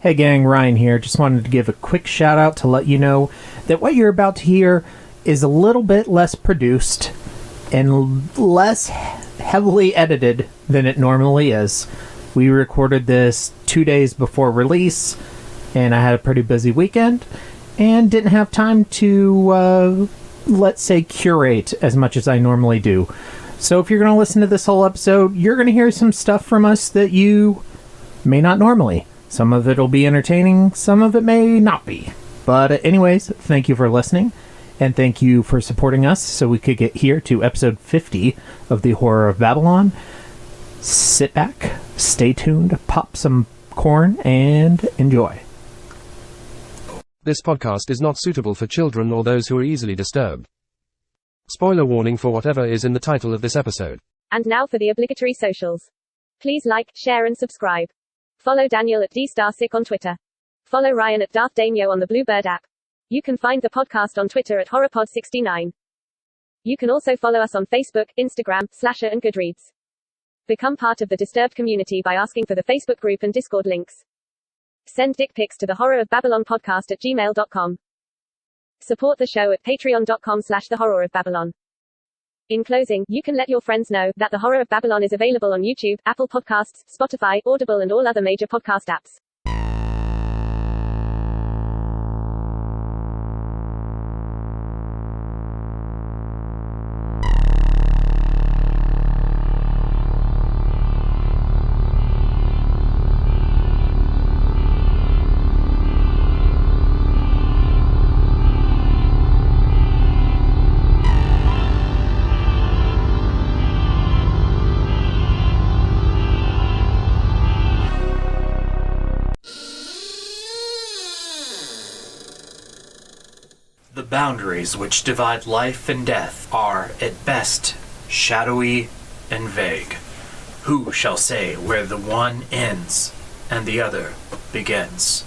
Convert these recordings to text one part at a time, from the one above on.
Hey gang, Ryan here. Just wanted to give a quick shout out to let you know that what you're about to hear is a little bit less produced and less heavily edited than it normally is. We recorded this 2 days before release, and I had a pretty busy weekend and didn't have time to, let's say, curate as much as I normally do. So if you're going to listen to this whole episode, you're going to hear some stuff from us that you may not normally. Some of it will be entertaining, some of it may not be. But anyways, thank you for listening, and thank you for supporting us so we could get here to episode 50 of The Horror of Babylon. Sit back, stay tuned, pop some corn, and enjoy. This podcast is not suitable for children or those who are easily disturbed. Spoiler warning for whatever is in the title of this episode. And now for the obligatory socials. Please like, share and subscribe. Follow Daniel at DStarSick on Twitter. Follow Ryan at Darth Damio on the Bluebird app. You can find the podcast on Twitter at HorrorPod69. You can also follow us on Facebook, Instagram, Slasher and Goodreads. Become part of the Disturbed community by asking for the Facebook group and Discord links. Send dick pics to the Horror of Babylon podcast at gmail.com. Support the show at patreon.com/the Horror of Babylon. In closing, you can let your friends know that The Horror of Babylon is available on YouTube, Apple Podcasts, Spotify, Audible and all other major podcast apps. The boundaries which divide life and death are, at best, shadowy and vague. Who shall say where the one ends and the other begins?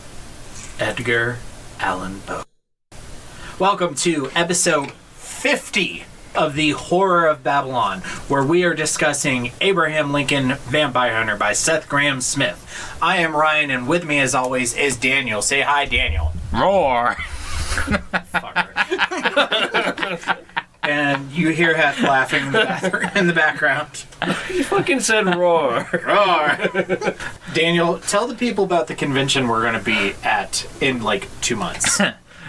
Edgar Allan Poe. Welcome to episode 50 of The Horror of Babylon, where we are discussing Abraham Lincoln Vampire Hunter by Seth Grahame-Smith. I am Ryan, and with me as always is Daniel. Say hi, Daniel. Roar! And you hear Hef laughing in the background. You fucking said roar. Roar. Daniel, tell the people about the convention we're going to be at in like 2 months.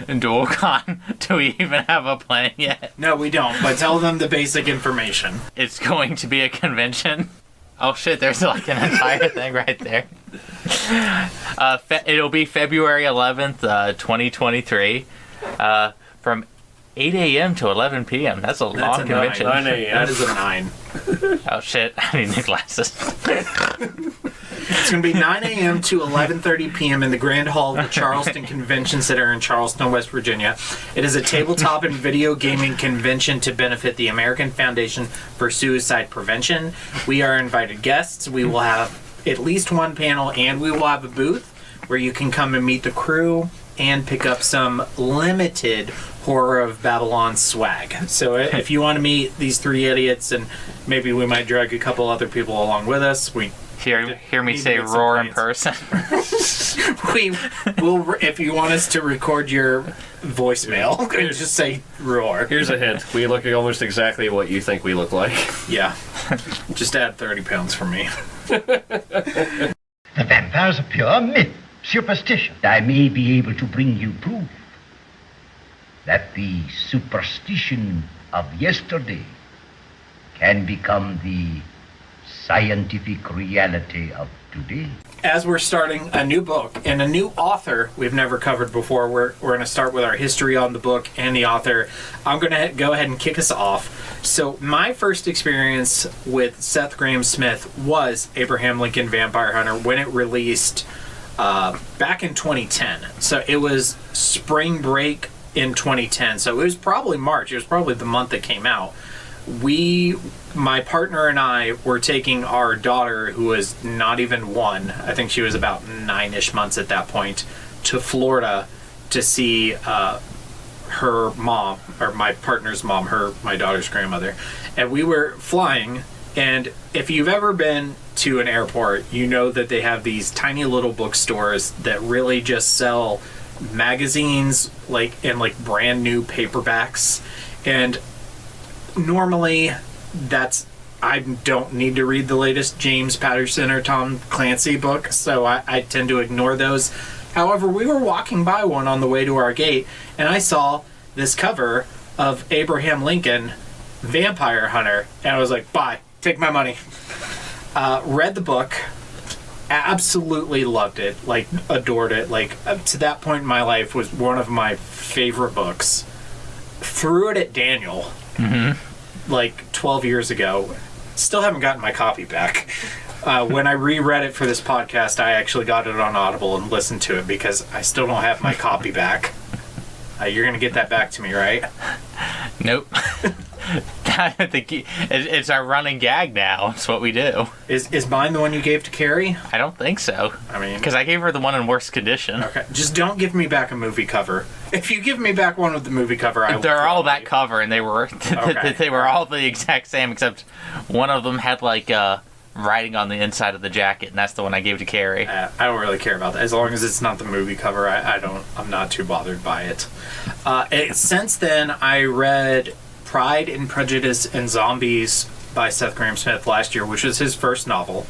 In DualCon, do we even have a plan yet? No, we don't, but tell them the basic information. It's going to be a convention. Oh shit, there's like an entire thing right there. It'll be February 11th, 2023, from 8 a.m. to 11 p.m. That's a long convention. 9 a.m. That is a 9. Oh shit, I need new glasses. It's going to be 9 a.m. to 11:30 p.m. in the Grand Hall of the Charleston Convention Center in Charleston, West Virginia. It is a tabletop and video gaming convention to benefit the American Foundation for Suicide Prevention. We are invited guests. We will have at least one panel, and we will have a booth where you can come and meet the crew and pick up some limited Horror of Babylon swag. So if you want to meet these three idiots, and maybe we might drag a couple other people along with us, we hear me say roar in person. We will, if you want us to record your voicemail, just say roar. Here's a hint. We look almost exactly what you think we look like. Yeah. Just add 30 pounds for me. The vampire's a pure myth, superstition. I may be able to bring you proof that the superstition of yesterday can become the scientific reality of today. As we're starting a new book and a new author we've never covered before, we're going to start with our history on the book and the author. I'm going to go ahead and kick us off. So my first experience with Seth Grahame-Smith was Abraham Lincoln Vampire Hunter when it released back in 2010. So it was spring break in 2010. So it was probably March. It was probably the month that came out. My partner and I were taking our daughter, who was not even 1, I think she was about 9-ish months at that point, to Florida to see her mom, or my partner's mom, my daughter's grandmother. And we were flying, and if you've ever been to an airport, you know that they have these tiny little bookstores that really just sell magazines and brand new paperbacks. And normally I don't need to read the latest James Patterson or Tom Clancy book, so I tend to ignore those. However, we were walking by one on the way to our gate, and I saw this cover of Abraham Lincoln, Vampire Hunter, and I was like, bye, take my money. Read the book, absolutely loved it, adored it. To that point in my life was one of my favorite books. Threw it at Daniel, 12 years ago. Still haven't gotten my copy back. When I reread it for this podcast, I actually got it on Audible and listened to it because I still don't have my copy back. You're going to get that back to me, right? Nope. It's our running gag now. It's what we do. Is mine the one you gave to Carrie? I don't think so. I mean... Because I gave her the one in worse condition. Okay. Just don't give me back a movie cover. If you give me back one with the movie cover, I will... They're all that cover, and they were Okay. they were all the exact same, except one of them had, writing on the inside of the jacket, and that's the one I gave to Carrie. I don't really care about that. As long as it's not the movie cover, I'm not too bothered by it. Since then, I read Pride and Prejudice and Zombies by Seth Grahame-Smith last year, which was his first novel.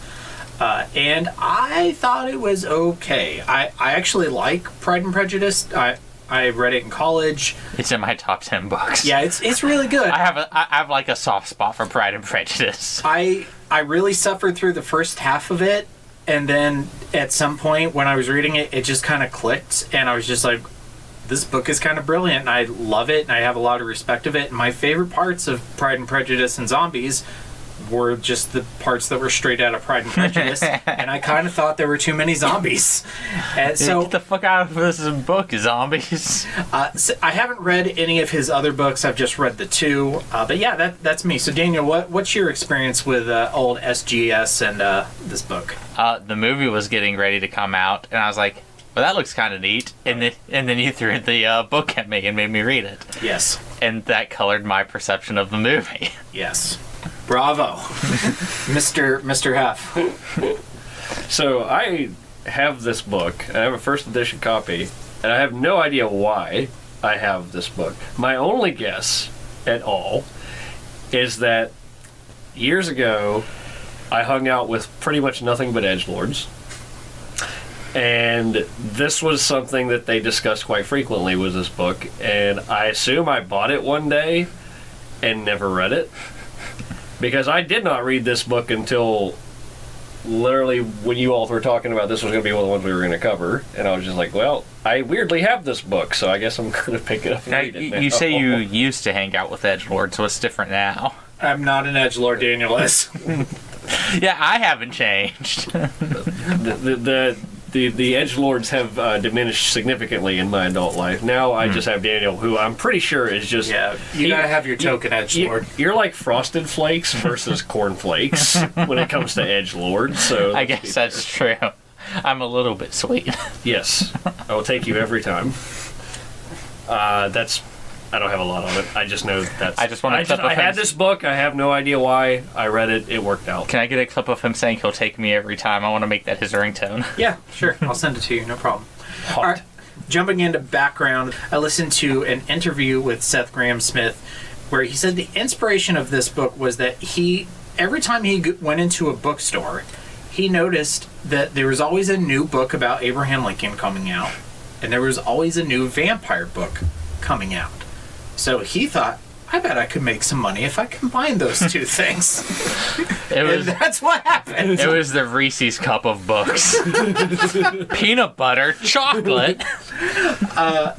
And I thought it was okay. I actually like Pride and Prejudice. I read it in college. It's in my top 10 books. Yeah, it's really good. I have a soft spot for Pride and Prejudice. I really suffered through the first half of it, and then at some point when I was reading it, it just kind of clicked, and I was just like, this book is kind of brilliant, and I love it, and I have a lot of respect of it. And my favorite parts of Pride and Prejudice and Zombies were just the parts that were straight out of Pride and Prejudice, and I kind of thought there were too many zombies. And so get the fuck out of this book, zombies. So I haven't read any of his other books. I've just read the two. But yeah, that's me. So Daniel, what's your experience with old SGS and this book? The movie was getting ready to come out, and I was like, well, that looks kind of neat. And then you threw the book at me and made me read it. Yes. And that colored my perception of the movie. Yes. Bravo. Mr. Heff. So I have this book. I have a first edition copy, and I have no idea why I have this book. My only guess at all is that years ago I hung out with pretty much nothing but edgelords. And this was something that they discussed quite frequently with this book, and I assume I bought it one day and never read it. Because I did not read this book until literally when you all were talking about this was going to be one of the ones we were going to cover. And I was just like, well, I weirdly have this book, so I guess I'm going to pick it up and read it now. You say you used to hang out with edgelords, so it's different now. I'm not an edgelord, Daniel is. Yeah, I haven't changed. The edgelords have diminished significantly in my adult life. Now I just have Daniel, who I'm pretty sure is just... Yeah, you gotta have your token edgelord. You're like Frosted Flakes versus Corn Flakes when it comes to edgelords. So I guess that's true. I'm a little bit sweet. Yes, I will take you every time. I don't have a lot on it. I just know that's... I had this book. I have no idea why. I read it. It worked out. Can I get a clip of him saying he'll take me every time? I want to make that his ringtone. Yeah, sure. I'll send it to you. No problem. Hot. All right. Jumping into background, I listened to an interview with Seth Grahame-Smith where he said the inspiration of this book was that every time he went into a bookstore, he noticed that there was always a new book about Abraham Lincoln coming out, and there was always a new vampire book coming out. So he thought, I bet I could make some money if I combine those two things. And that's what happened. It was the Reese's cup of books. Peanut butter, chocolate.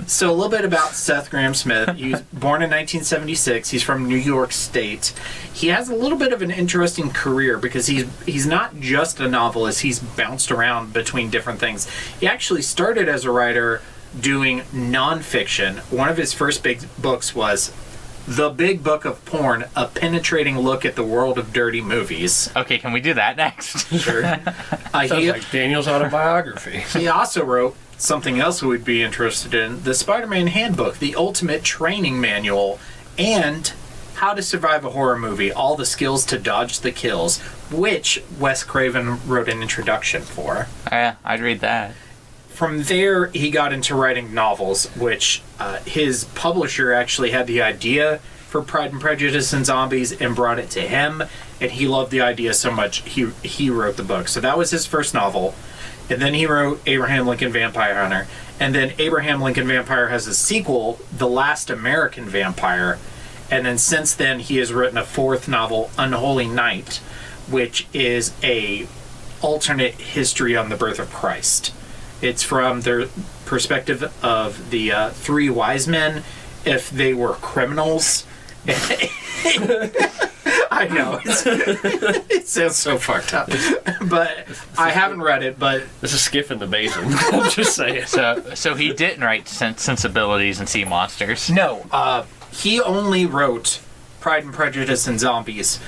So a little bit about Seth Grahame-Smith. He was born in 1976. He's from New York State. He has a little bit of an interesting career because he's not just a novelist. He's bounced around between different things. He actually started as a writer doing nonfiction. One of his first big books was The Big Book of Porn, a penetrating look at the world of dirty movies. Okay, can we do that next? Sure. Sounds like Daniel's autobiography. He also wrote something else we would be interested in, the Spider-Man Handbook, the ultimate training manual, and How to Survive a Horror Movie, all the skills to dodge the kills. which Wes Craven wrote an introduction for. Yeah, I'd read that. From there, he got into writing novels, which his publisher actually had the idea for Pride and Prejudice and Zombies and brought it to him, and he loved the idea so much he wrote the book. So that was his first novel, and then he wrote Abraham Lincoln Vampire Hunter, and then Abraham Lincoln Vampire has a sequel, The Last American Vampire, and then since then he has written a fourth novel, Unholy Night, which is a alternate history on the birth of Christ. It's from the perspective of the three wise men, if they were criminals. I know. It sounds so fucked up. But I haven't read it, but... It's a skiff in the basin. I'm just saying. So he didn't write Sensibilities and Sea Monsters. No. He only wrote Pride and Prejudice and Zombies.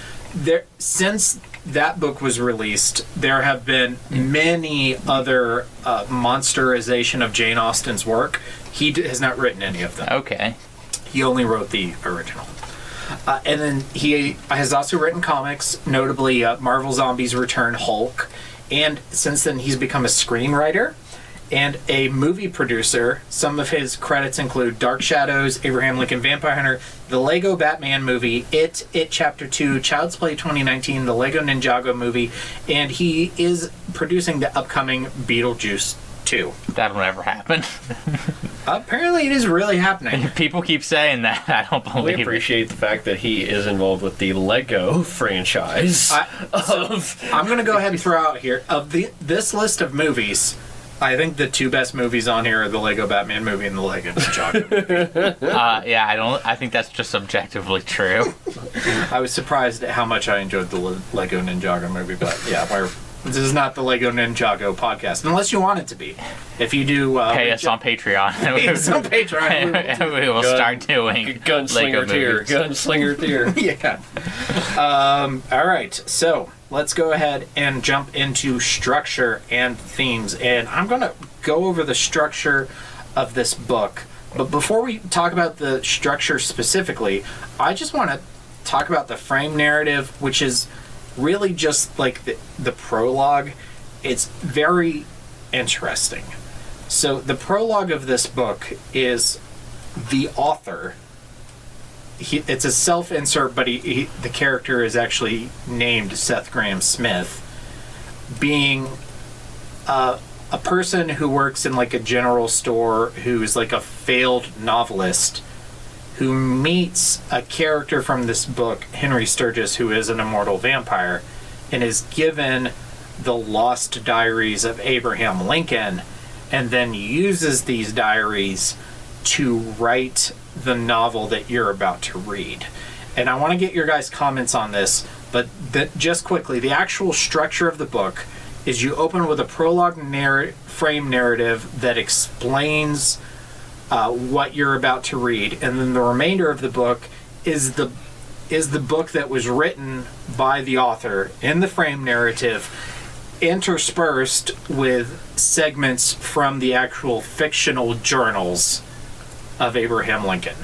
Since that book was released, there have been many other monsterization of Jane Austen's work. He has not written any of them. Okay. He only wrote the original. And then he has also written comics, notably Marvel Zombies Return, Hulk. And since then, he's become a screenwriter and a movie producer. Some of his credits include Dark Shadows, Abraham Lincoln Vampire Hunter, the Lego Batman movie, It Chapter 2, Child's Play 2019, the Lego Ninjago movie, and he is producing the upcoming Beetlejuice 2. That'll never happen. Apparently it is really happening. People keep saying that. I don't believe We appreciate the fact that he is involved with the Lego franchise. I'm going to go ahead and throw out here, of this list of movies, I think the two best movies on here are the Lego Batman movie and the Lego Ninjago movie. Yeah, I think that's just objectively true. I was surprised at how much I enjoyed the Lego Ninjago movie, but yeah, this is not the Lego Ninjago podcast, unless you want it to be. If you do... pay us on Patreon. Pay us on Patreon. We will start doing Gunslinger tier. Gunslinger tier. Yeah. All right, so let's go ahead and jump into structure and themes. And I'm going to go over the structure of this book. But before we talk about the structure specifically, I just want to talk about the frame narrative, which is really just like the prologue. It's very interesting. So the prologue of this book is the author. It's a self-insert, but the character is actually named Seth Grahame-Smith, being a person who works in like a general store, who's like a failed novelist, who meets a character from this book, Henry Sturgis, who is an immortal vampire, and is given the lost diaries of Abraham Lincoln, and then uses these diaries to write the novel that you're about to read. And I want to get your guys' comments on this, but just quickly, the actual structure of the book is you open with a prologue frame narrative that explains what you're about to read, and then the remainder of the book is the book that was written by the author in the frame narrative, interspersed with segments from the actual fictional journals of Abraham Lincoln.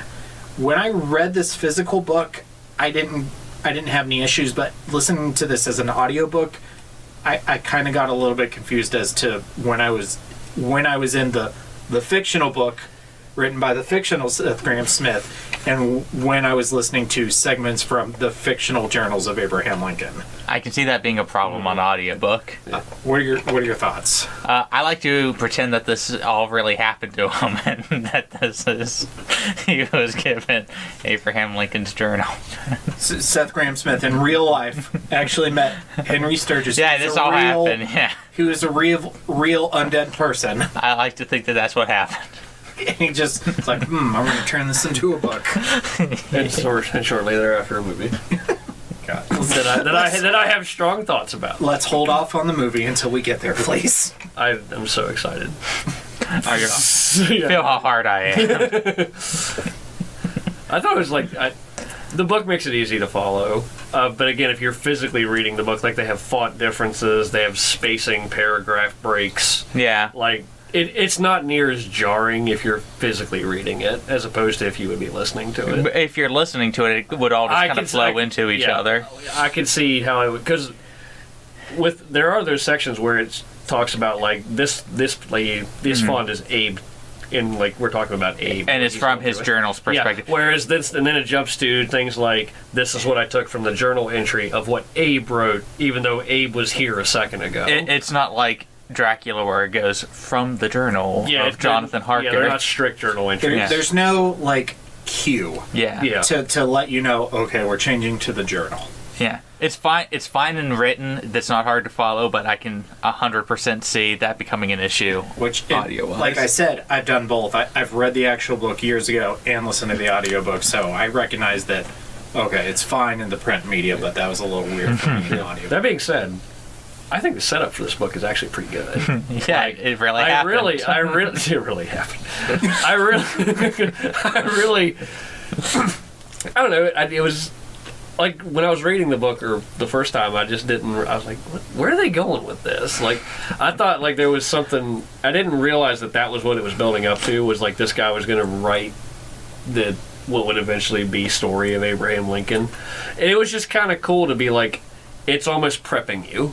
When I read this physical book, I didn't have any issues, but listening to this as an audiobook, I kind of got a little bit confused as to when I was in the fictional book written by the fictional Seth Grahame-Smith, and when I was listening to segments from the fictional journals of Abraham Lincoln. I can see that being a problem on audiobook. What are your thoughts? I like to pretend that this all really happened to him, and that he was given Abraham Lincoln's journal. Seth Grahame-Smith in real life actually met Henry Sturgis. Yeah, this all happened. Yeah, he was a real undead person. I like to think that that's what happened. And he just, it's like, I'm going to turn this into a book. And shortly thereafter, a movie. God. that I have strong thoughts about. Let's hold off on the movie until we get there, please. I am so excited. Feel how hard I am. I thought it was like... the book makes it easy to follow. But again, if you're physically reading the book, like they have font differences, they have spacing, paragraph breaks. Yeah. Like... It's not near as jarring if you're physically reading it, as opposed to if you would be listening to it. If you're listening to it, it would all just kind of flow into each other. I could see how it would, because there are those sections where it talks about like this font is Abe. In like we're talking about Abe, and it's from his journal's perspective. Yeah. Whereas this, and then it jumps to things like this is what I took from the journal entry of what Abe wrote, even though Abe was here a second ago. It's not like Dracula where it goes from the journal of Jonathan Harker. Yeah, they're not strict journal entries. There's no like cue. Yeah. To let you know, okay, we're changing to the journal. Yeah, it's fine. It's fine and written. That's not hard to follow, but I can 100% see that becoming an issue. Which, audio-wise. Like I said, I've done both. I've read the actual book years ago and listened to the audiobook, so I recognize that. Okay, it's fine in the print media, but that was a little weird for me in the audio. That being said, I think the setup for this book is actually pretty good. Yeah, like, it really happened. It really happened. I don't know. It was. Like, when I was reading the book, or the first time, I was like, where are they going with this? Like, I thought, like, there was something, I didn't realize that was what it was building up to, was, like, this guy was going to write what would eventually be story of Abraham Lincoln. And it was just kind of cool to be like, it's almost prepping you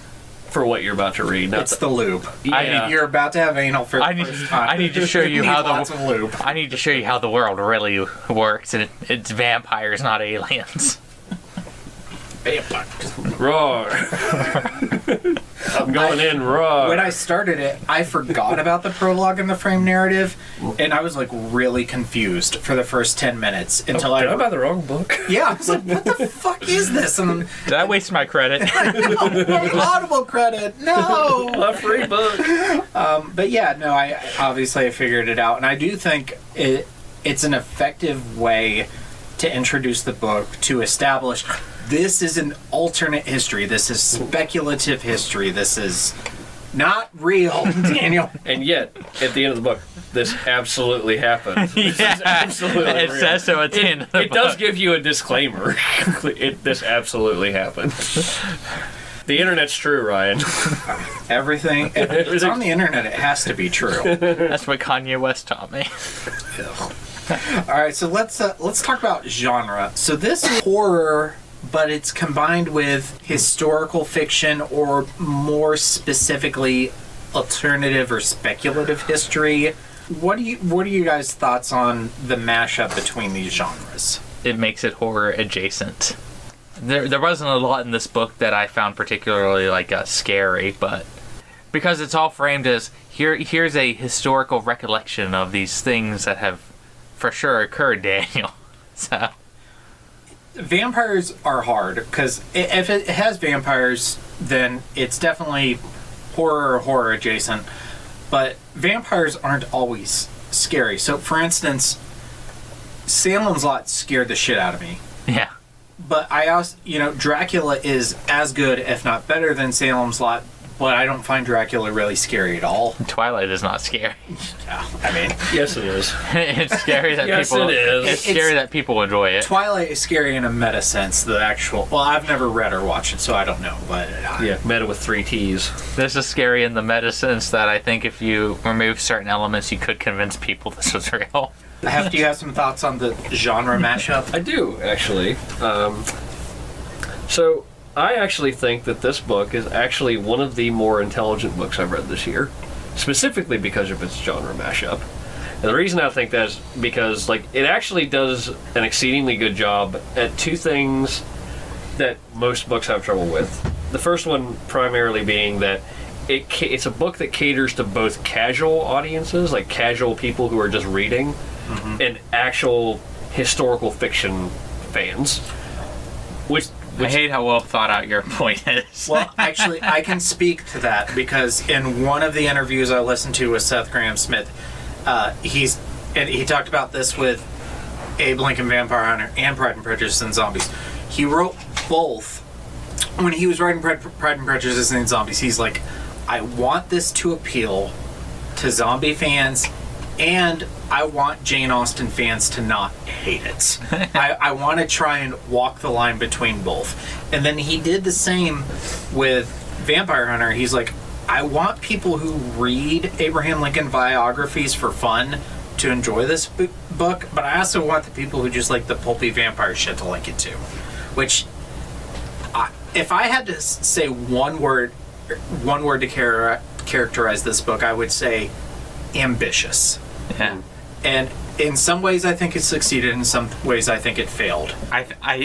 for what you're about to read. It's the lube. Yeah. You're about to have anal for the first time. I need to show you how lots of lube. I need to show you how the world really works, and it's vampires, not aliens. Roar. I'm going in raw. When I started it, I forgot about the prologue and the frame narrative, and I was like really confused for the first 10 minutes until Did I buy the wrong book? Yeah, I was like, what the fuck is this? And did I waste my credit? my Audible credit, no! A free book. But yeah, no, I figured it out, and I do think it's an effective way to introduce the book, to establish this is an alternate history. This is speculative history. This is not real, Daniel. And yet, at the end of the book, this absolutely happened. Yeah, this is absolutely it real. says so at the end of the book. It does give you a disclaimer. This absolutely happened. The internet's true, Ryan. Everything. If it's on the internet, it has to be true. That's what Kanye West taught me. All right, so let's talk about genre. So this is horror, but it's combined with historical fiction, or more specifically, alternative or speculative history. What are you guys' thoughts on the mashup between these genres? It makes it horror adjacent. There wasn't a lot in this book that I found particularly scary, but because it's all framed as here's a historical recollection of these things that have for sure occurred, Daniel. So vampires are hard, because if it has vampires, then it's definitely horror adjacent. But vampires aren't always scary. So, for instance, Salem's Lot scared the shit out of me. Yeah. But I also, Dracula is as good, if not better, than Salem's Lot, but I don't find Dracula really scary at all. Twilight is not scary. Yeah, I mean, yes, it is. It's scary that yes, people. It is. It's scary that people enjoy it. Twilight is scary in a meta sense. The actual. Well, I've never read or watched it, so I don't know. But yeah, meta with 3 T's. This is scary in the meta sense that I think if you remove certain elements, you could convince people this was real. Do you have some thoughts on the genre mashup? I do, actually. So, I actually think that this book is actually one of the more intelligent books I've read this year, specifically because of its genre mashup. And the reason I think that is because, it actually does an exceedingly good job at 2 things that most books have trouble with. The first one primarily being that it's a book that caters to both casual audiences, like casual people who are just reading, and actual historical fiction fans. I hate how well thought out your point is. Well, actually, I can speak to that, because in one of the interviews I listened to with Seth Grahame-Smith, he talked about this with Abe Lincoln Vampire Hunter and Pride and Prejudice and Zombies. He wrote both. When he was writing Pride and Prejudice and Zombies, he's like, I want this to appeal to zombie fans, and I want Jane Austen fans to not hate it. I want to try and walk the line between both. And then he did the same with Vampire Hunter. He's like, I want people who read Abraham Lincoln biographies for fun to enjoy this book, but I also want the people who just like the pulpy vampire shit to like it too. Which, if I had to say one word one word to characterize this book, I would say ambitious. Yeah. And in some ways, I think it succeeded. In some ways, I think it failed. Because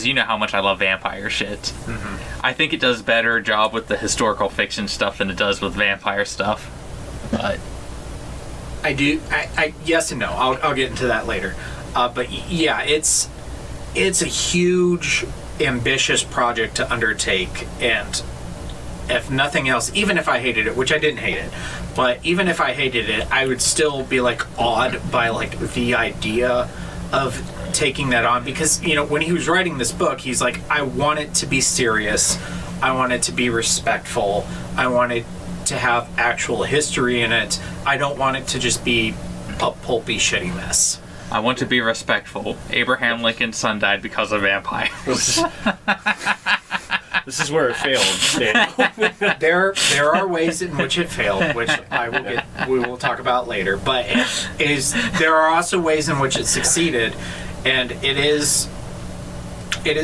you know how much I love vampire shit. Mm-hmm. I think it does better job with the historical fiction stuff than it does with vampire stuff. But I do. I yes and no. I'll get into that later. But yeah, it's a huge, ambitious project to undertake, and if nothing else, even if I hated it, which I didn't hate it, but even if I hated it, I would still be like awed by like the idea of taking that on, because you know, when he was writing this book, he's like, I want it to be serious, I want it to be respectful, I want it to have actual history in it, I don't want it to just be a pulpy shitty mess. I want to be respectful. Abraham Lincoln's son died because of vampires. This is where it failed, Daniel. There are ways in which it failed, which we will talk about later. But there are also ways in which it succeeded, and it is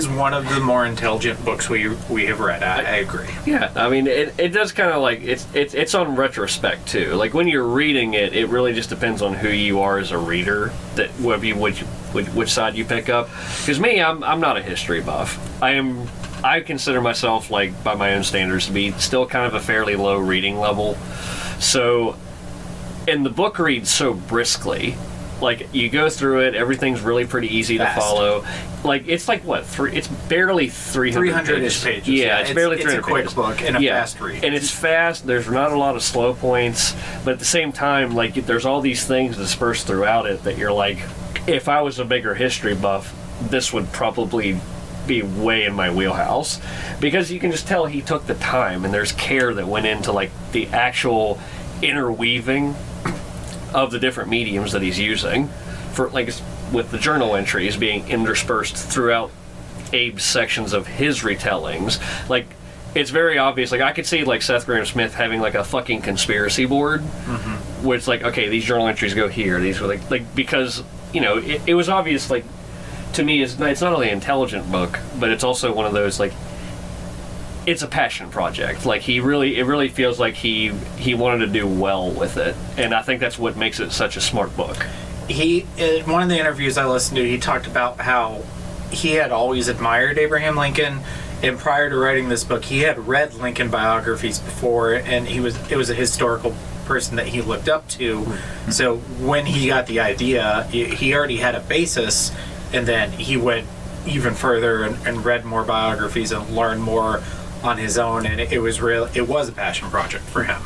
one of the more intelligent books we have read. I agree. Yeah, I mean, it does kind of like it's on retrospect too. Like when you're reading it, it really just depends on who you are as a reader, that which side you pick up. Because me, I'm not a history buff. I consider myself, like, by my own standards, to be still kind of a fairly low reading level. So, and the book reads so briskly. Like, you go through it, everything's really pretty easy to follow. Like, it's like, what, it's barely 300 pages. Yeah, it's barely 300 pages. It's a quick book and a fast read. And it's fast, there's not a lot of slow points, but at the same time, like, there's all these things dispersed throughout it that you're like, if I was a bigger history buff, this would probably be way in my wheelhouse, because you can just tell he took the time and there's care that went into like the actual interweaving of the different mediums that he's using, for like with the journal entries being interspersed throughout Abe's sections of his retellings. Like, it's very obvious. Like, I could see like Seth Grahame-Smith having like a fucking conspiracy board, where it's like, okay, these journal entries go here, these were like because you know it was obvious. Like, to me, it's not only an intelligent book, but it's also one of those, like, it's a passion project. Like, it really feels like he wanted to do well with it, and I think that's what makes it such a smart book. In one of the interviews I listened to, he talked about how he had always admired Abraham Lincoln, and prior to writing this book, he had read Lincoln biographies before, and it was a historical person that he looked up to. So when he got the idea, he already had a basis. And then he went even further and read more biographies and learned more on his own, and it was a passion project for him.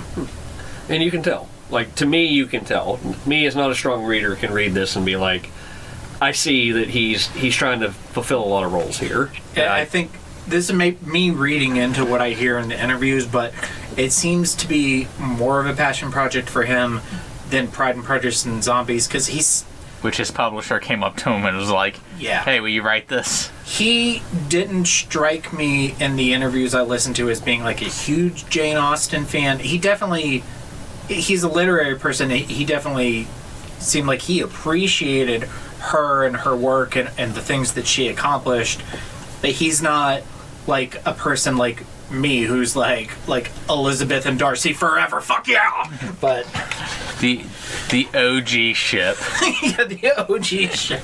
And you can tell. Like, to me, you can tell. Me, as not a strong reader, can read this and be like, I see that he's trying to fulfill a lot of roles here. And I think this is me reading into what I hear in the interviews, but it seems to be more of a passion project for him than Pride and Prejudice and Zombies, because which his publisher came up to him and was like, yeah, hey, will you write this? He didn't strike me in the interviews I listened to as being like a huge Jane Austen fan. He's a literary person. He definitely seemed like he appreciated her and her work and the things that she accomplished. But he's not like a person like me who's like Elizabeth and Darcy forever, fuck yeah! But the OG ship. Yeah, the OG ship.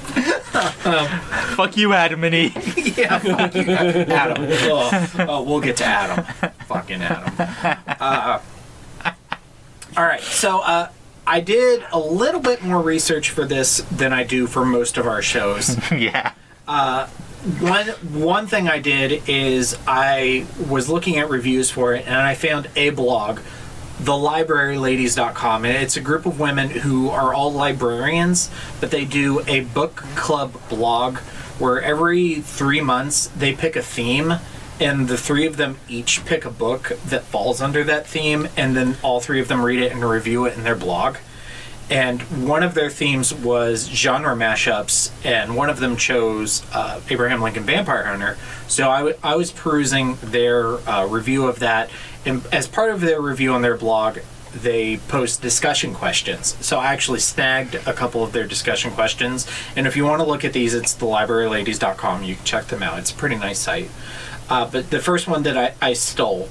Fuck you, Adam and Eve. Yeah, fuck you, Adam. Oh, we'll get to Adam. Fucking Adam. All right, so I did a little bit more research for this than I do for most of our shows. Yeah. One thing I did is I was looking at reviews for it, and I found a blog, thelibraryladies.com, and it's a group of women who are all librarians, but they do a book club blog where every 3 months they pick a theme, and the three of them each pick a book that falls under that theme, and then all three of them read it and review it in their blog. And one of their themes was genre mashups, and one of them chose Abraham Lincoln Vampire Hunter. So I was perusing their review of that, and as part of their review on their blog, they post discussion questions. So I actually snagged a couple of their discussion questions, and if you want to look at these, it's thelibraryladies.com. You can check them out. It's a pretty nice site. But the first one that I stole,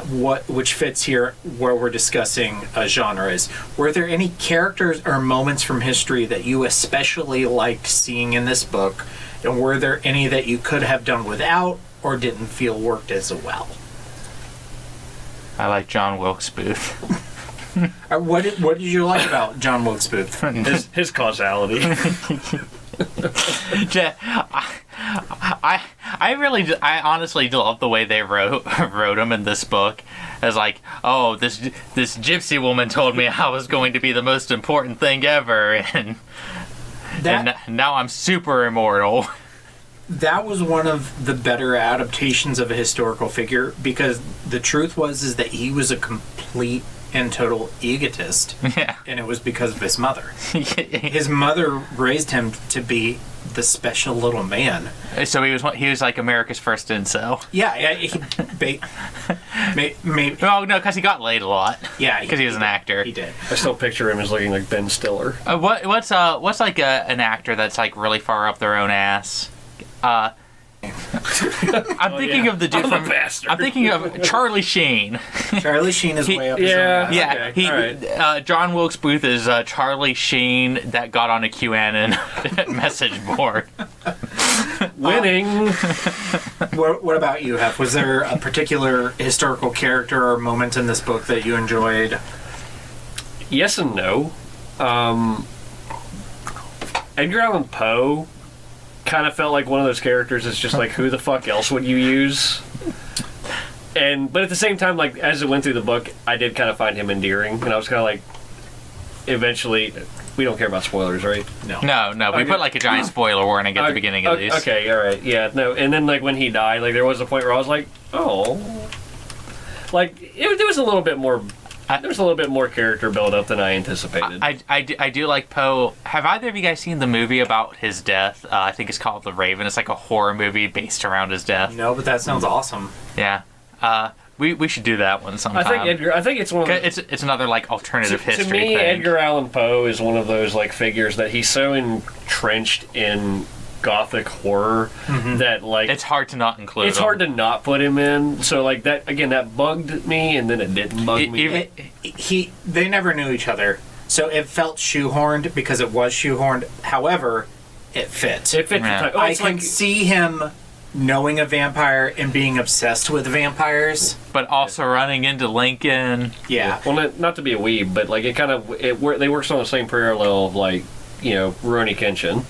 which fits here where we're discussing genres, were there any characters or moments from history that you especially liked seeing in this book, and were there any that you could have done without or didn't feel worked as well? I like John Wilkes Booth. What did you like about John Wilkes Booth? His causality. I honestly love the way they wrote him in this book. As like, oh, this gypsy woman told me I was going to be the most important thing ever, and now I'm super immortal. That was one of the better adaptations of a historical figure, because the truth is that he was a complete and total egotist. Yeah. And it was because of his mother. His mother raised him to be the special little man. So he was like America's first incel. Yeah. Oh no, because he got laid a lot. Yeah, because he was an actor. He did. I still picture him as looking like Ben Stiller. What's like an actor that's like really far up their own ass? I'm thinking of the dude from. I'm thinking of Charlie Sheen. Charlie Sheen is way up his own ass. Yeah. Okay. John Wilkes Booth is Charlie Sheen that got on a QAnon message board. Winning. What about you, Hef? Was there a particular historical character or moment in this book that you enjoyed? Yes and no. Edgar Allan Poe kind of felt like one of those characters that's just like, who the fuck else would you use? But at the same time, like, as it went through the book, I did kind of find him endearing, and I was kind of like, eventually, we don't care about spoilers, right? No. We put like a giant spoiler warning at the beginning of these. Okay, all right, yeah, no. And then like when he died, like there was a point where I was like, oh, like there was a little bit more. There was a little bit more character build up than I anticipated. I do like Poe. Have either of you guys seen the movie about his death? I think it's called The Raven. It's like a horror movie based around his death. No, but that sounds awesome. Yeah. We should do that one sometime. I think it's one of it's another like alternative history to me, thing. Edgar Allan Poe is one of those like figures that he's so entrenched in Gothic horror that like it's hard to not include. It's hard to not put him in. So like that again, that bugged me, and then it didn't bug me. They never knew each other, so it felt shoehorned because it was shoehorned. However, it fit. It fit. Yeah. I can see him knowing a vampire and being obsessed with vampires, but also running into Lincoln. Yeah. Well, not to be a weeb, but like they worked on the same parallel of like Rurouni Kenshin.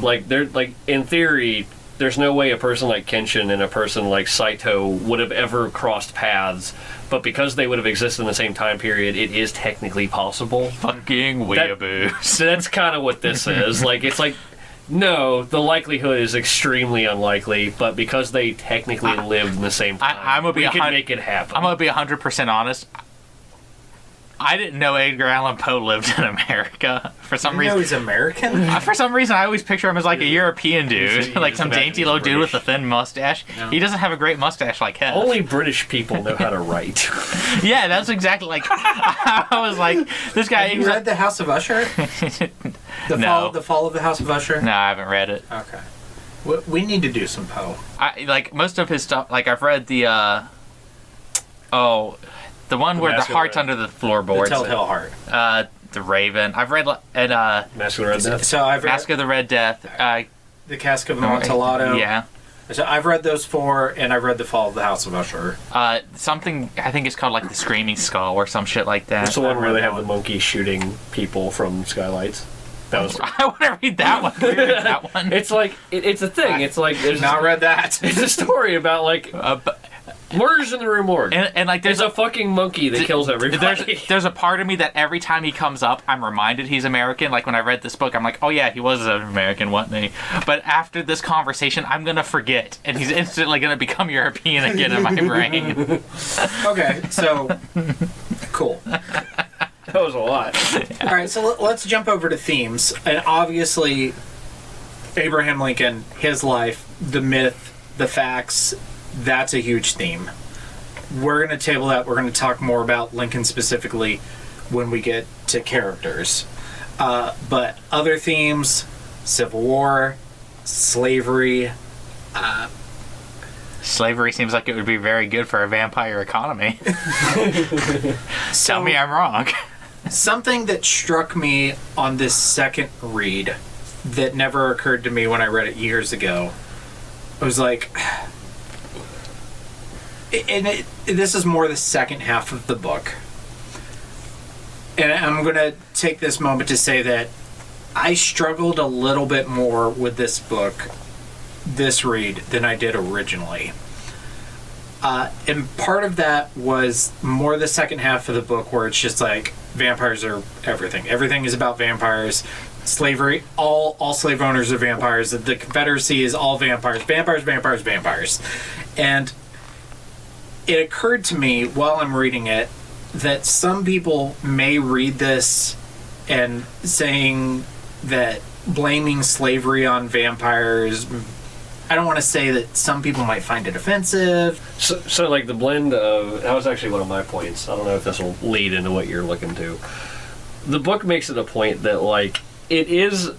Like they're like in theory, there's no way a person like Kenshin and a person like Saito would have ever crossed paths, but because they would have existed in the same time period, it is technically possible. Fucking weeaboos. So that's kind of what this is. Like it's like. No, the likelihood is extremely unlikely, but because they technically lived in the same time, we can make it happen. I'm going to be 100% honest. I didn't know Edgar Allan Poe lived in America. For some reason, he's American? For some reason, I always picture him as like a European dude. Like some dainty little dude with a thin mustache. No. He doesn't have a great mustache like him. Only British people know how to write. Yeah, that's exactly like... I was like, this guy... Have you read The House of Usher? The Fall of the House of Usher? No, I haven't read it. Okay. We need to do some Poe. Like, most of his stuff... Like, I've read the... The one where the heart's under the floorboards. The Telltale Heart. The Raven. I've read Mask of the Red Death. So I've read Mask of the Red Death. The Cask of Amontillado. Yeah. So I've read those four, and I've read The Fall of the House of Usher. Something I think it's called like the Screaming Skull or some shit like that. It's the one where they have the monkey shooting people from skylights. That was. I want to read that one. Can we read that one? It's like it's a thing. It's like there's not read that. It's a story about like. Murders in the Rue Morgue. And like there's a fucking monkey that kills everybody. There's a part of me that every time he comes up, I'm reminded he's American. Like when I read this book, I'm like, oh yeah, he was an American, wasn't he? But after this conversation, I'm gonna forget, and he's instantly gonna become European again in my brain. Okay, so cool. That was a lot. All right, so let's jump over to themes, and obviously, Abraham Lincoln, his life, the myth, the facts. That's a huge theme. We're going to table that. We're going to talk more about Lincoln specifically when we get to characters. But other themes, Civil War, slavery, Slavery seems like it would be very good for a vampire economy. Tell me I'm wrong. Something that struck me on this second read that never occurred to me when I read it years ago, I was like, this is more the second half of the book. And I'm going to take this moment to say that I struggled a little bit more with this book, this read, than I did originally. And part of that was more the second half of the book, where it's just like, vampires are everything. Everything is about vampires. Slavery, all slave owners are vampires. The Confederacy is all vampires. Vampires, vampires, vampires. And it occurred to me while I'm reading it that some people may read this and saying that blaming slavery on vampires, I don't want to say that some people might find it offensive. So like the blend of, that was actually one of my points. I don't know if this will lead into what you're looking to. The book makes it a point that, like, it is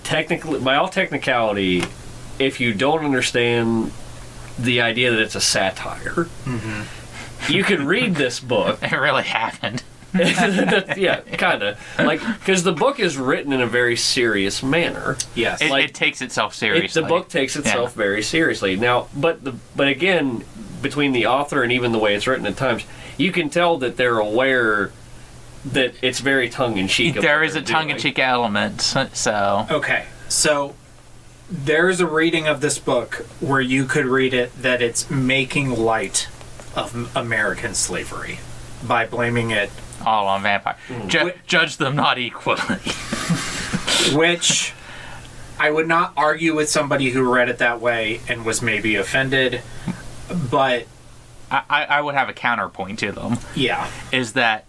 technically, by all technicality, if you don't understand the idea that it's a satire, you could read this book. It really happened. Yeah, kind of. Like, because the book is written in a very serious manner. Yes. It takes itself seriously. The book takes itself very seriously. Now, but again, between the author and even the way it's written at times, you can tell that they're aware that it's very tongue-in-cheek. There is a tongue-in-cheek element, so... Okay, so there's a reading of this book where you could read it that it's making light of American slavery by blaming it all on vampire. Judge them not equally. Which I would not argue with somebody who read it that way and was maybe offended, but I would have a counterpoint to them. Yeah. Is that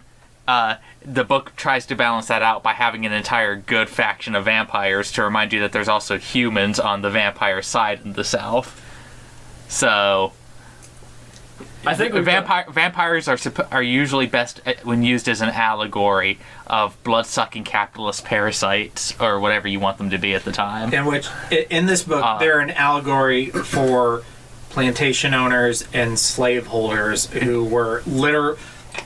the book tries to balance that out by having an entire good faction of vampires to remind you that there's also humans on the vampire side in the South. So... I think vampires are usually best when used as an allegory of blood-sucking capitalist parasites, or whatever you want them to be at the time. In this book, they're an allegory for plantation owners and slaveholders who were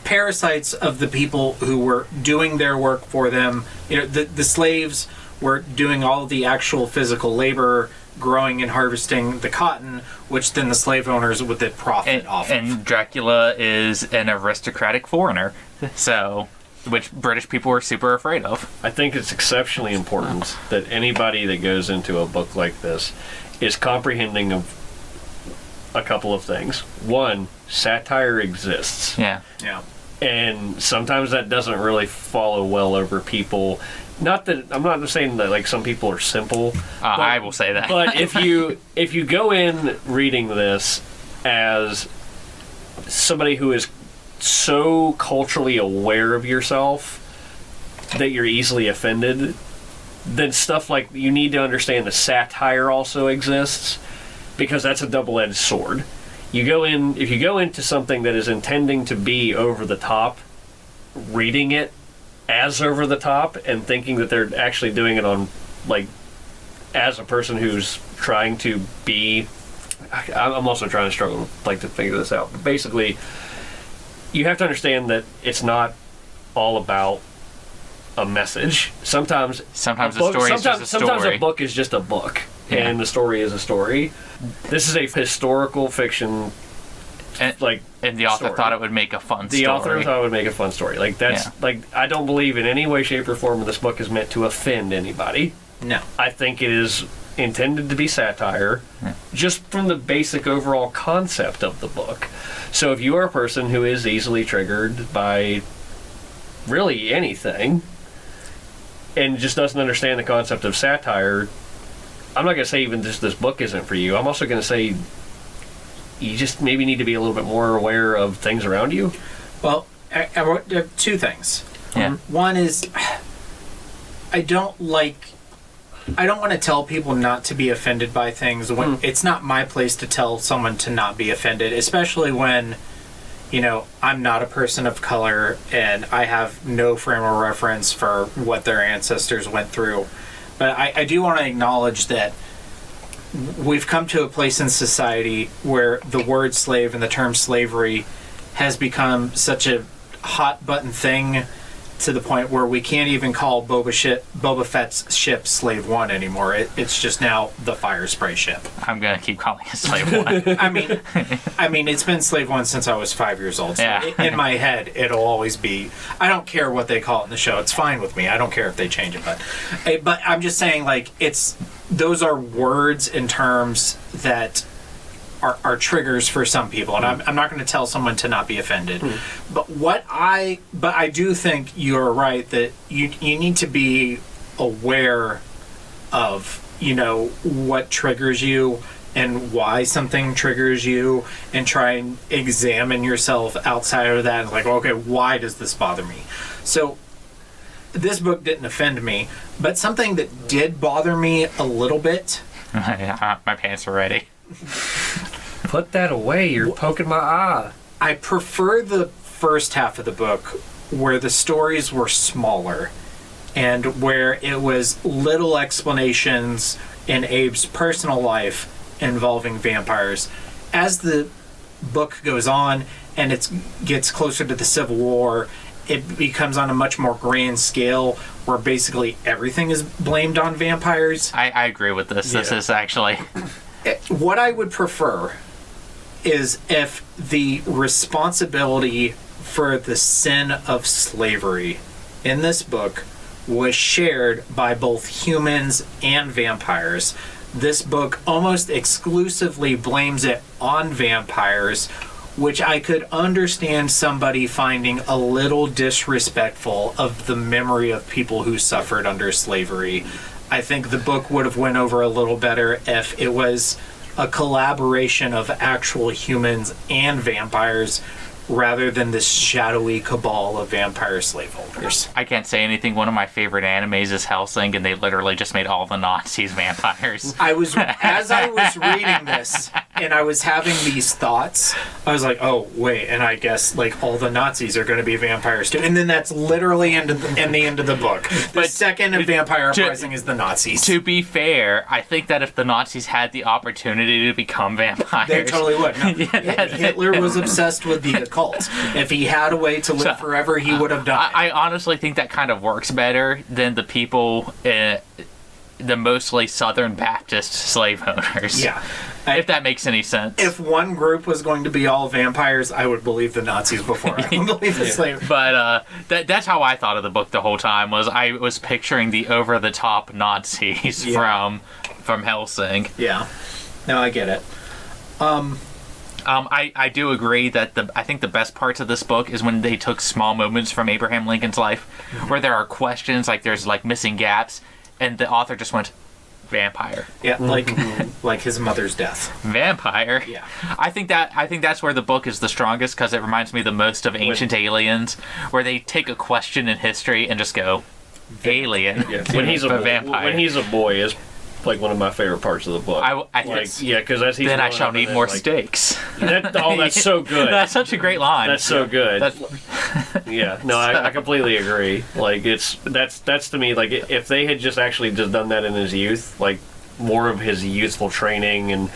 parasites of the people who were doing their work for them. You know, the slaves were doing all of the actual physical labor, growing and harvesting the cotton, which then the slave owners would then profit off of. And Dracula is an aristocratic foreigner, so which British people were super afraid of. I think it's exceptionally important that anybody that goes into a book like this is comprehending of a couple of things. One, satire exists. Yeah. And sometimes that doesn't really follow well over people. Not that I'm not saying that like some people are simple. I will say that. But if you go in reading this as somebody who is so culturally aware of yourself that you're easily offended, then stuff like you need to understand the satire also exists, because that's a double-edged sword. If you go into something that is intending to be over the top, reading it as over the top and thinking that they're actually doing it on, like, as a person who's trying to be, I'm also trying to struggle like to figure this out. But basically, you have to understand that it's not all about a message. Sometimes a story is just a story. Sometimes a book is just a book, and the story is a story. This is a historical fiction. And the author thought it would make a fun story. The author thought it would make a fun story. Like, that's like, I don't believe in any way, shape, or form this book is meant to offend anybody. No. I think it is intended to be satire, just from the basic overall concept of the book. So if you are a person who is easily triggered by really anything and just doesn't understand the concept of satire, I'm not going to say even this book isn't for you. I'm also going to say you just maybe need to be a little bit more aware of things around you. Well, I wrote two things. Yeah. One is, I don't want to tell people not to be offended by things. When it's not my place to tell someone to not be offended, especially when, I'm not a person of color and I have no frame of reference for what their ancestors went through. But I do want to acknowledge that we've come to a place in society where the word slave and the term slavery has become such a hot button thing to the point where we can't even call Boba Fett's ship Slave One anymore. It's just now the Fire Spray ship. I'm gonna keep calling it Slave One. I mean, it's been Slave One since I was 5 years old. So Yeah. in my head, it'll always be. I don't care what they call it in the show. It's fine with me. I don't care if they change it, but I'm just saying, like, those are words and terms that are triggers for some people, and I'm not going to tell someone to not be offended. But I do think you're right that you need to be aware of, you know, what triggers you and why something triggers you, and try and examine yourself outside of that. And like, okay, why does this bother me? So this book didn't offend me, but something that did bother me a little bit. My pants are ready. Put that away. You're poking my eye. I prefer the first half of the book where the stories were smaller and where it was little explanations in Abe's personal life involving vampires. As the book goes on and it gets closer to the Civil War, it becomes on a much more grand scale where basically everything is blamed on vampires. I agree with this. This is actually... What I would prefer is if the responsibility for the sin of slavery in this book was shared by both humans and vampires. This book almost exclusively blames it on vampires, which I could understand somebody finding a little disrespectful of the memory of people who suffered under slavery. I think the book would have went over a little better if it was a collaboration of actual humans and vampires rather than this shadowy cabal of vampire slaveholders. I can't say anything. One of my favorite animes is Hellsing, and they literally just made all the Nazis vampires. As I was reading this and I was having these thoughts, I was like, oh, wait, and I guess like all the Nazis are going to be vampires too. And then that's literally in the end of the book. The second vampire uprising is the Nazis. To be fair, I think that if the Nazis had the opportunity to become vampires... They totally would. No. Hitler was obsessed with the occult. If he had a way to live forever, he would have done it. I honestly think that kind of works better than the people... the mostly Southern Baptist slave owners. Yeah. If that makes any sense. If one group was going to be all vampires, I would believe the Nazis before I would believe the slave. But that's how I thought of the book the whole time. I was picturing the over-the-top Nazis from Hellsing. Yeah. No, I get it. I do agree that I think the best parts of this book is when they took small moments from Abraham Lincoln's life, where there are questions, like there's like missing gaps, and the author just went, vampire. Yeah, like his mother's death. Vampire. Yeah. I think that's where the book is the strongest, because it reminds me the most of Ancient Aliens, where they take a question in history and just go, alien. Yeah. When he's a boy, vampire. When he's a boy is like one of my favorite parts of the book. Because as he's then I shall need more steaks. That's so good. That's such a great line. That's so good. Yeah, no, I completely agree. Like that's to me, like if they had just actually just done that in his youth, like more of his youthful training, and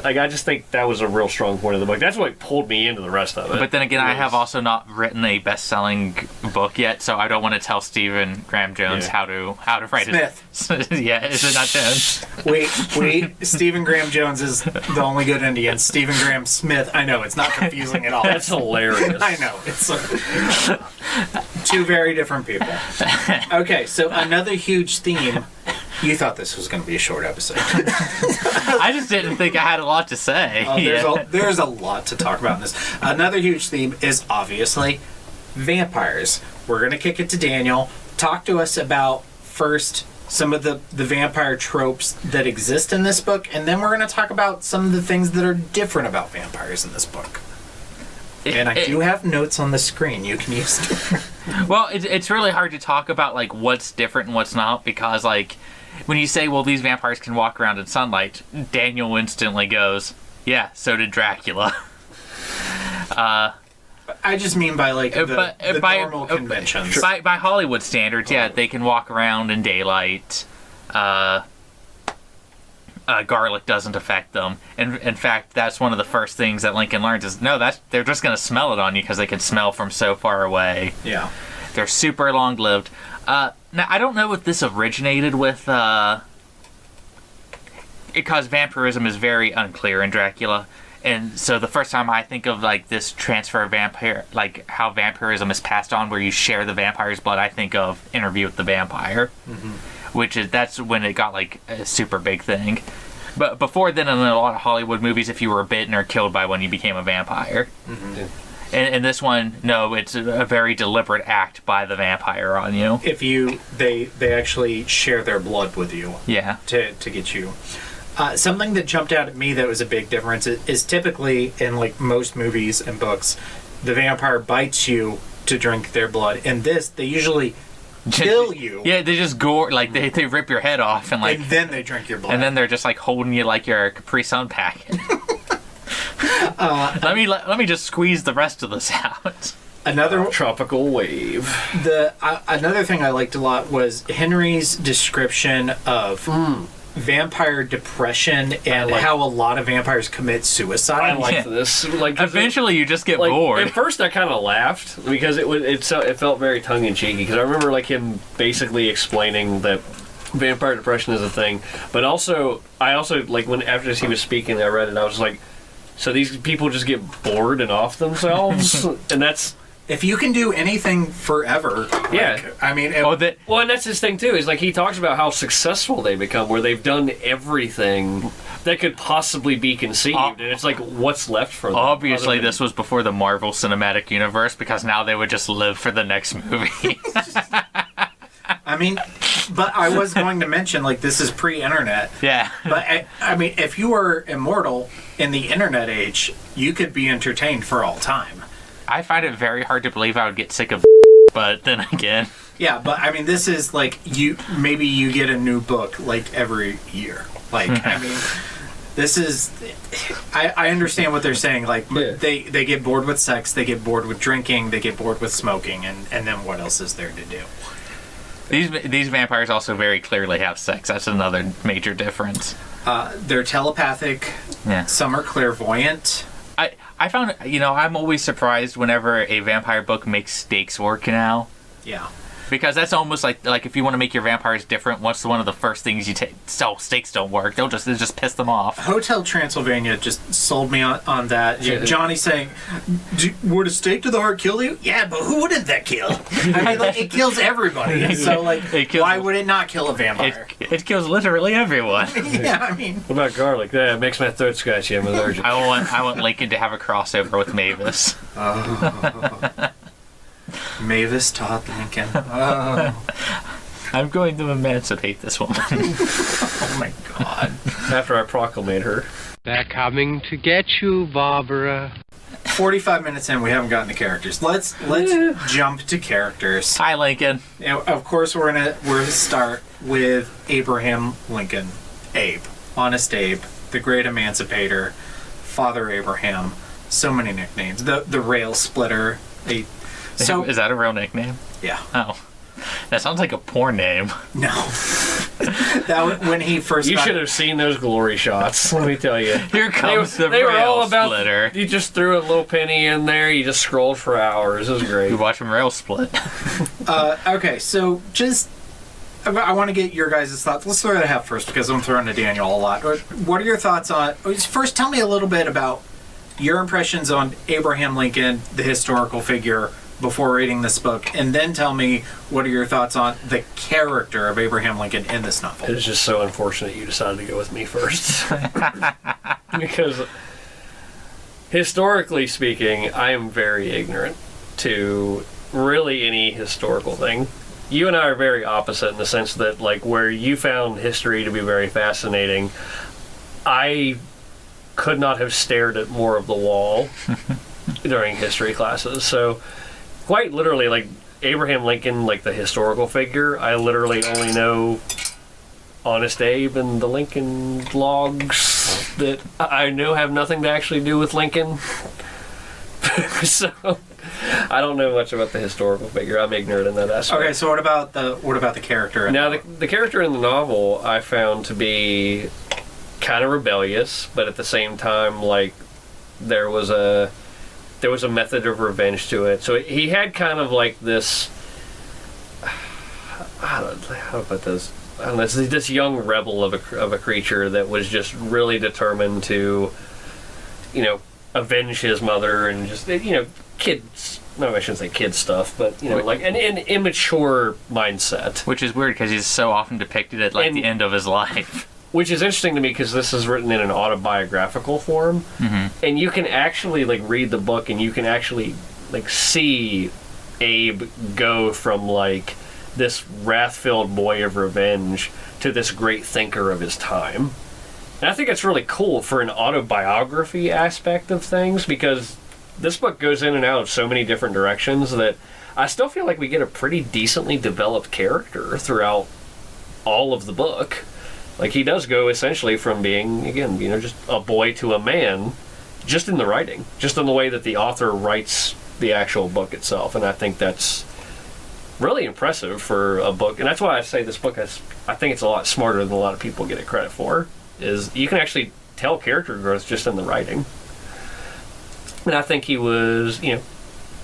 like I just think that was a real strong point of the book. That's what pulled me into the rest of it. But then again, I have also not written a best-selling book yet, so I don't want to tell Stephen Graham Jones how to write Smith. Yeah, is it not Jones? Wait. Stephen Graham Jones is the only good Indian. Stephen Graham Smith. I know it's not confusing at all. That's hilarious. I know it's two very different people. Okay, so another huge theme. You thought this was going to be a short episode. I just didn't think I had a lot to say. There's a lot to talk about in this. Another huge theme is obviously vampires. We're going to kick it to Daniel. Talk to us about, first, some of the vampire tropes that exist in this book, and then we're going to talk about some of the things that are different about vampires in this book. And I do have notes on the screen you can use. Well, it's really hard to talk about like what's different and what's not, because like when you say, well, these vampires can walk around in sunlight, Daniel instantly goes, yeah, so did Dracula. I just mean by like the normal conventions. By Hollywood standards, yeah, they can walk around in daylight. garlic doesn't affect them. And in fact, that's one of the first things that Lincoln learns is, no, they're just going to smell it on you because they can smell from so far away. Yeah. They're super long-lived. Now, I don't know if this originated with... because vampirism is very unclear in Dracula. And so the first time I think of, like, this transfer of vampire... Like, how vampirism is passed on where you share the vampire's blood, I think of Interview with the Vampire. Mm-hmm. That's when it got, like, a super big thing. But before then, in a lot of Hollywood movies, if you were bitten or killed by one, you became a vampire. Mm-hmm. Yeah. And this one, no, it's a very deliberate act by the vampire on you. If they actually share their blood with you. Yeah. To get you. Something that jumped out at me that was a big difference is typically in like most movies and books, the vampire bites you to drink their blood. In this, they usually kill you. Yeah, they just gore, like they rip your head off and like. And then they drink your blood. And then they're just like holding you like you're a Capri Sun packet. Let me just squeeze the rest of this out. Another tropical wave. Another thing I liked a lot was Henry's description of vampire depression and how a lot of vampires commit suicide. I like this. Like eventually, you just get bored. At first, I kind of laughed because it felt very tongue in cheeky. Because I remember like him basically explaining that vampire depression is a thing, but I also like when after he was speaking, I read it. I was like, so these people just get bored and off themselves, and that's. If you can do anything forever, I mean... and that's his thing, too, is like he talks about how successful they become, where they've done everything that could possibly be conceived, and it's like, what's left for them? Obviously, this was before the Marvel Cinematic Universe, because now they would just live for the next movie. I mean, but I was going to mention, like, this is pre-internet. Yeah. But, I mean, if you were immortal in the internet age, you could be entertained for all time. I find it very hard to believe I would get sick of but then again. Yeah, but I mean, this is like maybe you get a new book like every year. Like, I mean, this is, I understand what they're saying. Like, they get bored with sex, they get bored with drinking, they get bored with smoking, and then what else is there to do? These vampires also very clearly have sex. That's another major difference. They're telepathic. Yeah. Some are clairvoyant. I found, I'm always surprised whenever a vampire book makes stakes work now. Yeah. Because that's almost like if you want to make your vampires different, what's one of the first things you take? So stakes don't work. They just piss them off. Hotel Transylvania just sold me on that. Johnny saying, "Would a stake to the heart kill you?" Yeah, but who wouldn't that kill? I mean, like, it kills everybody. So, like, why would it not kill a vampire? It kills literally everyone. Yeah, I mean. What about garlic? Yeah, it makes my throat scratchy. I'm allergic. I want Lincoln to have a crossover with Mavis. Oh. Mavis taught Lincoln. Oh. I'm going to emancipate this woman. Oh my God. After I proclamate her. They're coming to get you, Barbara. 45 minutes in, we haven't gotten to characters. Let's jump to characters. Hi, Lincoln. Of course, we're gonna start with Abraham Lincoln. Abe. Honest Abe. The Great Emancipator. Father Abraham. So many nicknames. The Rail Splitter. So is that a real nickname? Yeah. Oh, that sounds like a porn name. No. That when he first. You should have seen those glory shots. Let me tell you. Here comes the They were rail all about. splitter. You just threw a little penny in there. You just scrolled for hours. It was great. You watch him rail split. Okay, so just. I want to get your guys' thoughts. Let's throw that hat first because I'm throwing to Daniel a lot. What are your thoughts on? First, tell me a little bit about your impressions on Abraham Lincoln, the historical figure, before reading this book, and then tell me what are your thoughts on the character of Abraham Lincoln in this novel. It's just so unfortunate you decided to go with me first. Because historically speaking, I am very ignorant to really any historical thing. You and I are very opposite in the sense that, like, where you found history to be very fascinating, I could not have stared at more of the wall during history classes. So quite literally, like, Abraham Lincoln, like the historical figure, I literally only know Honest Abe and the Lincoln logs that I know have nothing to actually do with Lincoln. So I don't know much about the historical figure. I'm ignorant in that aspect. Okay, so what about the character? Now, the character in the novel I found to be kind of rebellious, but at the same time, like, there was a method of revenge to it. So he had kind of like this, how to put this? I don't know, this young rebel of a creature that was just really determined to, you know, avenge his mother and just, you know, kids. No, I shouldn't say kid stuff, but, you know, like an immature mindset. Which is weird because he's so often depicted at like the end of his life. Which is interesting to me because this is written in an autobiographical form, and you can actually like read the book and you can actually like see Abe go from like this wrath-filled boy of revenge to this great thinker of his time. And I think it's really cool for an autobiography aspect of things, because this book goes in and out of so many different directions that I still feel like we get a pretty decently developed character throughout all of the book. Like, he does go essentially from being, again, you know, just a boy to a man, just in the writing, just in the way that the author writes the actual book itself. And I think that's really impressive for a book. And that's why I say this book I think it's a lot smarter than a lot of people get it credit for, is you can actually tell character growth just in the writing. And I think he was, you know,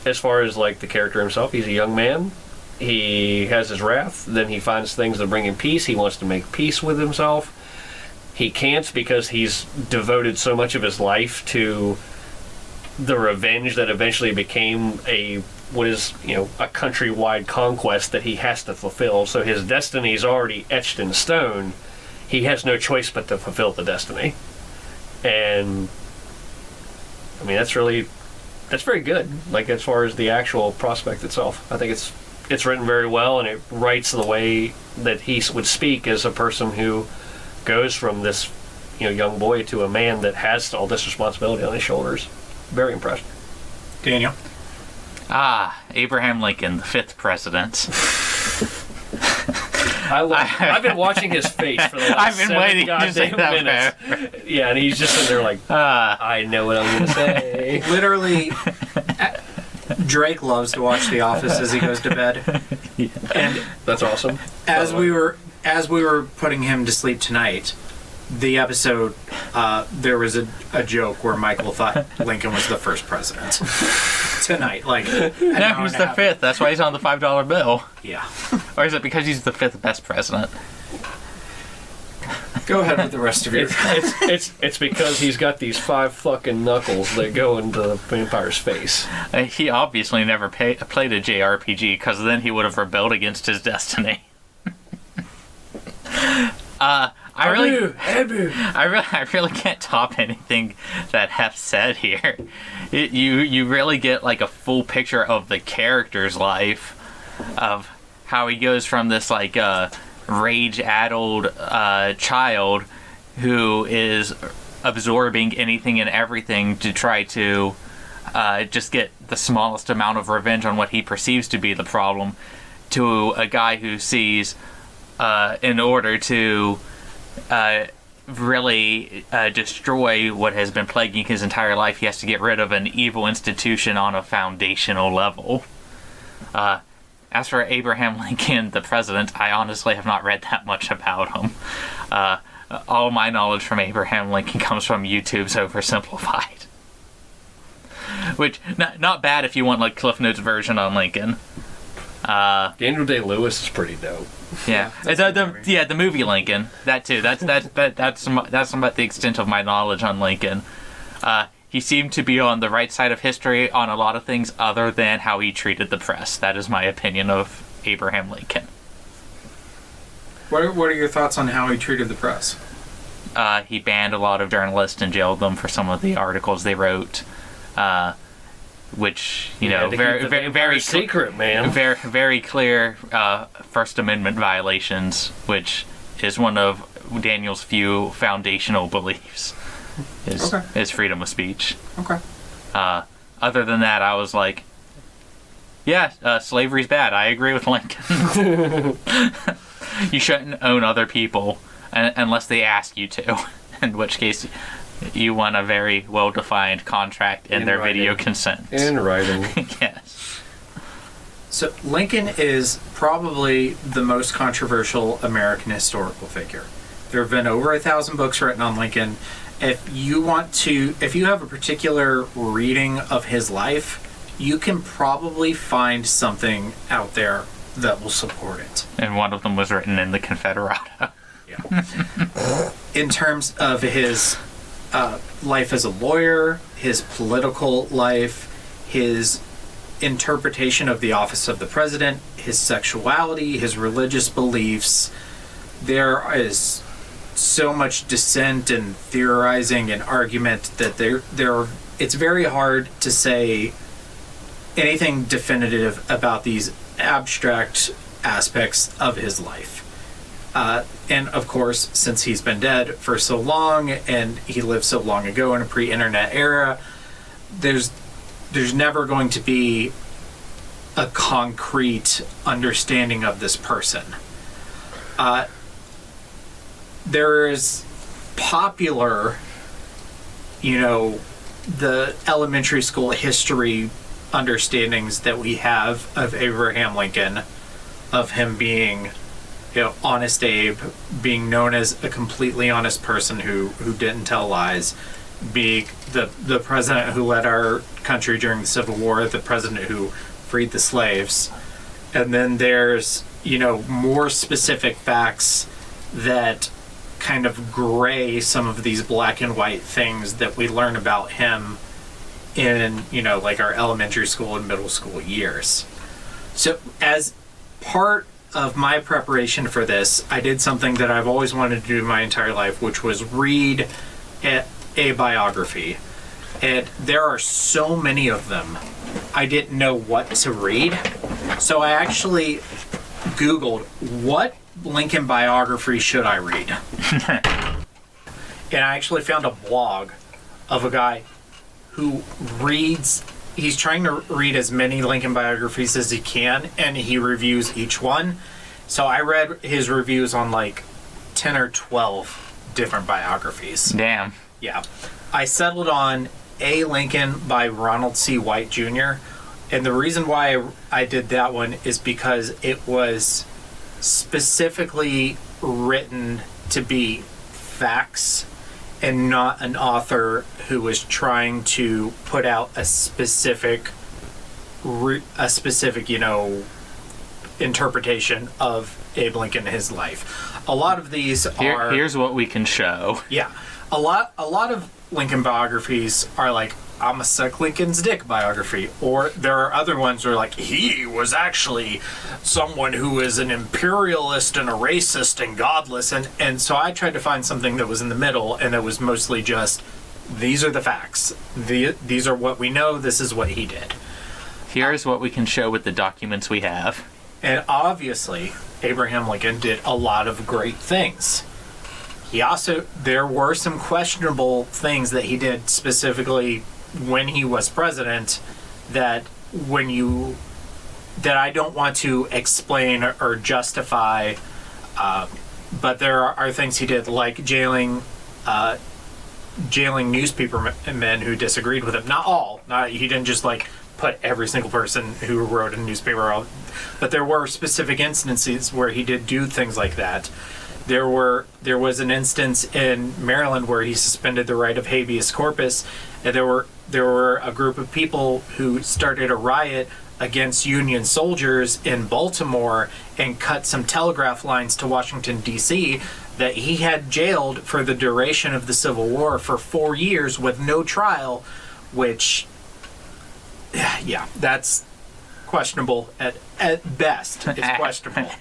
as far as like the character himself, he's a young man. He has his wrath, then he finds things that bring him peace. He wants to make peace with himself. He can't because he's devoted so much of his life to the revenge that eventually became what is, you know, a countrywide conquest that he has to fulfill. So his destiny is already etched in stone. He has no choice but to fulfill the destiny. And I mean, that's very good. Like, as far as the actual prospect itself, I think it's written very well, and it writes the way that he would speak as a person who goes from this, you know, young boy to a man that has all this responsibility on his shoulders. Very impressed. Daniel? Abraham Lincoln, the 5th president. I've been watching his face for the last 7 goddamn minutes. Yeah, and he's just sitting there like, I know what I'm going to say. Literally, Drake loves to watch The Office as he goes to bed. Yeah. And that's awesome. As we were putting him to sleep tonight, the episode, there was a joke where Michael thought Lincoln was the first president. Tonight, like, no, he's the 5th. That's why he's on the $5 bill. Yeah. Or is it because he's the 5th best president? Go ahead with the rest of your. It's because he's got these 5 fucking knuckles that go into the vampire's face. He obviously never played a JRPG, because then he would have rebelled against his destiny. I really can't top anything that Hef said here. You really get like a full picture of the character's life, of how he goes from this like rage-addled child who is absorbing anything and everything to try to just get the smallest amount of revenge on what he perceives to be the problem, to a guy who sees in order to really destroy what has been plaguing his entire life, he has to get rid of an evil institution on a foundational level. As for Abraham Lincoln, the president, I honestly have not read that much about him. All my knowledge from Abraham Lincoln comes from YouTube's Oversimplified. Which, not bad if you want like Cliff Notes version on Lincoln. Daniel Day-Lewis is pretty dope. Yeah, the movie Lincoln. That too. That's about the extent of my knowledge on Lincoln. He seemed to be on the right side of history on a lot of things, other than how he treated the press. That is my opinion of Abraham Lincoln. What are your thoughts on how he treated the press? He banned a lot of journalists and jailed them for some of the articles they wrote. Which, you know, very secret, man. Very clear First Amendment violations, which is one of Daniel's few foundational beliefs, is freedom of speech. Okay. Other than that, I was like, yeah, slavery's bad. I agree with Lincoln. You shouldn't own other people unless they ask you to, in which case you want a very well-defined contract in their writing. Video consent. In writing. Yes. So Lincoln is probably the most controversial American historical figure. There have been over 1,000 books written on Lincoln. If you have a particular reading of his life, you can probably find something out there that will support it. And one of them was written in the Confederado. Yeah. In terms of his life as a lawyer, his political life, his interpretation of the office of the president, his sexuality, his religious beliefs, there is so much dissent and theorizing and argument that it's very hard to say anything definitive about these abstract aspects of his life. And of course, since he's been dead for so long and he lived so long ago in a pre-internet era, there's never going to be a concrete understanding of this person. There is popular, the elementary school history understandings that we have of Abraham Lincoln, of him being, Honest Abe, being known as a completely honest person who didn't tell lies, being the president who led our country during the Civil War, the president who freed the slaves. And then there's, more specific facts that kind of gray some of these black and white things that we learn about him in, like our elementary school and middle school years. So as part of my preparation for this, I did something that I've always wanted to do my entire life, which was read a biography. And there are so many of them, I didn't know what to read. So I actually Googled, what Lincoln biography should I read? And I actually found a blog of a guy who he's trying to read as many Lincoln biographies as he can, and he reviews each one. So I read his reviews on like 10 or 12 different biographies. Damn. Yeah. I settled on A. Lincoln by Ronald C. White Jr. And the reason why I did that one is because it was specifically written to be facts and not an author who was trying to put out a specific interpretation of Abe Lincoln and his life. A lot of these are... Here's what we can show. Yeah. A lot of Lincoln biographies are like, I'm a suck Lincoln's dick biography. Or there are other ones where like, he was actually someone who is an imperialist and a racist and godless. And so I tried to find something that was in the middle, and it was mostly just, these are the facts. These are what we know. This is what he did. Here's what we can show with the documents we have. And obviously, Abraham Lincoln did a lot of great things. There were some questionable things that he did specifically when he was president that I don't want to explain or justify, but there are things he did, like jailing newspaper men who disagreed with him. Not all. He didn't just like put every single person who wrote in a newspaper out, but there were specific instances where he did do things like that. There was an instance in Maryland where he suspended the right of habeas corpus, and there were a group of people who started a riot against Union soldiers in Baltimore and cut some telegraph lines to Washington, D.C. that he had jailed for the duration of the Civil War for 4 years with no trial, which, yeah, that's questionable at best. It's questionable.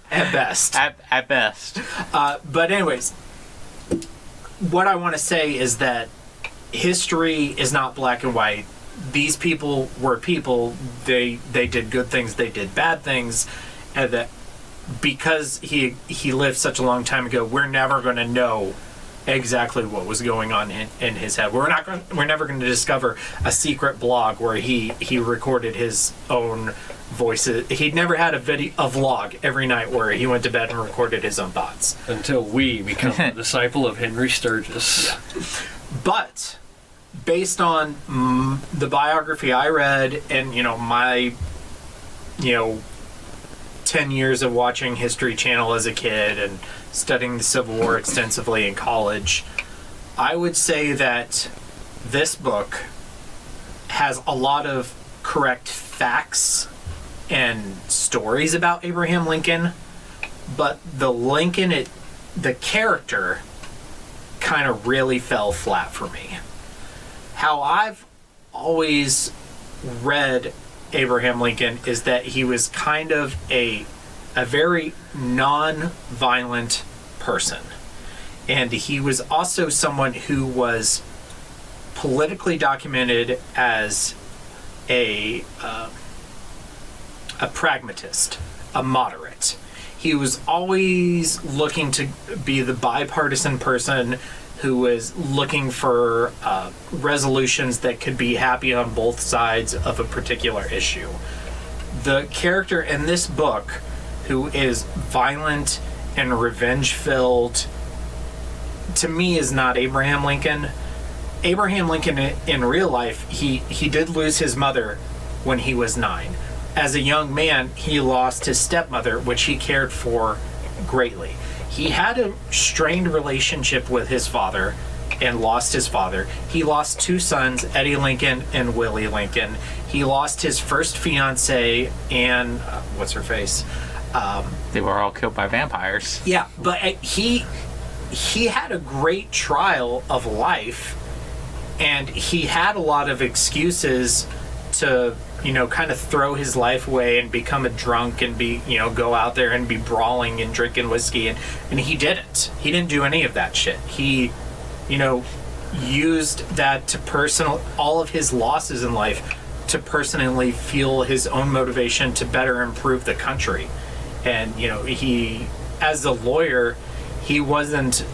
At best. At best. But anyways, what I want to say is that history is not black and white. These people were people. They did good things. They did bad things. And that because he lived such a long time ago, we're never going to know exactly what was going on in his head. We're never going to discover a secret blog where he recorded his own voices. He'd never had a vlog every night where he went to bed and recorded his own thoughts. Until we become a disciple of Henry Sturgis. Yeah. But based on the biography I read and my 10 years of watching History Channel as a kid and studying the Civil War extensively in college, I would say that this book has a lot of correct facts and stories about Abraham Lincoln, but the character kind of really fell flat for me. How I've always read Abraham Lincoln is that he was kind of a very non-violent person. And he was also someone who was politically documented as a pragmatist, a moderate. He was always looking to be the bipartisan person who was looking for resolutions that could be happy on both sides of a particular issue. The character in this book, who is violent and revenge-filled, to me is not Abraham Lincoln. Abraham Lincoln in real life, he did lose his mother when he was 9. As a young man, he lost his stepmother, which he cared for greatly. He had a strained relationship with his father and lost his father. He lost 2 sons, Eddie Lincoln and Willie Lincoln. He lost his first fiancée, and what's her face? They were all killed by vampires. Yeah, but he had a great trial of life, and he had a lot of excuses to, kind of throw his life away and become a drunk and go out there and be brawling and drinking whiskey, and he didn't. He didn't do any of that shit. He, used that to all of his losses in life to personally fuel his own motivation to better improve the country. And, he, as a lawyer, he wasn't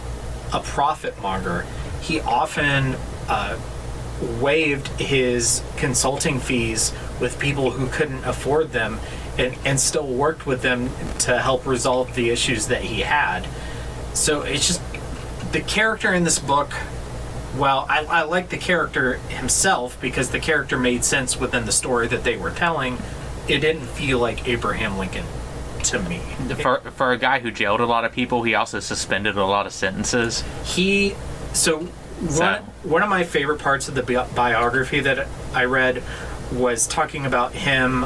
a profit monger. He often waived his consulting fees with people who couldn't afford them and still worked with them to help resolve the issues that he had. So it's just the character in this book. Well, I like the character himself because the character made sense within the story that they were telling. It didn't feel like Abraham Lincoln to me. For a guy who jailed a lot of people, he also suspended a lot of sentences. One of my favorite parts of the biography that I read was talking about him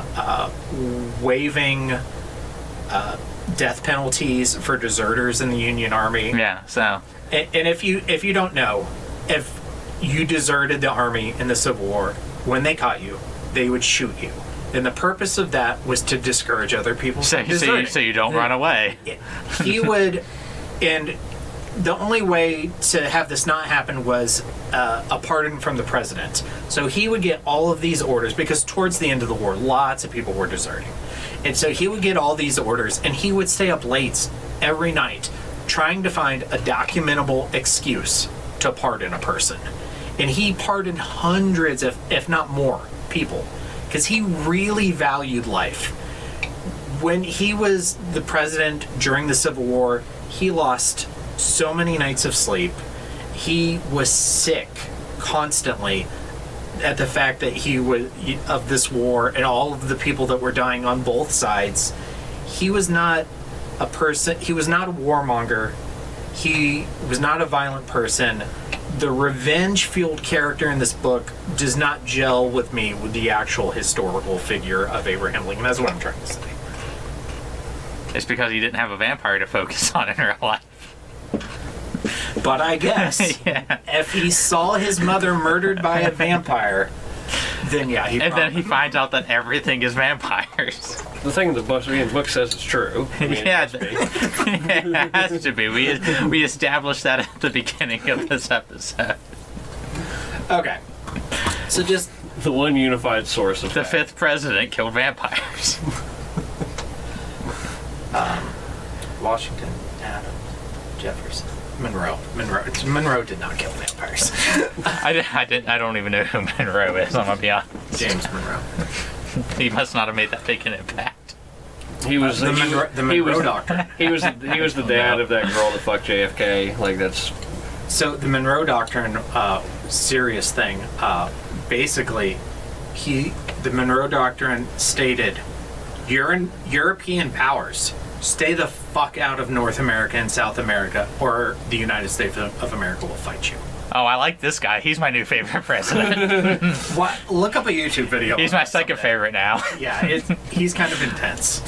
waiving death penalties for deserters in the Union Army. Yeah, so... And if you don't know, if you deserted the Army in the Civil War, when they caught you, they would shoot you. And the purpose of that was to discourage other people from deserting. So you don't run away. He would... And the only way to have this not happen was a pardon from the president. So he would get all of these orders, because towards the end of the war, lots of people were deserting. And so he would get all these orders, and he would stay up late every night trying to find a documentable excuse to pardon a person. And he pardoned hundreds, if not more, people, because he really valued life. When he was the president during the Civil War, he lost so many nights of sleep. He was sick constantly at the fact that he was of this war and all of the people that were dying on both sides. He was not a person. He was not a warmonger. He was not a violent person. The revenge-fueled character in this book does not gel with me with the actual historical figure of Abraham Lincoln. That's what I'm trying to say. It's because he didn't have a vampire to focus on in real life. But I guess if he saw his mother murdered by a vampire, then yeah, then he finds out that everything is vampires. The thing the book says is true. I mean, it has to be. We established that at the beginning of this episode. Okay. So just the one unified source of the fifth president killed vampires. Washington, Adams, Jefferson, Monroe. Monroe did not kill vampires. I don't even know who Monroe is. I'm gonna be honest. James Monroe. He must not have made that big an impact. He was the Monroe Doctrine. He was the dad of that girl that fucked JFK. Like that's. So the Monroe Doctrine, serious thing. Basically, the Monroe Doctrine stated European powers, stay the fuck out of North America and South America, or the United States of America will fight you. Oh, I like this guy. He's my new favorite president. What? Look up a YouTube video. He's my second favorite now. Yeah, he's kind of intense.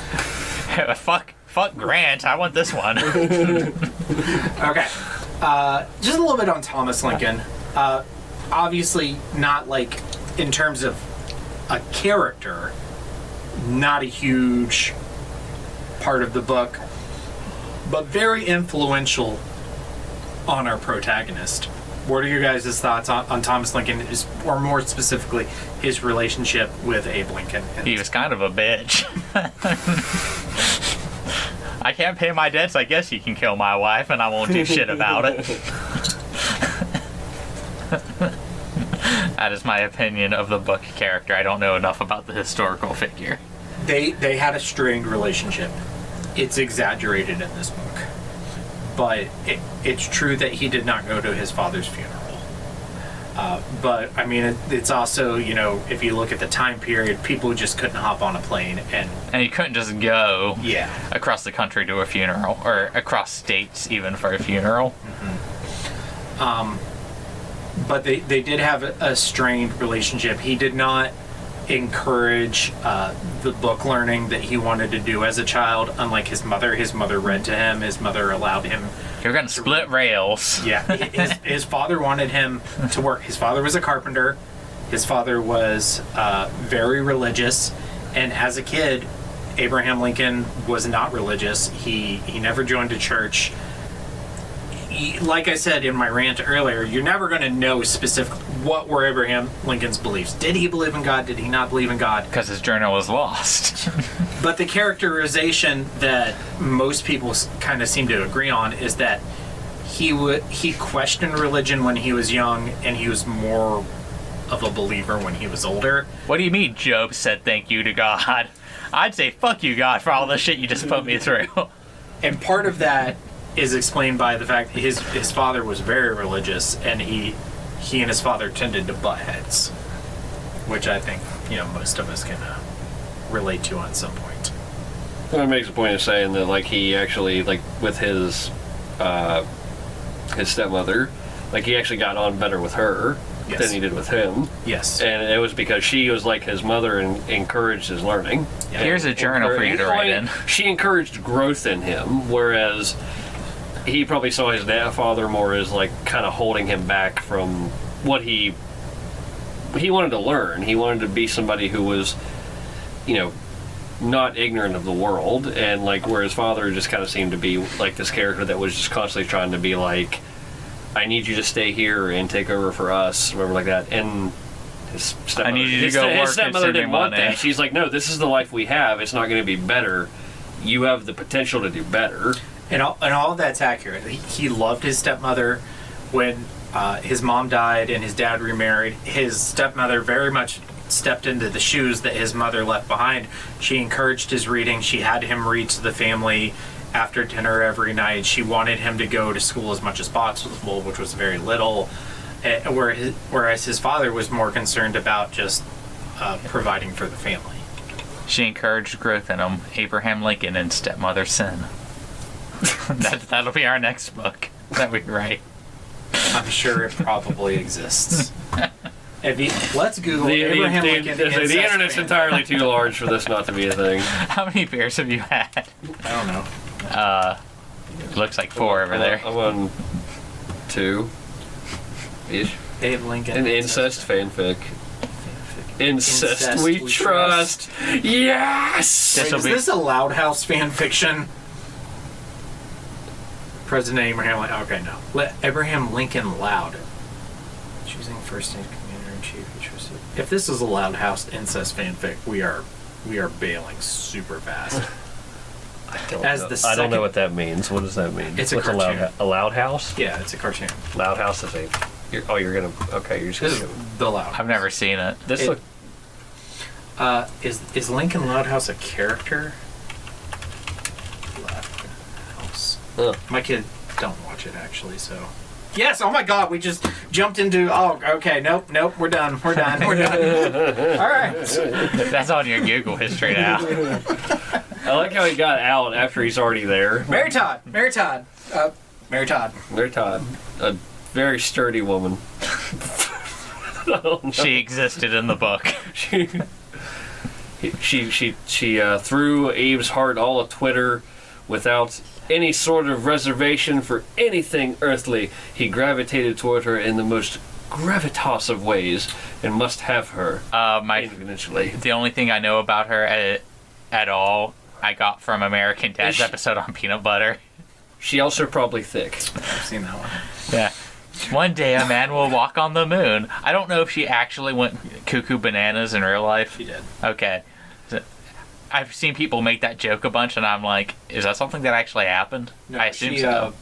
Fuck Grant. I want this one. Okay. Just a little bit on Thomas Lincoln. Obviously, not like in terms of a character, not a huge part of the book, but very influential on our protagonist. What are your guys' thoughts on Thomas Lincoln, or more specifically, his relationship with Abe Lincoln? He was kind of a bitch. I can't pay my debts, I guess you can kill my wife, and I won't do shit about it. That is my opinion of the book character. I don't know enough about the historical figure. They had a strained relationship. It's exaggerated in this book. But it's true that he did not go to his father's funeral. But, I mean, it's also, you know, if you look at the time period, people just couldn't hop on a plane and you couldn't just go across the country to a funeral, or across states even for a funeral. But they did have a strained relationship. He did not encourage the book learning that he wanted to do as a child, unlike his mother. His mother read to him. His mother allowed him. You're going to split rails. Yeah. His father wanted him to work. His father was a carpenter. His father was very religious. And as a kid, Abraham Lincoln was not religious. He never joined a church. Like I said in my rant earlier, you're never going to know specifically what were Abraham Lincoln's beliefs. Did he believe in God? Did he not believe in God? Because his journal was lost. But the characterization that most people kind of seem to agree on is that he questioned religion when he was young, and he was more of a believer when he was older. What do you mean Job said thank you to God? I'd say fuck you, God, for all the shit you just put me through. And part of that is explained by the fact that his father was very religious, and he and his father tended to butt heads, which I think, you know, most of us can relate to on some point. Well, it makes a point of saying that, like, he actually, like, with his stepmother, like, he actually got on better with her than he did with him. Yes. And it was because she was like his mother and encouraged his learning. Yeah. Here's a journal for you to write in. She encouraged growth in him, whereas he probably saw his father more as, like, kind of holding him back from what he wanted to learn. He wanted to be somebody who was, you know, not ignorant of the world, and, like, where his father just kind of seemed to be like this character that was just constantly trying to be like, I need you to stay here and take over for us, whatever, like that. And his stepmother, I need you to go work his stepmother didn't want money. that. She's like, no, this is the life we have. It's not going to be better. You have the potential to do better. And all of that's accurate. He loved his stepmother. When his mom died and his dad remarried, his stepmother very much stepped into the shoes that his mother left behind. She encouraged his reading. She had him read to the family after dinner every night. She wanted him to go to school as much as possible, which was very little. Whereas his father was more concerned about just providing for the family. She encouraged growth in him. Abraham Lincoln and Stepmother Sin. That'll be our next book that we write. I'm sure it probably exists. Let's Google The Abraham Lincoln. the internet's entirely too large for this not to be a thing. How many beers have you had? I don't know. Looks like 4 over there. I'm on 2 ish. Abe Lincoln. An incest fanfic. Incest we trust. Yes! Wait, is this a Loud House fan fiction? President Abraham Lincoln. Okay, no. Abraham Lincoln Loud. Choosing first name commander in chief. If this is a Loud House incest fanfic, we are bailing super fast. I don't know what that means. What does that mean? It's a What's cartoon. A Loud House? Yeah, it's a cartoon. Loud House is a. You're gonna. Okay, you're just This gonna. is the Loud House. I've never seen it. This look. Is Lincoln Loud House a character? Loud House. My kid don't watch it actually, so. Yes! Oh my God! We just jumped into. Oh, okay. Nope. We're done. All right. That's on your Google history now. I like how he got out after he's already there. Mary Todd. Mary Todd. A very sturdy woman. She existed in the book. She threw Abe's heart all of Twitter without any sort of reservation for anything earthly. He gravitated toward her in the most gravitas of ways and must have her. Eventually. The only thing I know about her at all I got from American Dad's episode on peanut butter. She also probably thick. I've seen that one. Yeah. One day a man will walk on the moon. I don't know if she actually went cuckoo bananas in real life. She did. Okay. I've seen people make that joke a bunch, and I'm like, is that something that actually happened? No, I assume so.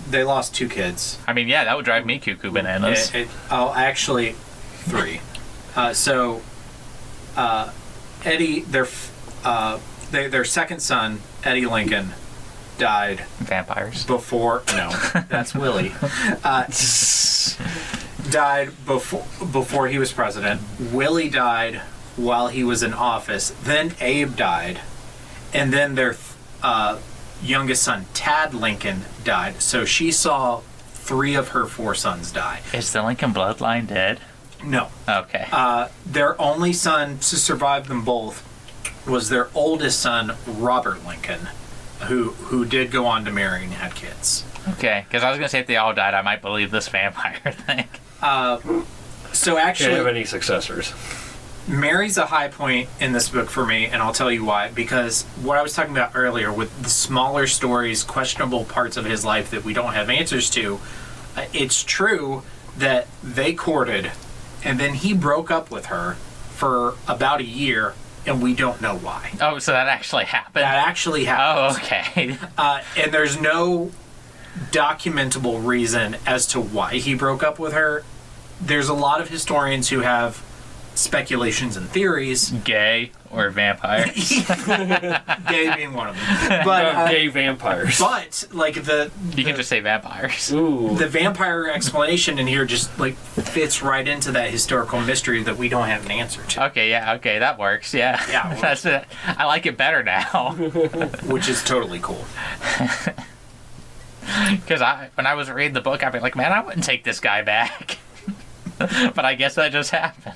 They lost 2 kids. I mean, yeah, that would drive me cuckoo bananas. Actually, 3. Eddie, their second son, Eddie Lincoln, died. Vampires. Before. No, that's Willie. Died before he was president. Willie died while he was in office. Then Abe died. And then their youngest son, Tad Lincoln, died. So she saw 3 of her 4 sons die. Is the Lincoln bloodline dead? No. Okay. Their only son to survive them both was their oldest son, Robert Lincoln, who did go on to marry and had kids. Okay, because I was going to say if they all died, I might believe this vampire thing. So actually... Can't have any successors. Mary's a high point in this book for me, and I'll tell you why. Because what I was talking about earlier with the smaller stories, questionable parts of his life that we don't have answers to, it's true that they courted, and then he broke up with her for about a year, and we don't know why. Oh, so that actually happened? That actually happened. Oh, okay. And there's no documentable reason as to why he broke up with her. There's a lot of historians who have speculations and theories. Gay or vampire? Gay being one of them. But gay vampires. But like you can just say vampires. Ooh. The vampire explanation in here just like fits right into that historical mystery that we don't have an answer to. Okay, that works. Yeah. Yeah, That's it. I like it better now. Which is totally cool. Because when I was reading the book, I'd be like, man, I wouldn't take this guy back. But I guess that just happened.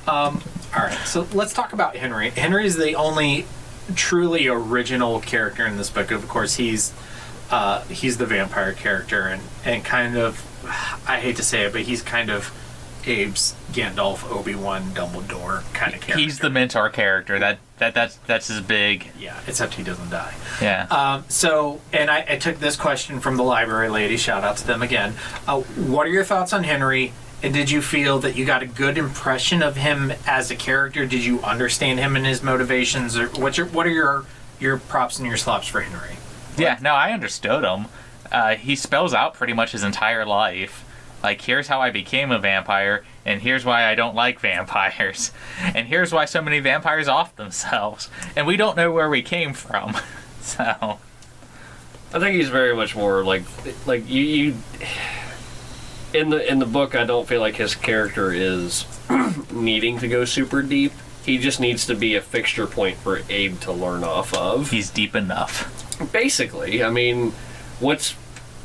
All right, so let's talk about Henry. Henry is the only truly original character in this book. Of course, he's the vampire character, and kind of, I hate to say it, but he's kind of Abe's Gandalf, Obi-Wan, Dumbledore kind of character. He's the mentor character. That's his big. Yeah, except he doesn't die. Yeah. And I took this question from the library lady. Shout out to them again. What are your thoughts on Henry? And did you feel that you got a good impression of him as a character? Did you understand him and his motivations? Or what are your props and your slops for Henry? Yeah, no, I understood him. He spells out pretty much his entire life. Like, here's how I became a vampire, and here's why I don't like vampires. And here's why so many vampires off themselves. And we don't know where we came from. So I think he's very much more like you in the book. I don't feel like his character is needing to go super deep. He just needs to be a fixture point for Abe to learn off of. He's deep enough. Basically, I mean, what's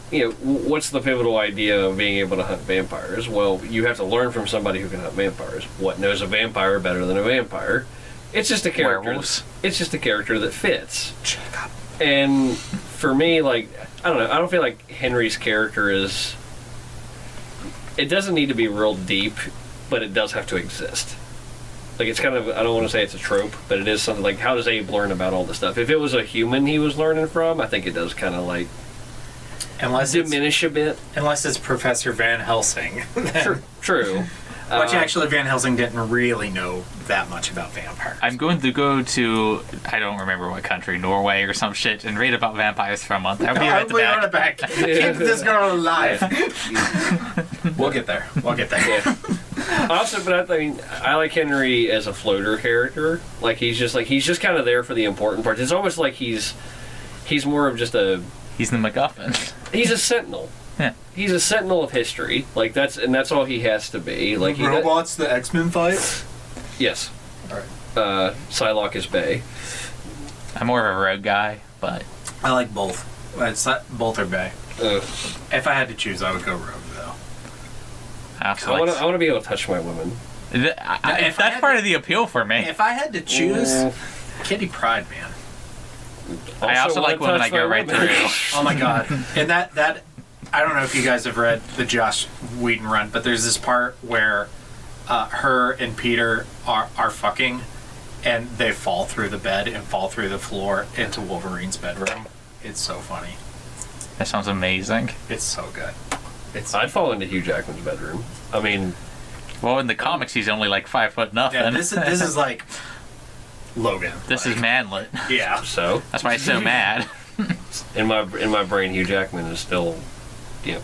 the pivotal idea of being able to hunt vampires? Well, you have to learn from somebody who can hunt vampires. What knows a vampire better than a vampire? It's just a character. Werewolves. It's just a character that fits. And for me, like, I don't know. I don't feel like Henry's character is. It doesn't need to be real deep, but it does have to exist. Like, it's kind of, I don't want to say it's a trope, but it is something like, how does Abe learn about all this stuff? If it was a human he was learning from, I think it does kind of like diminish a bit. Unless it's Professor Van Helsing. True. Which actually Van Helsing didn't really know that much about vampires. I'm going to go to, I don't remember what country, Norway or some shit, and read about vampires for a month. I'll be right back. Keep this girl alive. We'll get there. Yeah. Also, but I mean, I like Henry as a floater character. Like, he's just kind of there for the important parts. It's almost like he's more of just a... He's the MacGuffin. He's a sentinel. He's a sentinel of history. Like, that's all he has to be. Like, robots, the X-Men fight? Yes. Alright. Psylocke is Bay. I'm more of a rogue guy, but I like both. It's not, both are Bay. If I had to choose, I would go rogue, though. I want to be able to touch my women. That's part of the appeal for me. If I had to choose, Kitty Pryde, man. I also like women that go right through. Oh my god. And that I don't know if you guys have read the Joss Whedon run, but there's this part where her and Peter are fucking, and they fall through the bed and fall through the floor into Wolverine's bedroom. It's so funny. That sounds amazing. It's so good. I'd fall into Hugh Jackman's bedroom. I mean, well, in the comics, he's only like 5 foot nothing. Yeah, this is like Logan. This is manlet. Yeah. So that's why he's so mad. in my brain, Hugh Jackman is still,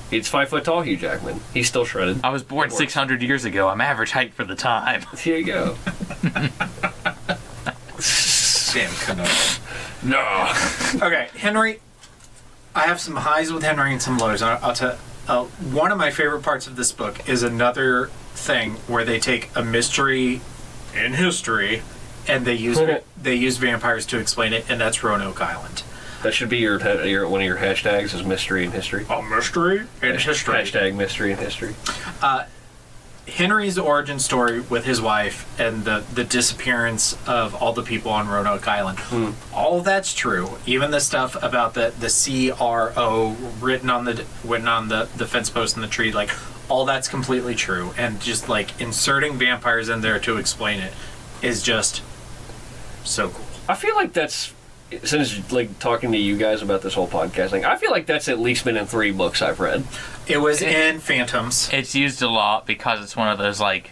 he's 5 foot tall. Hugh Jackman, he's still shredded. I was born 600 years ago. I'm average height for the time. Here you go. Damn Canova. No. Okay, Henry. I have some highs with Henry and some lows. I'll tell. One of my favorite parts of this book is another thing where they take a mystery in history and they use vampires to explain it, and that's Roanoke Island. That should be your one of your hashtags is mystery in history. Oh, mystery in history. Hashtag mystery in history. Henry's origin story with his wife and the disappearance of all the people on Roanoke Island. All of that's true. Even the stuff about the CRO written on the fence post in the tree, like all that's completely true. And just like inserting vampires in there to explain it is just so cool. I feel like that's, since like talking to you guys about this whole podcasting, I feel like that's at least been in 3 books I've read. It was in Phantoms. It's used a lot because it's one of those like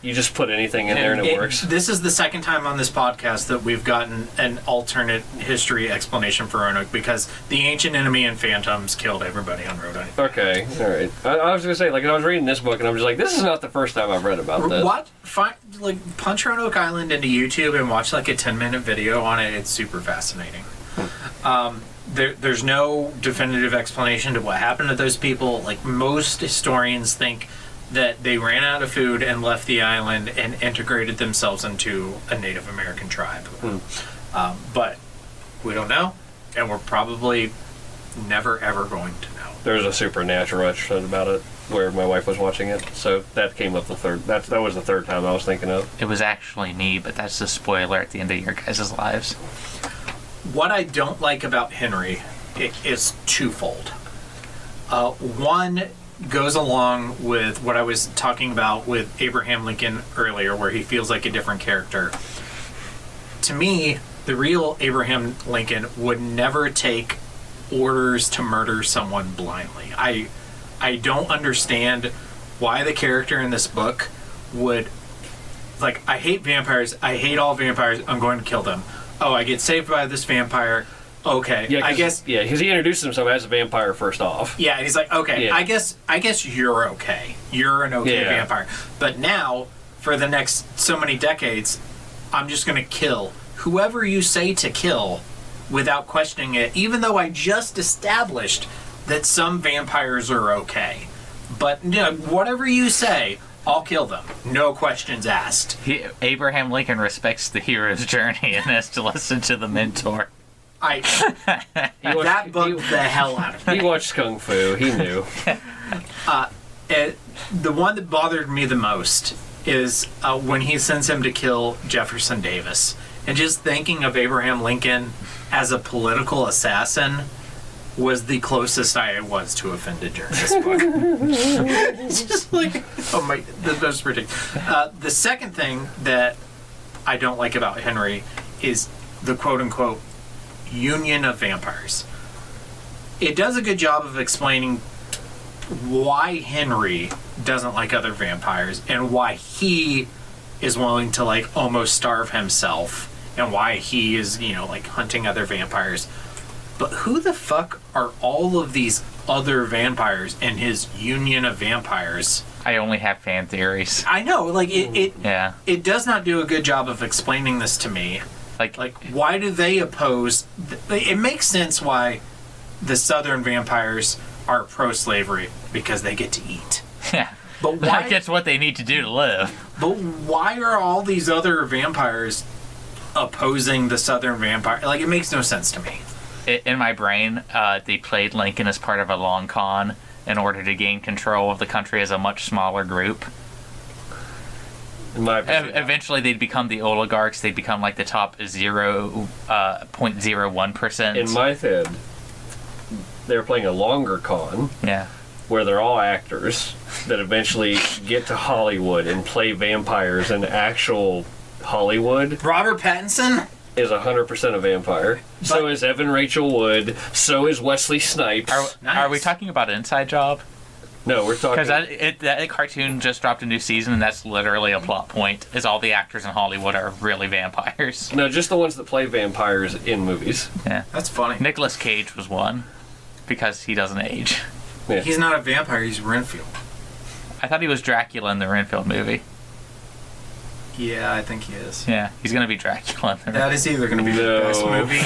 you just put anything in there and it works. This is the second time on this podcast that we've gotten an alternate history explanation for Roanoke, because the ancient enemy in Phantoms killed everybody on Roanoke. Okay, all right. I was gonna say, like, I was reading this book and I'm just like, this is not the first time I've read about this. What? Punch Roanoke Island into YouTube and watch like a 10-minute video on it. It's super fascinating. There's no definitive explanation to what happened to those people. Like, most historians think that they ran out of food and left the island and integrated themselves into a Native American tribe. But we don't know, and we're probably never ever going to know. There's a Supernatural episode about it where my wife was watching it, so that came up the third. That was the third time I was thinking of. It was actually me, but that's a spoiler at the end of your guys' lives. What I don't like about Henry is twofold. One goes along with what I was talking about with Abraham Lincoln earlier, where he feels like a different character. To me, the real Abraham Lincoln would never take orders to murder someone blindly. I don't understand why the character in this book would, like, I hate vampires, I hate all vampires, I'm going to kill them. Oh, I get saved by this vampire. Okay, yeah, I guess. Yeah, because he introduced himself as a vampire first off. Yeah, and he's like, okay, yeah. I guess you're okay. You're an okay vampire. But now, for the next so many decades, I'm just going to kill whoever you say to kill without questioning it, even though I just established that some vampires are okay. But whatever you say, I'll kill them. No questions asked. Abraham Lincoln respects the hero's journey and has to listen to the mentor. That bugged the hell out of me. He watched Kung Fu. He knew. The one that bothered me the most is when he sends him to kill Jefferson Davis. And just thinking of Abraham Lincoln as a political assassin was the closest I was to offended during this book. It's just like, oh my, that's ridiculous. The second thing that I don't like about Henry is the quote-unquote union of vampires. It does a good job of explaining why Henry doesn't like other vampires and why he is willing to like almost starve himself and why he is, like hunting other vampires. But who the fuck are all of these other vampires in his union of vampires? I only have fan theories. I know, like it does not do a good job of explaining this to me. Like why do they oppose? It makes sense why the southern vampires are pro-slavery because they get to eat. Yeah. But why? That gets what they need to do to live. But why are all these other vampires opposing the Southern vampire? Like, it makes no sense to me. In my brain, they played Lincoln as part of a long con in order to gain control of the country as a much smaller group. In my opinion, Eventually, they'd become the oligarchs. They'd become like the top 0.01%. in my head, they're playing a longer con Yeah. where they're all actors that eventually get to Hollywood and play vampires in actual Hollywood. Robert Pattinson? Is 100% a vampire. So is Evan Rachel Wood. So is Wesley Snipes. Are we talking about Inside Job? No, we're talking... Because that cartoon just dropped a new season, and that's literally a plot point, is all the actors in Hollywood are really vampires. No, just the ones that play vampires in movies. Yeah. That's funny. Nicolas Cage was one, because he doesn't age. Yeah. He's not a vampire, he's Renfield. I thought he was Dracula in the Renfield movie. Yeah, I think he is. Yeah, he's going to be Dracula in the That is either going to be No the best movie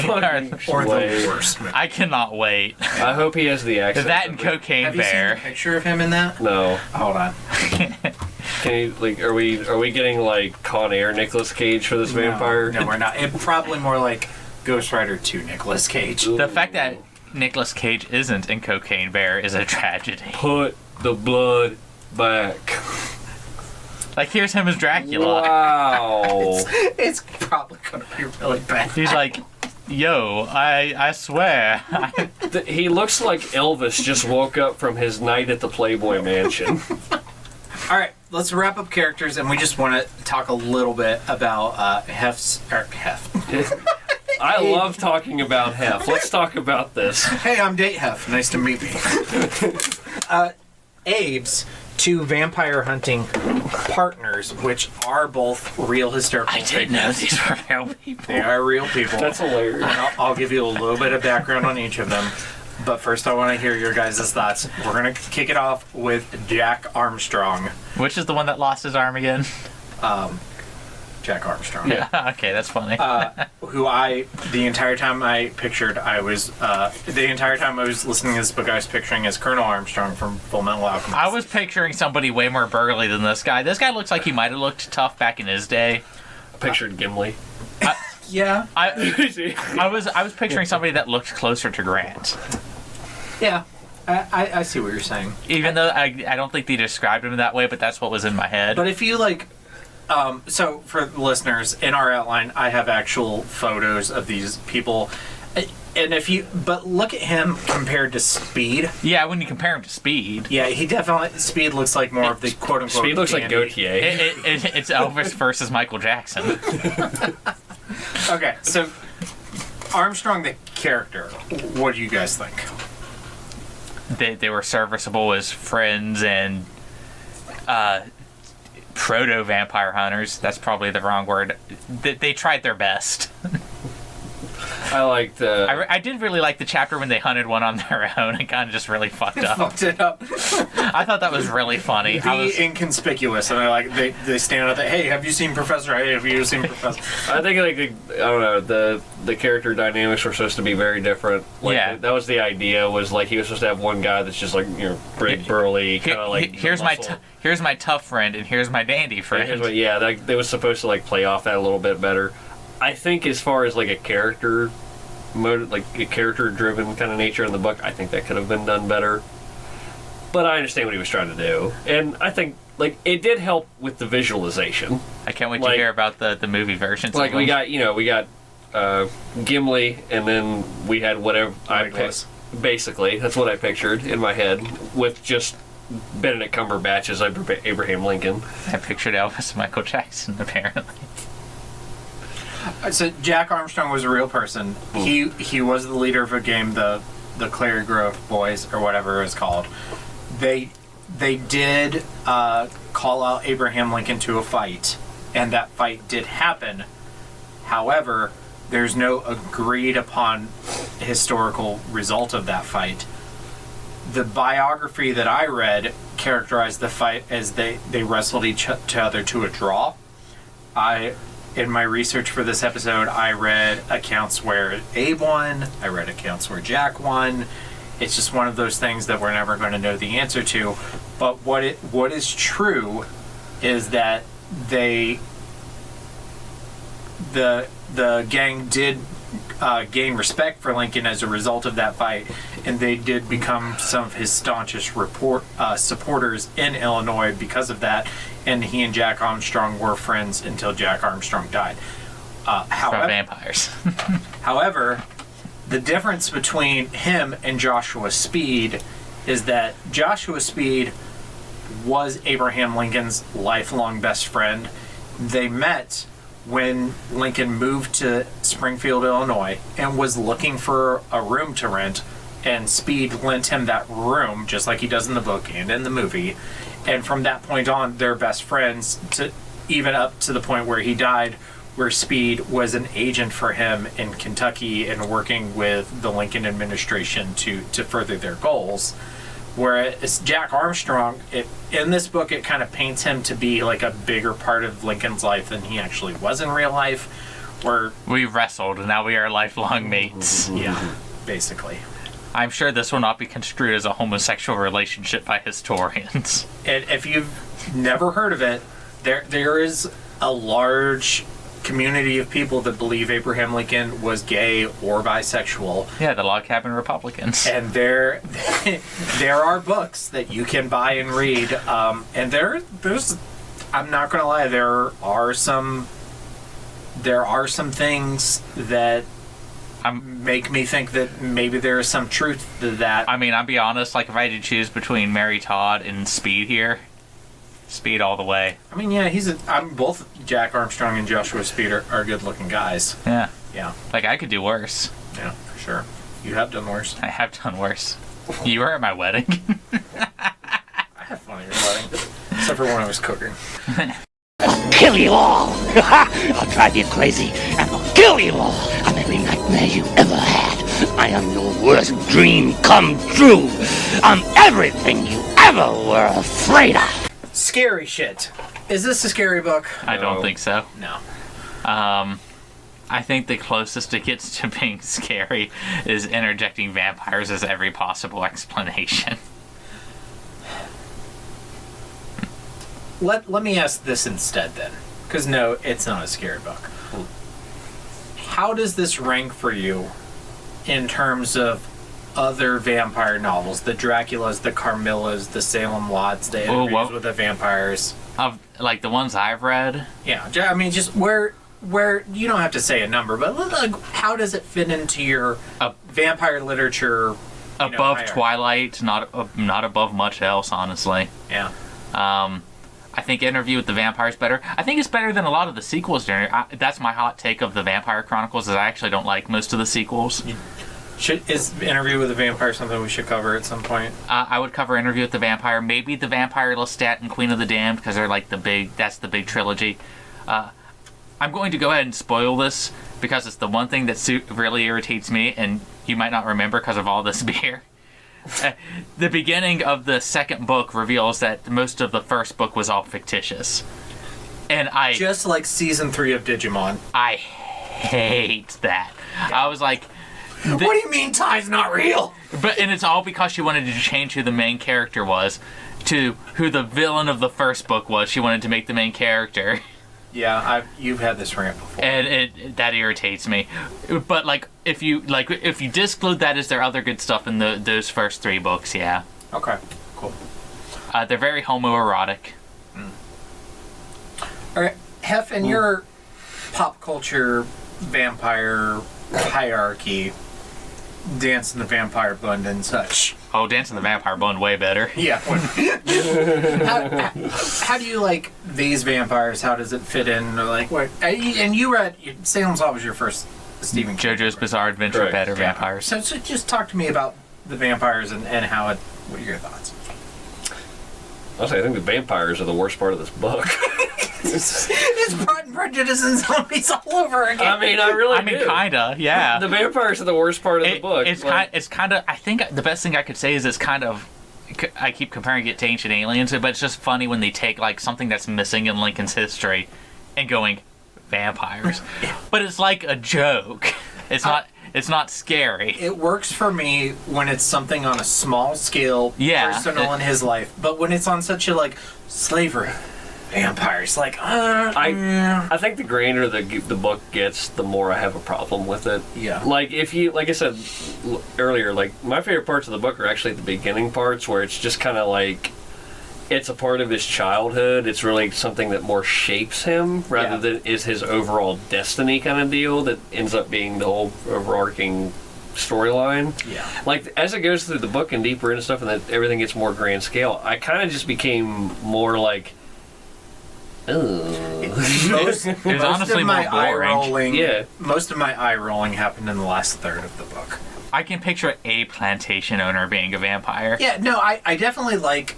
or way. the worst movie. I cannot wait. I hope he has the accent. That and of it. Cocaine Have you seen Bear. a picture of him in that? No. Hold on. Can you, like, are we getting, like, Con Air Nicolas Cage for this vampire? No, we're not. It probably more like Ghost Rider 2 Nicolas Cage. The fact that Nicolas Cage isn't in Cocaine Bear is a tragedy. Put the blood back. Like, here's him as Dracula. Wow. It's probably going to be really bad. He's like, yo, I swear. He looks like Elvis just woke up from his night at the Playboy Mansion. All right, let's wrap up characters, and we just want to talk a little bit about Hef. I love talking about Hef. Let's talk about this. Hey, I'm Date Hef. Nice to meet you. Abe's two vampire hunting partners, which are both real historical I didn't know these were real people. They are real people. That's hilarious. And I'll give you a little bit of background on each of them. But first, I want to hear your guys' thoughts. We're going to kick it off with Jack Armstrong. Which is the one that lost his arm again? Jack Armstrong. Yeah. Okay, that's funny. Who the entire time I was listening to this book, I was picturing as Colonel Armstrong from Full Metal Alchemist. I was picturing somebody way more burly than this guy. This guy looks like he might have looked tough back in his day. I pictured Gimli. Yeah. I was picturing somebody that looked closer to Grant. Yeah. I see what you're saying. Even though I don't think they described him that way, but that's what was in my head. But if you so for the listeners, in our outline, I have actual photos of these people. And but look at him compared to Speed. Yeah, when you compare him to Speed. Yeah, he definitely, Speed looks like more of the quote-unquote Speed looks like Gautier. It's Elvis versus Michael Jackson. Okay, so Armstrong, the character, what do you guys think? They were serviceable as friends and proto-vampire hunters. That's probably the wrong word. They tried their best. I liked... I did really like the chapter when they hunted one on their own and kind of just really fucked up. Fucked it up. I thought that was really funny. Inconspicuous, and they stand up there. Hey, have you seen Professor? Hey, have you seen Professor? I think I don't know, the character dynamics were supposed to be very different. Yeah. That was the idea, was like he was supposed to have one guy that's just like, big, burly, kind of like here's my tough friend and here's my dandy friend. They was supposed to play off that a little bit better. I think as far as a character mode, a character driven kind of nature in the book, I think that could have been done better. But I understand what he was trying to do, and I think it did help with the visualization. I can't wait to hear about the movie versions. We got Gimli, and then we had whatever basically that's what I pictured in my head with just Benedict Cumberbatch as Abraham Lincoln. I pictured Elvis and Michael Jackson apparently. So Jack Armstrong was a real person. He was the leader of a game, the Clary Grove Boys or whatever it was called. They did call out Abraham Lincoln to a fight, and that fight did happen. However, there's no agreed upon historical result of that fight. The biography that I read characterized the fight as they wrestled each other to a draw. In my research for this episode, I read accounts where Abe won, I read accounts where Jack won, It's just one of those things that we're never going to know the answer to. But what is true is that the gang did gain respect for Lincoln as a result of that fight, and they did become some of his staunchest supporters in Illinois because of that. And he and Jack Armstrong were friends until Jack Armstrong died. From vampires. However, the difference between him and Joshua Speed is that Joshua Speed was Abraham Lincoln's lifelong best friend. They met when Lincoln moved to Springfield, Illinois, and was looking for a room to rent, and Speed lent him that room, just like he does in the book and in the movie. And from that point on, they're best friends, to even up to the point where he died, where Speed was an agent for him in Kentucky and working with the Lincoln administration to further their goals. Whereas Jack Armstrong, in this book, it kind of paints him to be like a bigger part of Lincoln's life than he actually was in real life. Where we wrestled, and now we are lifelong mates. Yeah, basically. I'm sure this will not be construed as a homosexual relationship by historians. And if you've never heard of it, there is a large community of people that believe Abraham Lincoln was gay or bisexual. Yeah, the Log Cabin Republicans. And there are books that you can buy and read. And there's, I'm not going to lie, there are some things that make me think that maybe there is some truth to that. I mean, I'll be honest, like if I had to choose between Mary Todd and Speed here, Speed all the way. I mean, yeah, I'm both Jack Armstrong and Joshua Speed are good-looking guys. Yeah. Yeah. Like, I could do worse. Yeah, for sure. You have done worse. I have done worse. You were at my wedding. I had fun at your wedding. Except for when I was cooking. I'll kill you all! I'll drive you crazy, and I'll kill you all! I'm every nightmare you ever had. I am your worst dream come true. I'm everything you ever were afraid of. Scary shit. Is this a scary book? I don't think so. No. I think the closest it gets to being scary is interjecting vampires as every possible explanation. Let me ask this instead then. Because no, it's not a scary book. How does this rank for you in terms of other vampire novels? The Draculas, the Carmillas, the Salem Lots, the interviews with the vampires. Of like the ones I've read? Yeah, I mean, just where you don't have to say a number, but like, how does it fit into your vampire literature? Above Twilight, not above much else, honestly. Yeah. I think Interview with the Vampire is better. I think it's better than a lot of the sequels. That's my hot take of the Vampire Chronicles, is I actually don't like most of the sequels. Is Interview with the Vampire something we should cover at some point? I would cover Interview with the Vampire, maybe the Vampire Lestat and Queen of the Damned, because they're like that's the big trilogy. I'm going to go ahead and spoil this, because it's the one thing that really irritates me, and you might not remember because of all this beer. The beginning of the second book reveals that most of the first book was all fictitious. And just like season 3 of Digimon. I hate that. Yeah. I was like, what do you mean Ty's not real? And it's all because she wanted to change who the main character was to who the villain of the first book was. She wanted to make the main character. Yeah, you've had this rant before. And that irritates me. But if you disclude that, is there other good stuff in those first 3 books? Yeah. Okay. Cool. They're very homoerotic. All right, Hef, in your pop culture vampire hierarchy, Dance in the Vampire Bund and such. Oh, Dance in the Vampire Bund way better. Yeah. How do you like these vampires? How does it fit in? Like what? And you read Salem's Lot was your first Stephen King. JoJo's Bizarre Adventure of Better Vampires. So just talk to me about the vampires and how it. What are your thoughts? Honestly, I think the vampires are the worst part of this book. It's Pride and Prejudice and zombies all over again. I mean, I mean, kinda, yeah. The vampires are the worst part of the book. It's kind of. I think the best thing I could say is it's kind of. I keep comparing it to Ancient Aliens, but it's just funny when they take like something that's missing in Lincoln's history, and going vampires. But it's like a joke. It's not. It's not scary. It works for me when it's something on a small scale, personal in his life. But when it's on such a, like, slavery, vampires, like, I think the grainer the book gets, the more I have a problem with it. Yeah. Like, like I said earlier, like, my favorite parts of the book are actually the beginning parts, where it's just kind of like, it's a part of his childhood. It's really something that more shapes him rather than is his overall destiny kind of deal that ends up being the whole overarching storyline. Yeah. Like, as it goes through the book and deeper into stuff and that everything gets more grand scale, I kind of just became more like, most honestly of my more eye boring. rolling, most of my eye rolling happened in the last third of the book. I can picture a plantation owner being a vampire. Yeah, no, I definitely like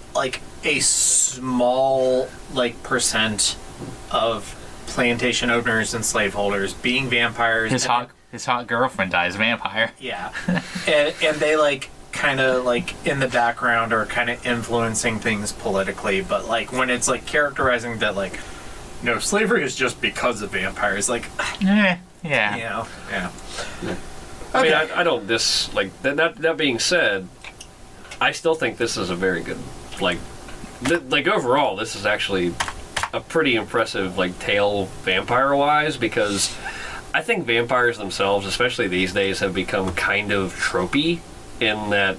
a small, like, percent of plantation owners and slaveholders being vampires. His hot girlfriend dies vampire. Yeah. and they, like, kind of, like, in the background are kind of influencing things politically, but, like, when it's, like, characterizing that, like, no, slavery is just because of vampires, like, yeah. You know, yeah. I mean, I don't that being said, I still think this is a very good, like overall, this is actually a pretty impressive, like, tale vampire-wise, because I think vampires themselves, especially these days, have become kind of tropey in that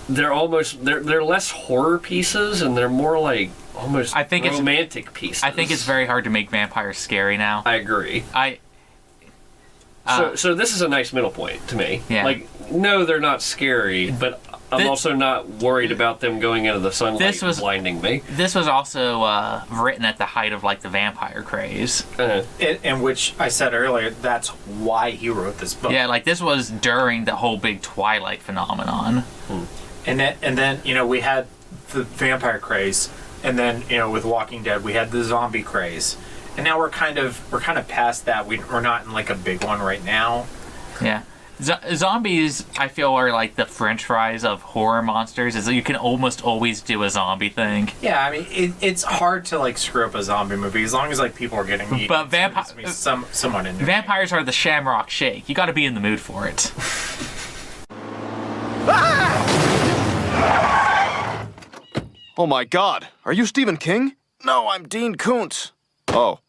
they're less horror pieces and they're more like almost romantic pieces. I think it's very hard to make vampires scary now. I agree. So this is a nice middle point to me. Yeah. Like, no, they're not scary, but I'm also not worried about them going into the sunlight blinding me. This was also written at the height of, like, the vampire craze. In which I said earlier, that's why he wrote this book. Yeah, like, this was during the whole big Twilight phenomenon. And then, you know, we had the vampire craze, and then, you know, with Walking Dead, we had the zombie craze. And now we're kind of past that. We're not in, like, a big one right now. Yeah. Zombies, I feel, are like the french fries of horror monsters, is that you can almost always do a zombie thing. Yeah, I mean, it's hard to, like, screw up a zombie movie as long as, like, people are getting eaten. But someone in vampires are the Shamrock Shake. You got to be in the mood for it. Oh my God, are you Stephen King? No, I'm Dean Koontz. Oh.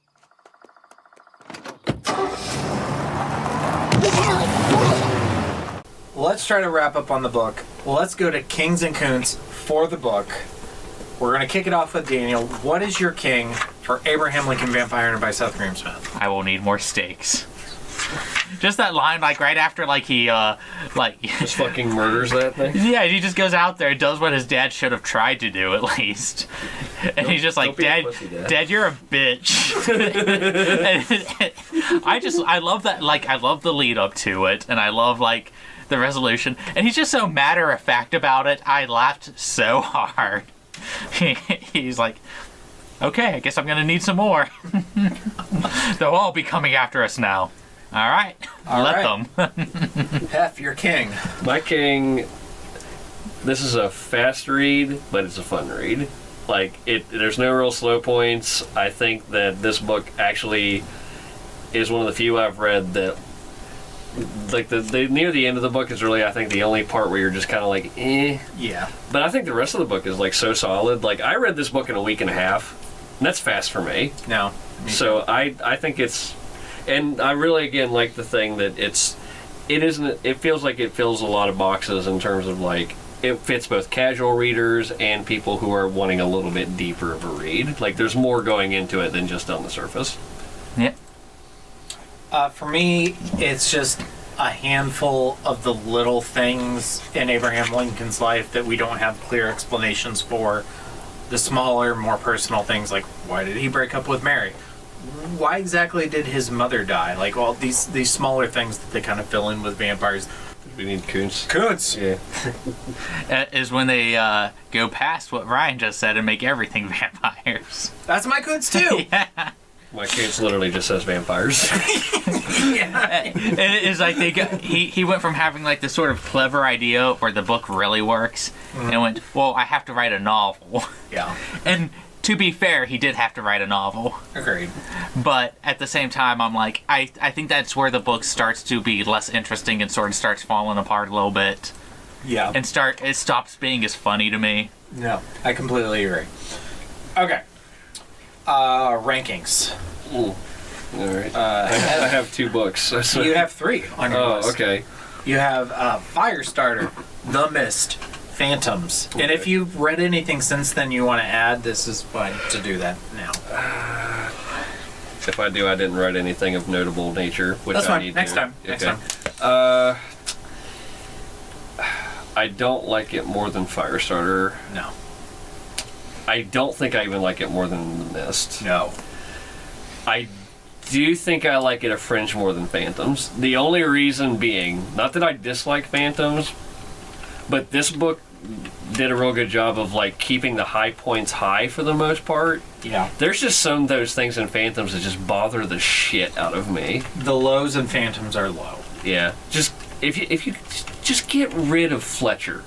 Let's try to wrap up on the book. Let's go to Kings and Koontz for the book. We're going to kick it off with Daniel. What is your king for Abraham Lincoln Vampire Hunter by Seth Grahame-Smith? I will need more steaks. Just that line, like, right after, like, he, just fucking murders that thing? Yeah, he just goes out there and does what his dad should have tried to do, at least. And he's just like, Dad, you're a bitch. I love that, like, I love the lead up to it, and I love, like, the resolution. And he's just so matter-of-fact about it, I laughed so hard. He's like, okay, I guess I'm gonna need some more. They'll all be coming after us now. All right, let them. Hef, your king. My king. This is a fast read, but it's a fun read. Like, there's no real slow points. I think that this book actually is one of the few I've read that, like, the near the end of the book is really, I think, the only part where you're just kind of like, eh. Yeah. But I think the rest of the book is, like, so solid. Like, I read this book in a week and a half, and that's fast for me. No. So I think it's. And I really, again, like the thing that it feels like it fills a lot of boxes in terms of, like, it fits both casual readers and people who are wanting a little bit deeper of a read. Like, there's more going into it than just on the surface. Yeah. For me, it's just a handful of the little things in Abraham Lincoln's life that we don't have clear explanations for. The smaller, more personal things, like, why did he break up with Mary? Why exactly did his mother die? Like, all these smaller things that they kind of fill in with vampires. We need Koontz. Koontz! Yeah. Is when they go past what Ryan just said and make everything vampires. That's my Koontz, too! Yeah. My Koontz literally just says vampires. Yeah. It's like he went from having, like, this sort of clever idea where the book really works, and went, well, I have to write a novel. Yeah. And To be fair, he did have to write a novel. Agreed. But at the same time, I'm like, I think that's where the book starts to be less interesting and sort of starts falling apart a little bit. Yeah. And it stops being as funny to me. No, I completely agree. Okay. Rankings. Ooh. All right. I have 2 books. So. You have 3 on your list. Oh, okay. You have Firestarter, The Mist, Phantoms. Okay. And if you've read anything since then you want to add, this is fine to do that now. If I do, I didn't write anything of notable nature, which That's I fine. need Next to. time. Okay. Next time. I don't like it more than Firestarter. No. I don't think I even like it more than The Mist. No. I do think I like it a fringe more than Phantoms. The only reason being, not that I dislike Phantoms, but this book did a real good job of like keeping the high points high for the most part. Yeah. There's just some of those things in Phantoms that just bother the shit out of me. The lows in Phantoms are low. Yeah. Just if you just get rid of Fletcher.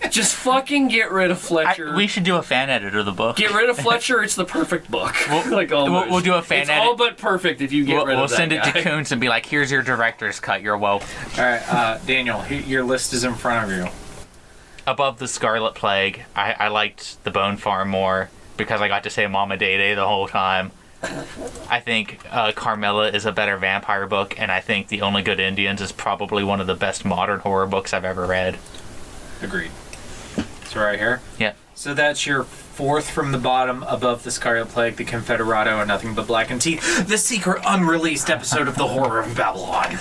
Just fucking get rid of Fletcher. We should do a fan edit of the book. Get rid of Fletcher. It's the perfect book. We'll do a fan it's edit. all but perfect if you get rid of that. We'll send it guy. to Koontz and be like, "Here's your director's cut. You're woke." All right, Daniel, your list is in front of you. Above the Scarlet Plague, I liked the Bone Farm more because I got to say Mama Day Day the whole time. I think Carmilla is a better vampire book, and I think The Only Good Indians is probably one of the best modern horror books I've ever read. Agreed. It's right here? Yeah. So that's your 4th from the bottom, Above the Scarlet Plague, The Confederado, and Nothing But Black and Teeth, the secret unreleased episode of The Horror of Babylon.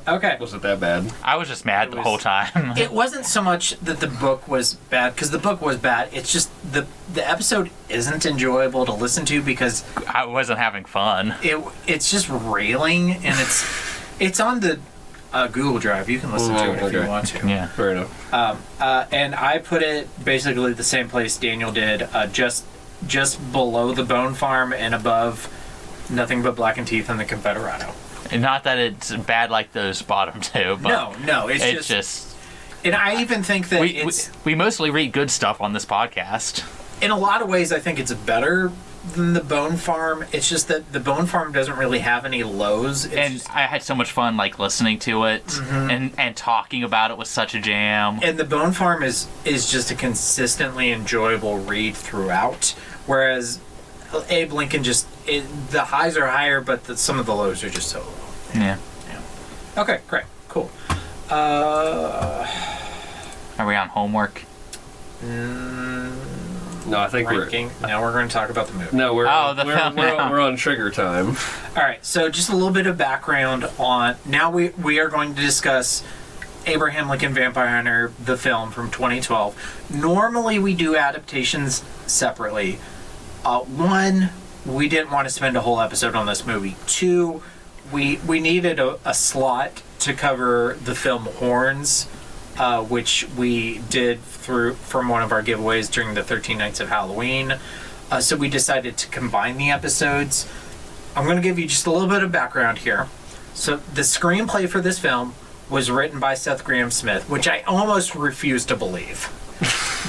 Okay. Was it that bad? I was just mad the whole time. It wasn't so much that the book was bad, because the book was bad. It's just the episode isn't enjoyable to listen to because I wasn't having fun. It's just railing, and it's on the Google Drive. You can listen to it if you want to. Yeah, fair enough. And I put it basically the same place Daniel did, just below the Bone Farm and above Nothing But Black and Teeth and the Confederado. And not that it's bad like those bottom two, but no, it's just. And I even think that we mostly read good stuff on this podcast. In a lot of ways, I think it's better than the Bone Farm. It's just that the Bone Farm doesn't really have any lows. I had so much fun like listening to it and talking about it was such a jam. And the Bone Farm is just a consistently enjoyable read throughout, whereas Abe Lincoln the highs are higher, but some of the lows are just so low. Yeah. Okay, great, cool. Are we on homework? No, I think ranking. Now we're going to talk about the movie. No, we're on trigger time. All right, so just a little bit of background on. Now we are going to discuss Abraham Lincoln Vampire Hunter, the film from 2012. Normally we do adaptations separately. One, we didn't want to spend a whole episode on this movie. Two, we needed a slot to cover the film Horns, which we did from one of our giveaways during the 13 Nights of Halloween. So we decided to combine the episodes. I'm going to give you just a little bit of background here. So the screenplay for this film was written by Seth Grahame-Smith, which I almost refuse to believe.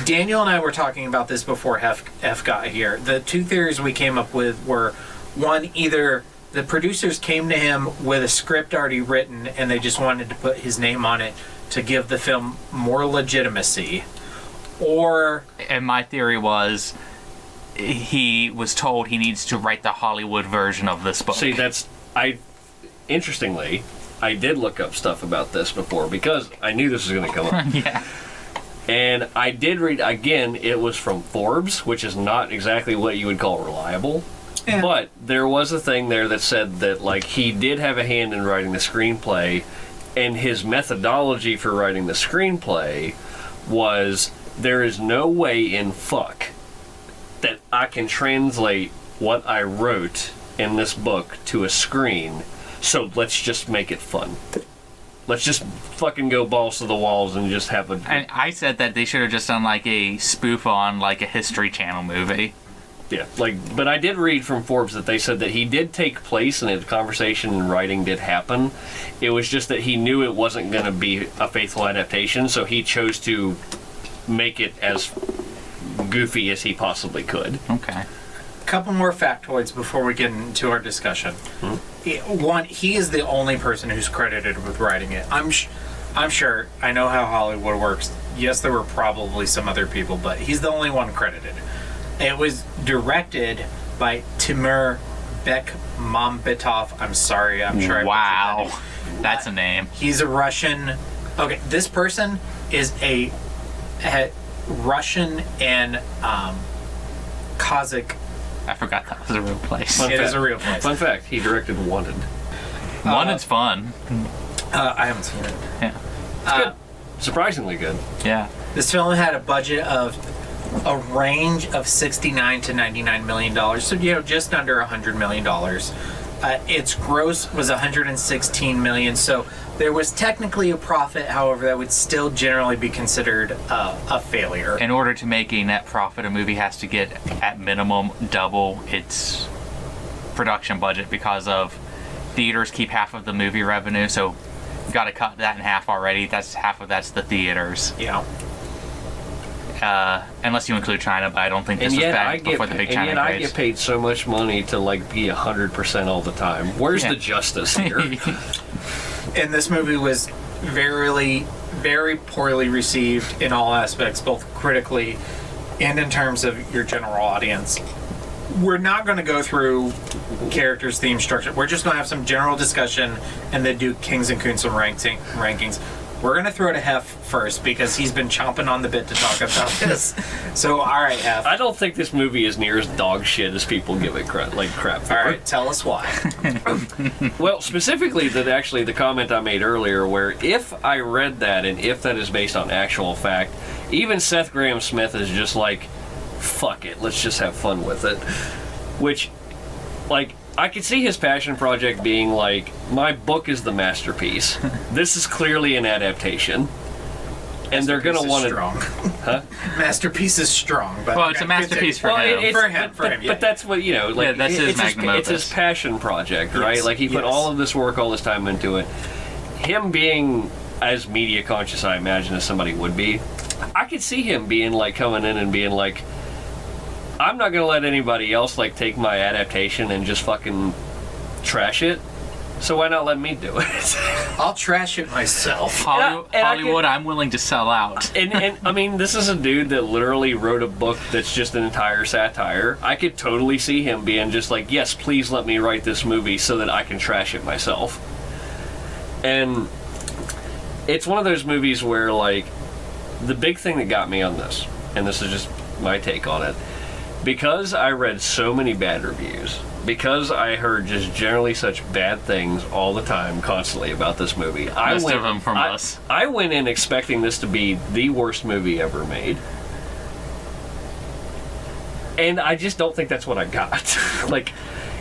Daniel and I were talking about this before F got here. The two theories we came up with were, one, either the producers came to him with a script already written and they just wanted to put his name on it to give the film more legitimacy, or... And my theory was he was told he needs to write the Hollywood version of this book. See, interestingly, I did look up stuff about this before because I knew this was going to come up. Yeah. And I did read, again, it was from Forbes, which is not exactly what you would call reliable. Yeah. But there was a thing there that said that, like, he did have a hand in writing the screenplay, and his methodology for writing the screenplay was, there is no way in fuck that I can translate what I wrote in this book to a screen, so let's just make it fun. Let's just fucking go balls to the walls and just have a... And I said that they should have just done like a spoof on like a History Channel movie. Yeah, but I did read from Forbes that they said that he did take place and the conversation and writing did happen. It was just that he knew it wasn't going to be a faithful adaptation, so he chose to make it as goofy as he possibly could. Okay. Couple more factoids before we get into our discussion. One, he is the only person who's credited with writing it. I'm sure. I know how Hollywood works. Yes, there were probably some other people, but he's the only one credited. It was directed by Timur Bekmambetov. I'm sorry. I'm sure. Wow, that's a name. He's a Russian. Okay, this person is a Russian and Kazakh. I forgot that was a real place. It is a real place. Fun fact: he directed Wanted. Wanted's fun. I haven't seen it. Yeah. It's good. Surprisingly good. Yeah. This film had a budget of a range of $69 to $99 million, so just under $100 million. Its gross was $116 million, so there was technically a profit. However, that would still generally be considered a failure. In order to make a net profit, a movie has to get at minimum double its production budget because of theaters keep half of the movie revenue, so you've got to cut that in half already. That's half of that's the theaters. Yeah. Unless you include China, but I don't think this was back before the big China craze. I get paid so much money to be 100% all the time. Where's the justice here? And this movie was very, very poorly received in all aspects, both critically and in terms of your general audience. We're not going to go through characters, theme structure. We're just going to have some general discussion and then do Kings and Koontz rankings. We're going to throw to Hef first because he's been chomping on the bit to talk about this. So, all right, Hef. I don't think this movie is near as dog shit as people give it crap for. All right, tell us why. Well, specifically, the comment I made earlier, where if I read that and if that is based on actual fact, even Seth Grahame-Smith is just like, fuck it, let's just have fun with it. Which, I could see his passion project being like, my book is the masterpiece. This is clearly an adaptation. And they're going to want to... strong. Huh? Masterpiece is strong. But well, it's a masterpiece for him. For him, But that's what, that's his magnum opus. It's his passion project, right? Yes, He put all of this work, all this time into it. Him being as media conscious, I imagine, as somebody would be, I could see him being coming in and being like, I'm not going to let anybody else take my adaptation and just fucking trash it. So why not let me do it? I'll trash it myself. Hollywood, I'm willing to sell out. And I mean, this is a dude that literally wrote a book that's just an entire satire. I could totally see him being just like, yes, please let me write this movie so that I can trash it myself. And it's one of those movies where, the big thing that got me on this, and this is just my take on it, because I read so many bad reviews, because I heard just generally such bad things all the time, constantly about this movie. Most of them from us. I went in expecting this to be the worst movie ever made. And I just don't think that's what I got.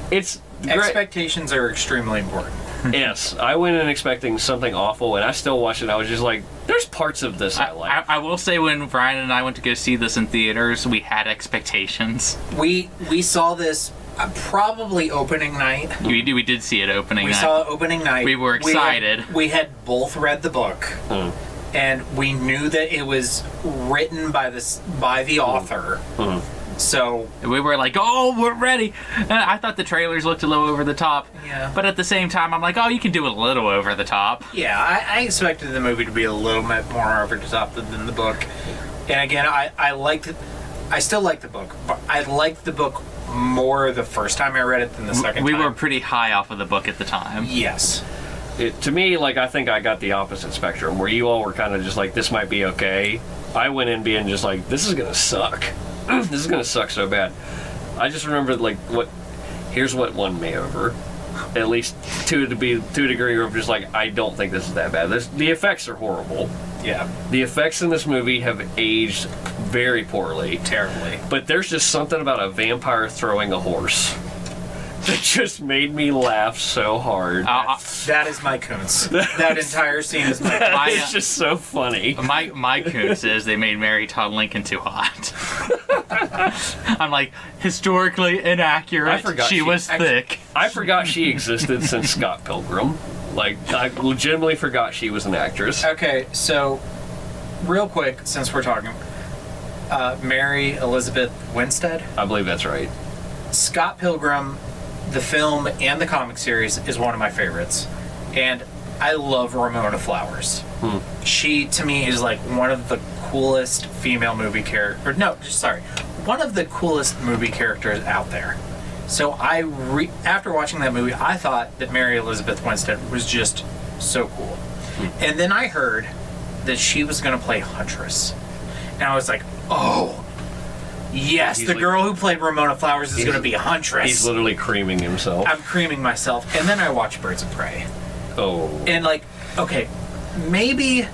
It's... Expectations are extremely important. Yes, I went in expecting something awful, and I still watched it, and I was just like, there's parts of this I like. I will say, when Brian and I went to go see this in theaters, we had expectations. We saw this probably opening night. We did see it opening night. We saw it opening night. We were excited. We had both read the book, and we knew that it was written by the author. So we were like, oh, we're ready. And I thought the trailers looked a little over the top. Yeah. But at the same time, I'm like, oh, you can do it a little over the top. Yeah, I expected the movie to be a little bit more over the top than the book. And again, I still like the book, but I liked the book more the first time I read it than the second time. We were pretty high off of the book at the time. Yes. To me, I think I got the opposite spectrum, where you all were kind of just like, this might be okay. I went in being just like, this is going to suck. This is going to suck so bad. I just remembered, here's what won me over. At least to a degree where I'm just like, I don't think this is that bad. The effects are horrible. Yeah. The effects in this movie have aged very poorly. Terribly. But there's just something about a vampire throwing a horse that just made me laugh so hard. That is my Koontz. That entire scene is my Koontz. It's just so funny. My Koontz is they made Mary Todd Lincoln too hot. I'm like, historically inaccurate. She was thick. I forgot she existed since Scott Pilgrim. I legitimately forgot she was an actress. Okay, so real quick, since we're talking, Mary Elizabeth Winstead. I believe that's right. Scott Pilgrim, the film and the comic series, is one of my favorites. And I love Ramona Flowers. She, to me, is like one of the coolest female movie characters. One of the coolest movie characters out there. So after watching that movie, I thought that Mary Elizabeth Winstead was just so cool. And then I heard that she was going to play Huntress. And I was like, oh, yes, the girl who played Ramona Flowers is going to be Huntress. He's literally creaming himself. I'm creaming myself. And then I watched Birds of Prey. Oh. And like, okay, maybe...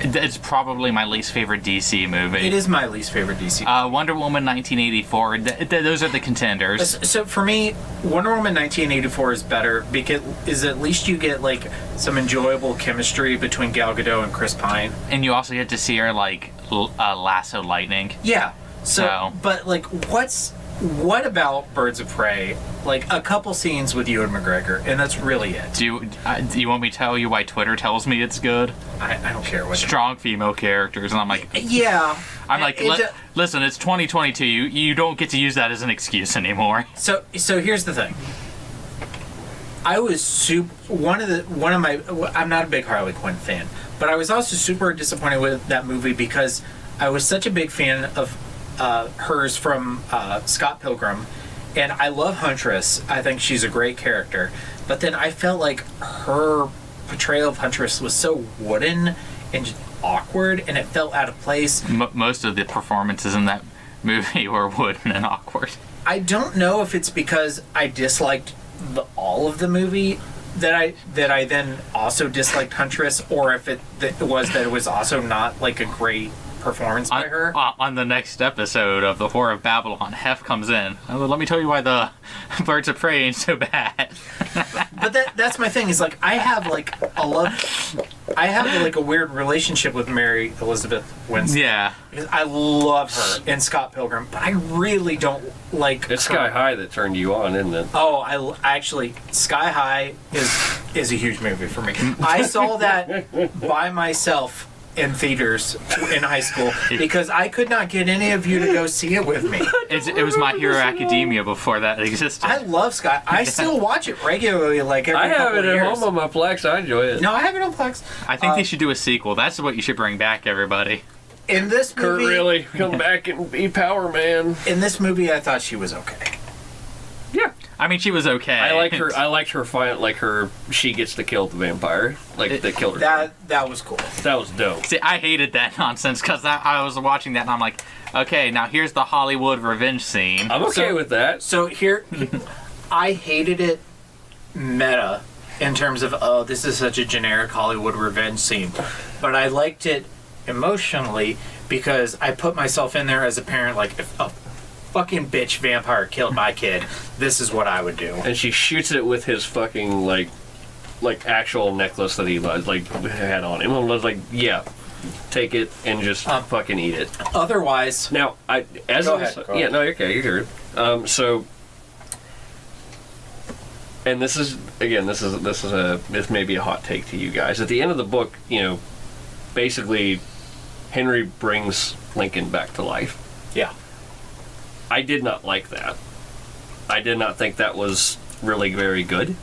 It's probably my least favorite DC movie. It is my least favorite DC movie. Wonder Woman 1984, those are the contenders. So for me, Wonder Woman 1984 is better because at least you get like some enjoyable chemistry between Gal Gadot and Chris Pine. And you also get to see her like lasso lightning. Yeah. So, but like, what about Birds of Prey? Like a couple scenes with Ewan McGregor, and that's really it. Do you want me to tell you why Twitter tells me it's good? I don't care what. Strong female characters, and I'm like, yeah. I'm like, listen, it's 2022. You don't get to use that as an excuse anymore. So here's the thing. I was one of my. I'm not a big Harley Quinn fan, but I was also super disappointed with that movie because I was such a big fan of hers from Scott Pilgrim, and I love Huntress. I think she's a great character, but then I felt like her portrayal of Huntress was so wooden and just awkward, and it felt out of place. Most of the performances in that movie were wooden and awkward. I don't know if it's because I disliked all of the movie that I then also disliked Huntress, or if it was also not like a great performance by her. On the next episode of The Whore of Babylon, Hef comes in. Let me tell you why the Birds of Prey ain't so bad. But that's my thing, is like I have like a weird relationship with Mary Elizabeth Winstead. Yeah. Because I love her in Scott Pilgrim, but I really don't like It's Sky High that turned you on, isn't it? Oh, I actually, Sky High is a huge movie for me. I saw that by myself in theaters in high school because I could not get any of you to go see it with me. It was My Hero Academia before that existed. I love Sky. I still watch it regularly, like every couple have it of at years. home on my Plex. I enjoy it. No, I have it on Plex. I think they should do a sequel. That's what you should bring back, everybody. In this movie, Kurt really come back and be Power Man. In this movie, I thought she was okay. Yeah. I mean, she was okay. I liked her fight, like her. She gets to kill the vampire, that killed her. That was cool. That was dope. See, I hated that nonsense because I was watching that and I'm like, okay, now here's the Hollywood revenge scene. I'm okay with that. So here, I hated it meta in terms of, oh, this is such a generic Hollywood revenge scene, but I liked it emotionally because I put myself in there as a parent, like if a fucking bitch vampire killed my kid, this is what I would do. And she shoots it with his fucking like actual necklace that he had on him. I was like, yeah, take it and just fucking eat it. Otherwise, now Go ahead. No, okay, you're good. So, and this is this may be a hot take to you guys. At the end of the book, basically, Henry brings Lincoln back to life. Yeah. I did not like that. I did not think that was really very good.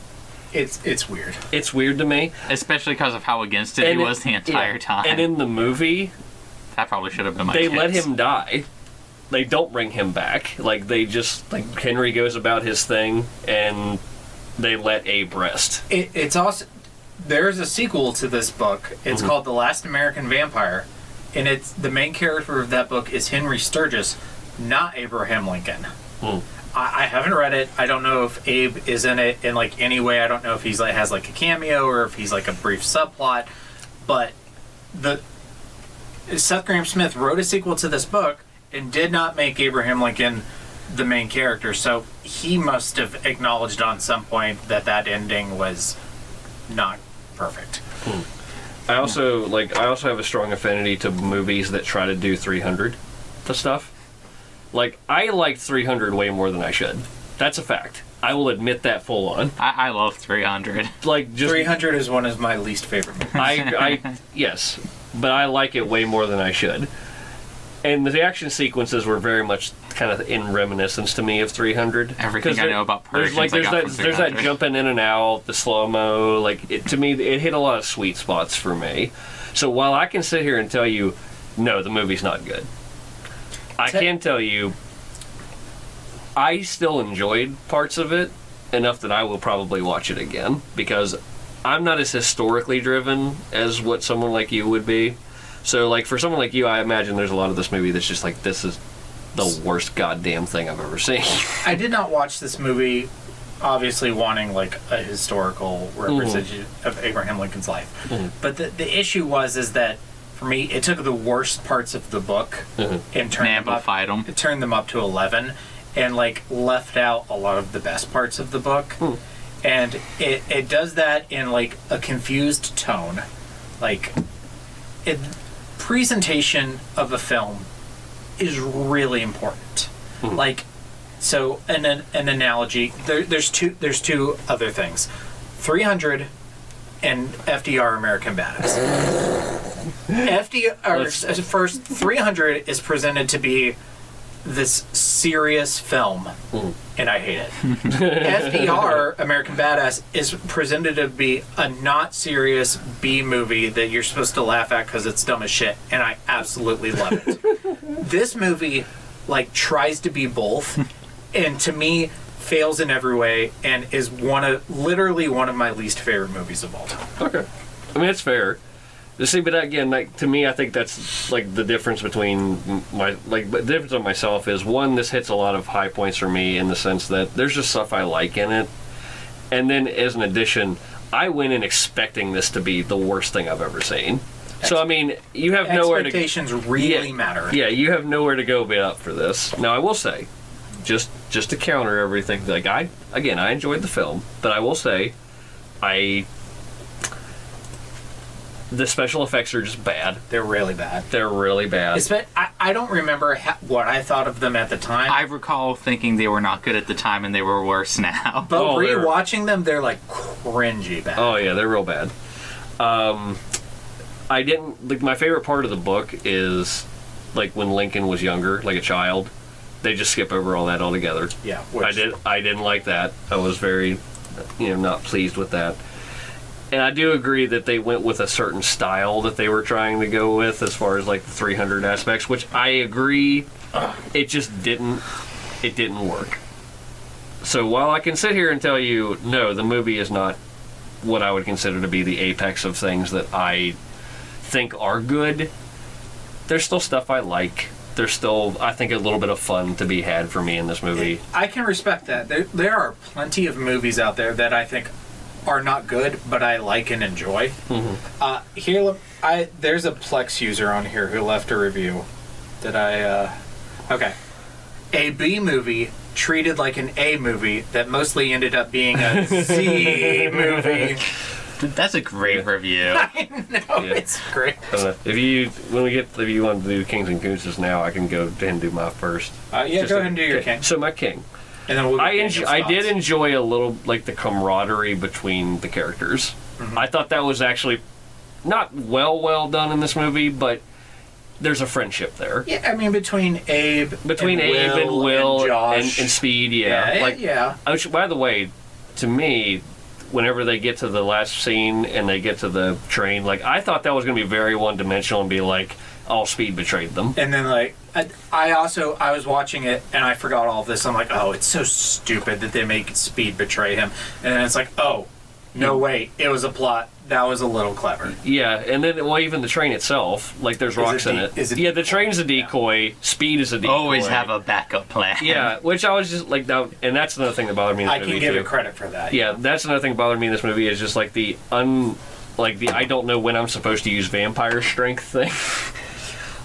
It's weird. It's weird to me. Especially because of how against it he was the entire time. And in the movie, that probably should have been my They kids. let him die. They don't bring him back. Like, they just, Henry goes about his thing, and they let Abe rest. It's also, there's a sequel to this book. It's called The Last American Vampire, and it's the main character of that book is Henry Sturgis, not Abraham Lincoln. I haven't read it. I don't know if Abe is in it in any way. I don't know if he's has a cameo or if he's a brief subplot. But Seth Grahame-Smith wrote a sequel to this book and did not make Abraham Lincoln the main character. So he must have acknowledged on some point that ending was not perfect. I also have a strong affinity to movies that try to do 300 to stuff. I liked 300 way more than I should. That's a fact. I will admit that full on. I love 300. 300 is one of my least favorite movies. Yes, but I like it way more than I should. And the action sequences were very much kind of in reminiscence to me of 300. Everything I know about Persians, there's that jumping in and out, the slow-mo. To me, it hit a lot of sweet spots for me. So while I can sit here and tell you, no, the movie's not good, I can tell you, I still enjoyed parts of it enough that I will probably watch it again, because I'm not as historically driven as what someone like you would be. So, for someone like you, I imagine there's a lot of this movie that's just this is the worst goddamn thing I've ever seen. I did not watch this movie, obviously wanting, a historical representation of Abraham Lincoln's life. Mm-hmm. But the issue is that, for me, it took the worst parts of the book and amplified them. It turned them up to 11 and, left out a lot of the best parts of the book. Mm. And it does that in, a confused tone. Presentation of a film is really important. Mm-hmm. So an analogy. There's two other things. 300 and FDR American Badass. FDR first 300 is presented to be this serious film, and I hate it. FDR, American Badass, is presented to be a not serious B movie that you're supposed to laugh at because it's dumb as shit, and I absolutely love it. This movie, tries to be both, and to me, fails in every way, and is literally one of my least favorite movies of all time. Okay. I mean, it's fair. See, but again, to me, I think that's the difference between the difference of myself is, one, this hits a lot of high points for me in the sense that there's just stuff I like in it, and then as an addition, I went in expecting this to be the worst thing I've ever seen. So I mean, you have nowhere to expectations really matter. Yeah, you have nowhere to go but up for this. Now, I will say, just to counter everything, I enjoyed the film, but I will say, the special effects are just bad. They're really bad. They're really bad. I don't remember what I thought of them at the time. I recall thinking they were not good at the time and they were worse now. But rewatching them, they're cringy bad. Oh yeah, they're real bad. I didn't my favorite part of the book is when Lincoln was younger, a child. They just skip over all that altogether. Yeah, I didn't like that. I was very, not pleased with that. And I do agree that they went with a certain style that they were trying to go with as far as the 300 aspects, which I agree, it just didn't work. So while I can sit here and tell you, no, the movie is not what I would consider to be the apex of things that I think are good, there's still stuff I like. There's still, I think, a little bit of fun to be had for me in this movie. I can respect that. There are plenty of movies out there that I think are not good, but I like and enjoy. Mm-hmm. There's a Plex user on here who left a review that okay. A B movie treated like an A movie that mostly ended up being a C movie. That's a great review. I know, it's great. If you want to do Kings and Koontzes now, I can go ahead and do my first. Go ahead and do your king. So my king. And then I did enjoy a little the camaraderie between the characters. Mm-hmm. I thought that was actually not well done in this movie, but there's a friendship there. Yeah, I mean between Abe and Will and Josh and Speed. Yeah. Which, by the way, to me, whenever they get to the last scene and they get to the train, I thought that was going to be very one-dimensional and be all Speed betrayed them. And then I was watching it and I forgot all of this. I'm oh, it's so stupid that they make Speed betray him. And then it's oh, no, wait, it was a plot. That was a little clever. Yeah, and then, even the train itself, there's rocks in it. Yeah, the train's a decoy, yeah. Speed is a decoy. Always have a backup plan. Yeah, which I was just and that's another thing that bothered me in this movie, I can give it credit for that. Yeah, that's another thing that bothered me in this movie is just the I don't know when I'm supposed to use vampire strength thing.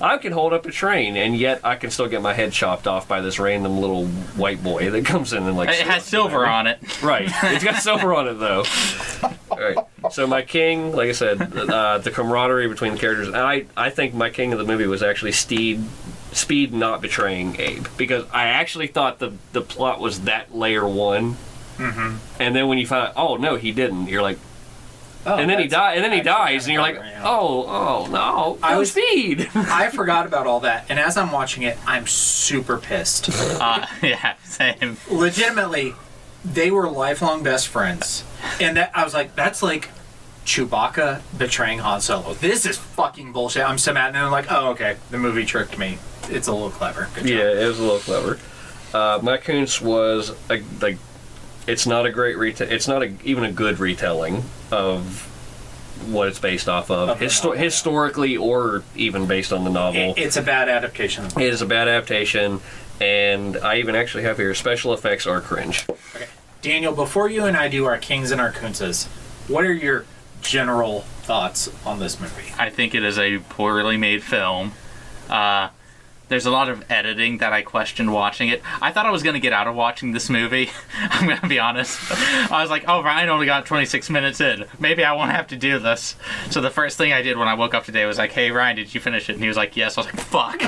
I can hold up a train, and yet I can still get my head chopped off by this random little white boy that comes in and It has silver on it. Right. It's got silver on it, though. All right. So my king, like I said, the camaraderie between the characters, and I think my king of the movie was actually Speed not betraying Abe, because I actually thought the plot was that layer one, mm-hmm. and then when you find out, oh no, he didn't, you're Oh, and then he dies, and you're like, yeah. oh no, I was speed. I forgot about all that, and as I'm watching it, I'm super pissed. Yeah, same. Legitimately, they were lifelong best friends, and I was like, that's like Chewbacca betraying Han Solo. This is fucking bullshit. I'm so mad, and then I'm like, oh, okay, the movie tricked me. It's a little clever. Good job. Yeah, it was a little clever. Matt Koontz was it's not a great it's not even a good retelling of what it's based off of, historically or even based on the novel. It's a bad adaptation. It is a bad adaptation, and I even actually have here special effects are cringe. Okay, Daniel, before you and I do our Kings and our Koontzes, what are your general thoughts on this movie? I think it is a poorly made film. There's a lot of editing that I questioned watching it. I thought I was going to get out of watching this movie. I'm going to be honest. I was like, oh, Ryan only got 26 minutes in. Maybe I won't have to do this. So the first thing I did when I woke up today was like, hey, Ryan, did you finish it? And he was like, yes. I was like, fuck.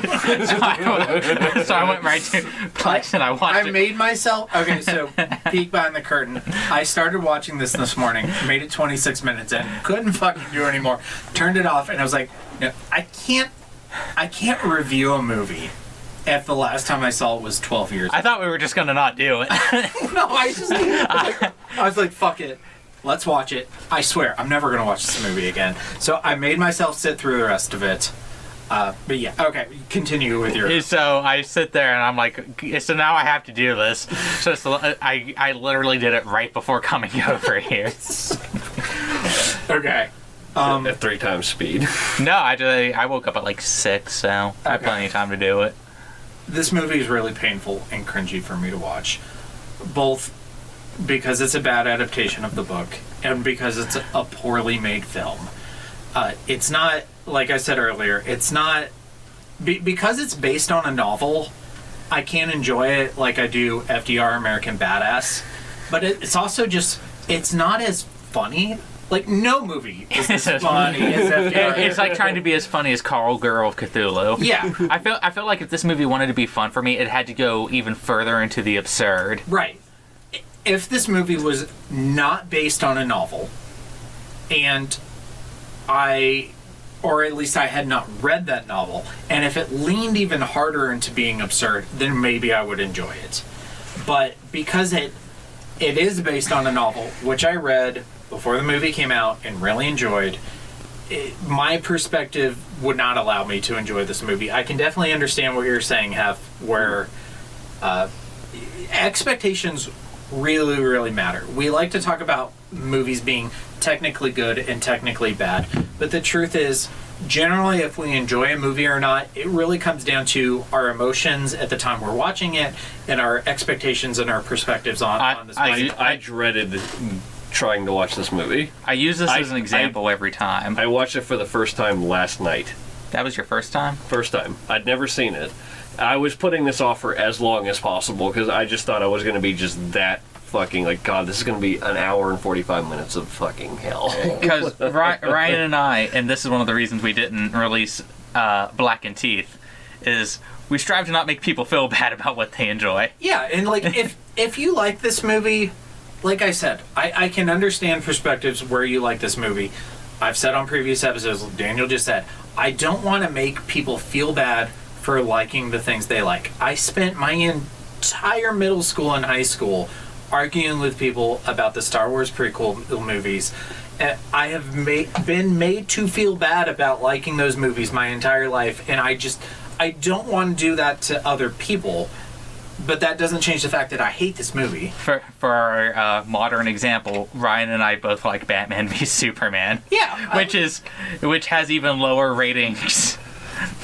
So I went right to place and I watched it. I made myself... Okay, so peek behind the curtain. I started watching this morning, made it 26 minutes in, couldn't fucking do it anymore, turned it off, and I was like, no, I can't review a movie if the last time I saw it was 12 years ago. I thought we were just going to not do it. No, I was like, fuck it. Let's watch it. I swear, I'm never going to watch this movie again. So I made myself sit through the rest of it. But yeah, okay, continue with your... So I sit there and I'm like, so now I have to do this. So I literally did it right before coming over here. Okay. At 3 times speed. No, I woke up at like 6, so I had plenty of time to do it. This movie is really painful and cringy for me to watch. Both because it's a bad adaptation of the book and because it's a poorly made film. It's not, like I said earlier, it's not... because it's based on a novel, I can't enjoy it like I do FDR American Badass. But it's also just... it's not as funny. Like, no movie is as funny as FDR. It's like trying to be as funny as Carl Girl of Cthulhu. Yeah. I feel like if this movie wanted to be fun for me, it had to go even further into the absurd. Right. If this movie was not based on a novel, and or at least I had not read that novel, and if it leaned even harder into being absurd, then maybe I would enjoy it. But because it is based on a novel, which I read before the movie came out and really enjoyed, my perspective would not allow me to enjoy this movie. I can definitely understand what you're saying, where expectations really, really matter. We like to talk about movies being technically good and technically bad, but the truth is, generally, if we enjoy a movie or not, it really comes down to our emotions at the time we're watching it and our expectations and our perspectives on this movie. I dreaded trying to watch this movie. I use this as an example every time. I watched it for the first time last night. That was your first time? First time. I'd never seen it. I was putting this off for as long as possible because I just thought I was going to be just that fucking, like, God, this is going to be an hour and 45 minutes of fucking hell. Because Ryan and I, and this is one of the reasons we didn't release Blackened Teeth, is we strive to not make people feel bad about what they enjoy. Yeah, and like, if you like this movie... Like I said, I can understand perspectives where you like this movie. I've said on previous episodes, Daniel just said, I don't want to make people feel bad for liking the things they like. I spent my entire middle school and high school arguing with people about the Star Wars prequel movies. And I have been made to feel bad about liking those movies my entire life, and I don't want to do that to other people. But that doesn't change the fact that I hate this movie. For our modern example, Ryan and I both like Batman v Superman. Yeah, which has even lower ratings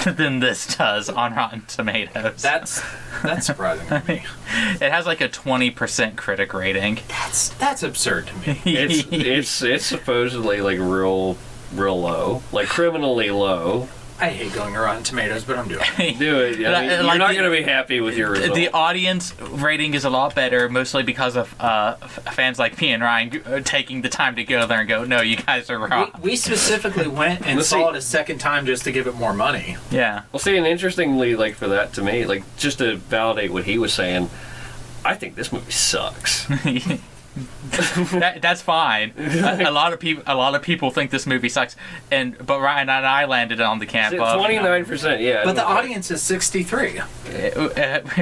than this does on Rotten Tomatoes. That's surprising to me. It has like a 20% critic rating. That's absurd to me. It's supposedly like real low, like criminally low. I hate going to Rotten Tomatoes, but I'm doing it. Do it. I mean, you're not going to be happy with your result. The audience rating is a lot better, mostly because of fans like me and Ryan taking the time to go there and go, no, you guys are wrong. We specifically went and saw it a second time just to give it more money. Yeah. Well, see, and interestingly, like, for that, to me, like, just to validate what he was saying, I think this movie sucks. That's fine. A lot of people think this movie sucks, but Ryan and I landed on the camp of 29%. Yeah, but the audience is 63,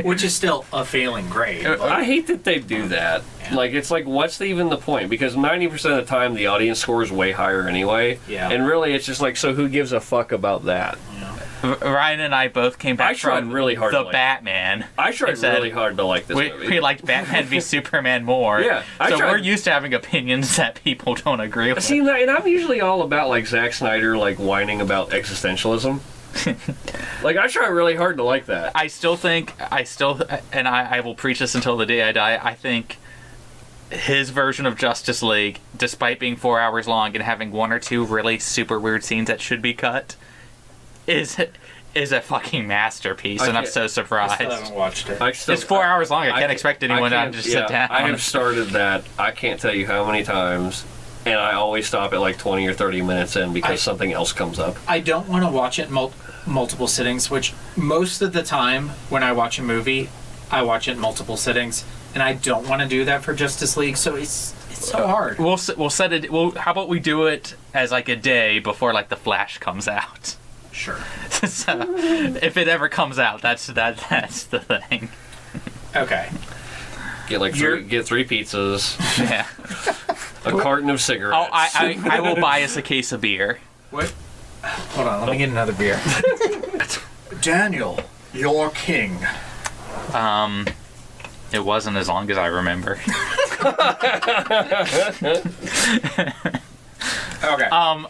which is still a failing grade. I hate that they do that. Like, it's like, what's even the point? Because 90% of the time, the audience score is way higher anyway. Yeah. And really, it's just like, so who gives a fuck about that? Ryan and I both came back from really hard the Batman. I tried really hard to like this movie. We liked Batman v Superman more. Yeah. So we're used to having opinions that people don't agree with. See, and I'm usually all about, like, Zack Snyder, like, whining about existentialism. Like, I try really hard to like that. I will preach this until the day I die, I think his version of Justice League, despite being 4 hours long and having one or two really super weird scenes that should be cut, is a fucking masterpiece, and I'm so surprised. I still haven't watched it. It's 4 hours long. I can't expect anyone to just sit down. I have started that. I can't tell you how many times, and I always stop at like 20 or 30 minutes in because something else comes up. I don't want to watch it multiple sittings, which most of the time when I watch a movie, I watch it in multiple sittings, and I don't want to do that for Justice League, so it's so hard. We'll set it. Well, how about we do it as like a day before like The Flash comes out? Sure. So, if it ever comes out, that's the thing. Okay. Get three pizzas. Yeah. A carton of cigarettes. Oh, I will buy us a case of beer. What? Hold on, let me get another beer. Daniel, your king. It wasn't as long as I remember. Okay.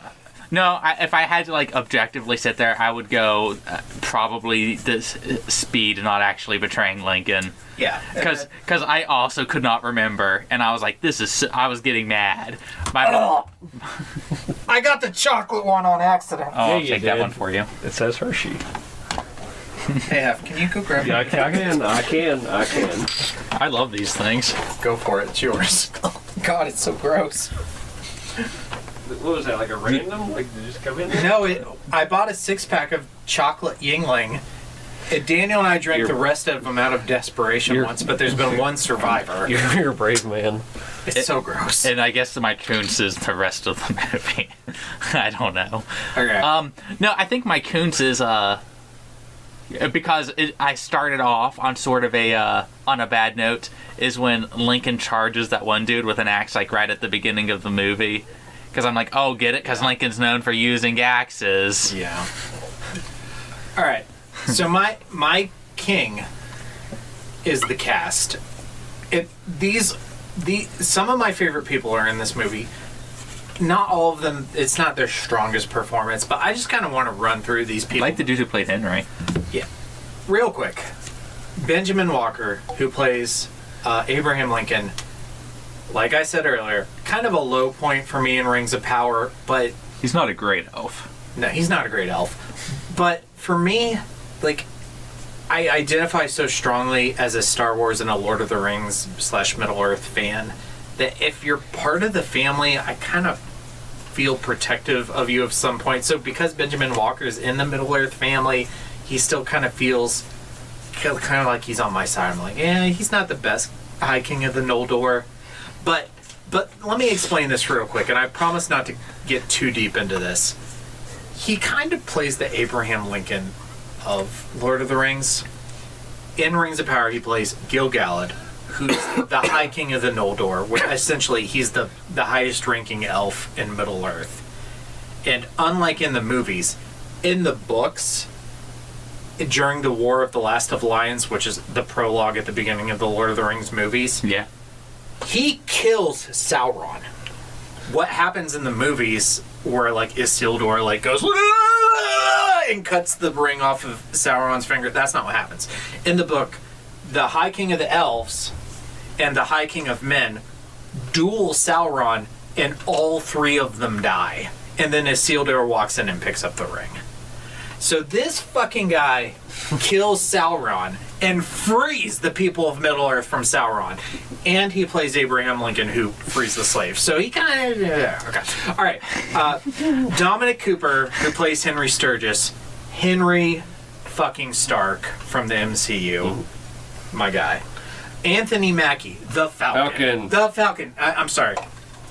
No, if I had to like objectively sit there, I would go probably this Speed not actually betraying Lincoln. Yeah. Because I also could not remember, and I was like, I was getting mad. I got the chocolate one on accident. Oh, I'll take that one for you. It says Hershey. Hey, Hef, can you go grab it? I can. I love these things. Go for it. It's yours. Oh, God, it's so gross. What was that, like a random? Like, did it just come in there? No, I bought a 6-pack of chocolate Yingling. Daniel and I drank the rest of them out of desperation once, but there's been one survivor. You're a brave man. It's so gross. And I guess my Koontz is the rest of the movie. I don't know. Okay. No, I think my Koontz is because I started off on sort of on a bad note, is when Lincoln charges that one dude with an axe like right at the beginning of the movie. Because I'm like, oh, get it? Because Lincoln's known for using axes. Yeah. All right. So my king is the cast. Some of my favorite people are in this movie. Not all of them. It's not their strongest performance, but I just kind of want to run through these people. Like the dude who played Henry. Yeah. Real quick, Benjamin Walker, who plays Abraham Lincoln. Like I said earlier, kind of a low point for me in Rings of Power, but... He's not a great elf. No, he's not a great elf. But for me, like, I identify so strongly as a Star Wars and a Lord of the Rings / Middle-earth fan that if you're part of the family, I kind of feel protective of you at some point. So because Benjamin Walker's in the Middle-earth family, he still kind of feels kind of like he's on my side. I'm like, he's not the best High King of the Noldor. But let me explain this real quick, and I promise not to get too deep into this. He kind of plays the Abraham Lincoln of Lord of the Rings. In Rings of Power, he plays Gil-galad, who's the High King of the Noldor, where essentially he's the highest ranking elf in Middle-earth. And unlike in the movies, in the books, during the War of the Last of Lions, which is the prologue at the beginning of the Lord of the Rings movies, yeah, he kills Sauron. What happens in the movies where like Isildur like goes and cuts the ring off of Sauron's finger, that's not what happens. In the book, the High King of the Elves and the High King of Men duel Sauron and all three of them die. And then Isildur walks in and picks up the ring. So this fucking guy kills Sauron and frees the people of Middle-earth from Sauron. And he plays Abraham Lincoln, who frees the slaves. So he kind of... okay. All right. Dominic Cooper, who plays Henry Sturgis. Henry fucking Stark from the MCU. My guy. Anthony Mackie, the Falcon. The Falcon. I'm sorry.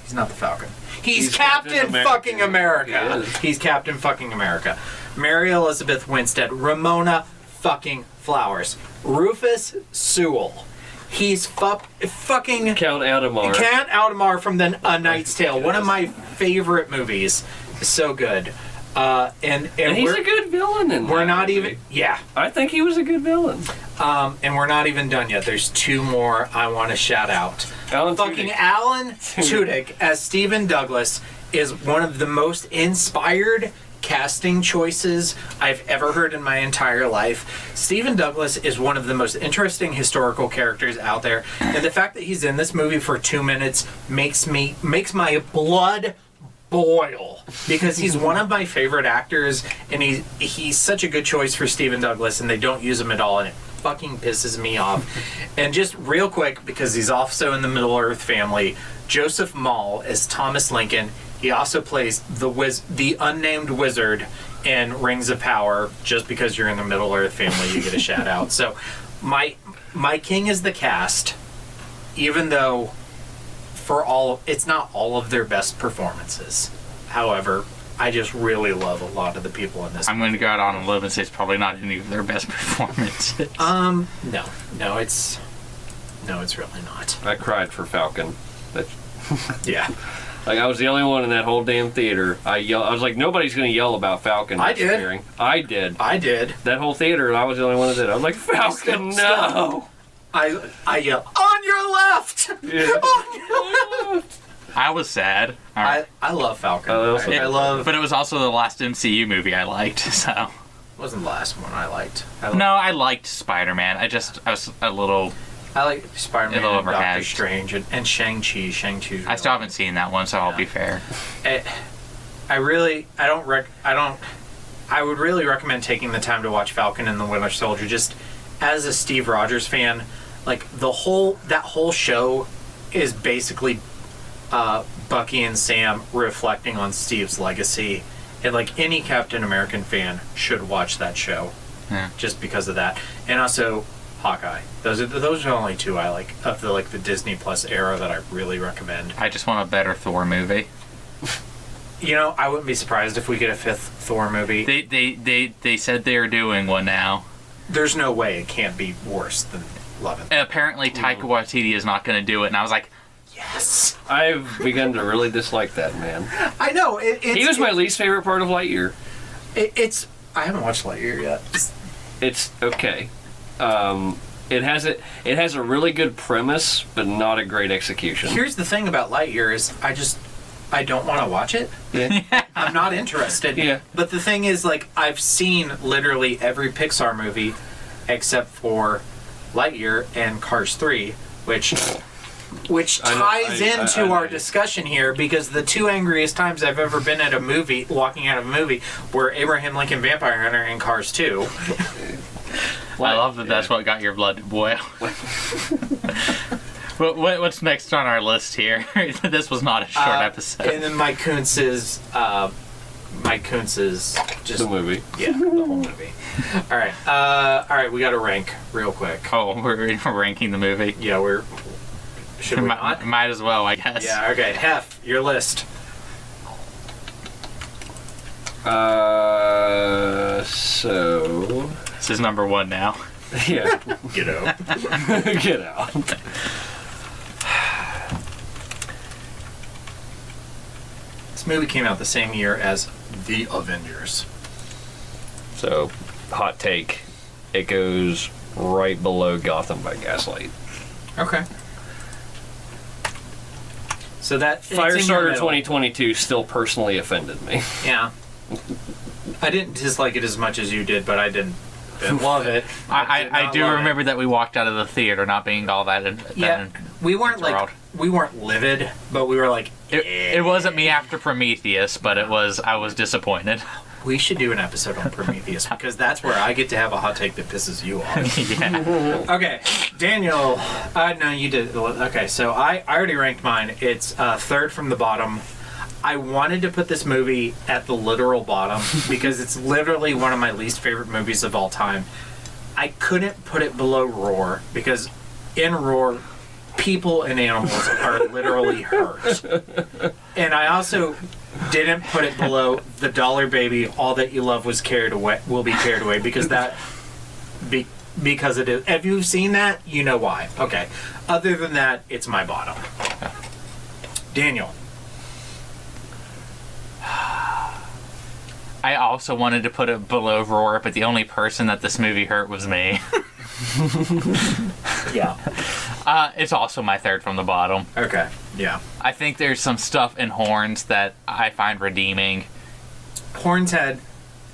He's not the Falcon. He's Captain fucking America. He's Captain fucking America. Mary Elizabeth Winstead. Ramona fucking Flowers. Rufus Sewell. He's fucking Count Adamar. Count Adamar from the A Knight's Tale. One of my favorite movies. So good. And he's a good villain in We're that not movie. even... Yeah. I think he was a good villain. And we're not even done yet. There's two more I want to shout out. Alan Tudyk as Stephen Douglas is one of the most inspired casting choices I've ever heard in my entire life. Stephen Douglas is one of the most interesting historical characters out there, and the fact that he's in this movie for 2 minutes makes my blood boil, because he's one of my favorite actors, and he's such a good choice for Stephen Douglas, and they don't use him at all, and it fucking pisses me off. And just real quick, because he's also in the Middle-earth family, Joseph Mall as Thomas Lincoln. He also plays the unnamed wizard in Rings of Power. Just because you're in the Middle-earth family, you get a shout out. So my king is the cast, even though it's not all of their best performances. However, I just really love a lot of the people in this. I'm going to go out on a limb and say it's probably not any of their best performances. No, it's really not. I cried for Falcon. Yeah. Like, I was the only one in that whole damn theater. I was like, nobody's going to yell about Falcon. I did. I did. That whole theater, I was the only one that did. I was like, Falcon, no! I yell, on your left! Yeah. On your left! I was sad. I love Falcon. But it was also the last MCU movie I liked, so... It wasn't the last one I liked. I liked Spider-Man. I was a little... I like Spider-Man and Doctor Strange and Shang-Chi. I still haven't seen that one, so I'll be fair. I would really recommend taking the time to watch Falcon and the Winter Soldier. Just as a Steve Rogers fan, like that whole show is basically Bucky and Sam reflecting on Steve's legacy, and like any Captain American fan should watch that show, just because of that, and also Hawkeye. Those are only two I like of the Disney Plus era that I really recommend. I just want a better Thor movie. You know, I wouldn't be surprised if we get a fifth Thor movie. They said they're doing one now. There's no way it can't be worse than Love and apparently Taika Waititi is not going to do it, and I was like, yes. I've begun to really dislike that man. I know. He was my least favorite part of Lightyear. I haven't watched Lightyear yet. It's okay. It has a really good premise, but not a great execution. Here's the thing about Lightyear is I don't want to watch it. Yeah. I'm not interested. Yeah. But the thing is, like, I've seen literally every Pixar movie except for Lightyear and Cars 3, which ties into our discussion here, because the two angriest times I've ever been at a movie, walking out of a movie, were Abraham Lincoln Vampire Hunter and Cars 2. I love that that's what got your blood to boil. What's next on our list here? This was not a short episode. And then Mike Koontz is just the movie. Yeah, the whole movie. All right, we got to rank real quick. Oh, we're ranking the movie? Yeah, should we not? Might as well, I guess. Yeah, okay. Hef, your list. So... This is number one now. Yeah. Get out. Get out. This movie came out the same year as The Avengers. So, hot take. It goes right below Gotham by Gaslight. Okay. So that... Firestarter 2022 still personally offended me. Yeah. I didn't dislike it as much as you did, but I didn't love it. I do remember that we walked out of the theater not being all that. We weren't livid, but we were like. It wasn't me after Prometheus, but I was disappointed. We should do an episode on Prometheus, because that's where I get to have a hot take that pisses you off. Yeah. Okay, Daniel. No, you did. Okay, so I already ranked mine. It's third from the bottom. I wanted to put this movie at the literal bottom because it's literally one of my least favorite movies of all time. I couldn't put it below Roar because in Roar, people and animals are literally hurt. And I also didn't put it below the Dollar Baby, all that you love was carried away, will be carried away, because because it is. If you've seen that, you know why. Okay. Other than that, it's my bottom. Daniel. I also wanted to put it below Roar, but the only person that this movie hurt was me. Yeah. It's also my third from the bottom. Okay. Yeah. I think there's some stuff in Horns that I find redeeming. Horns had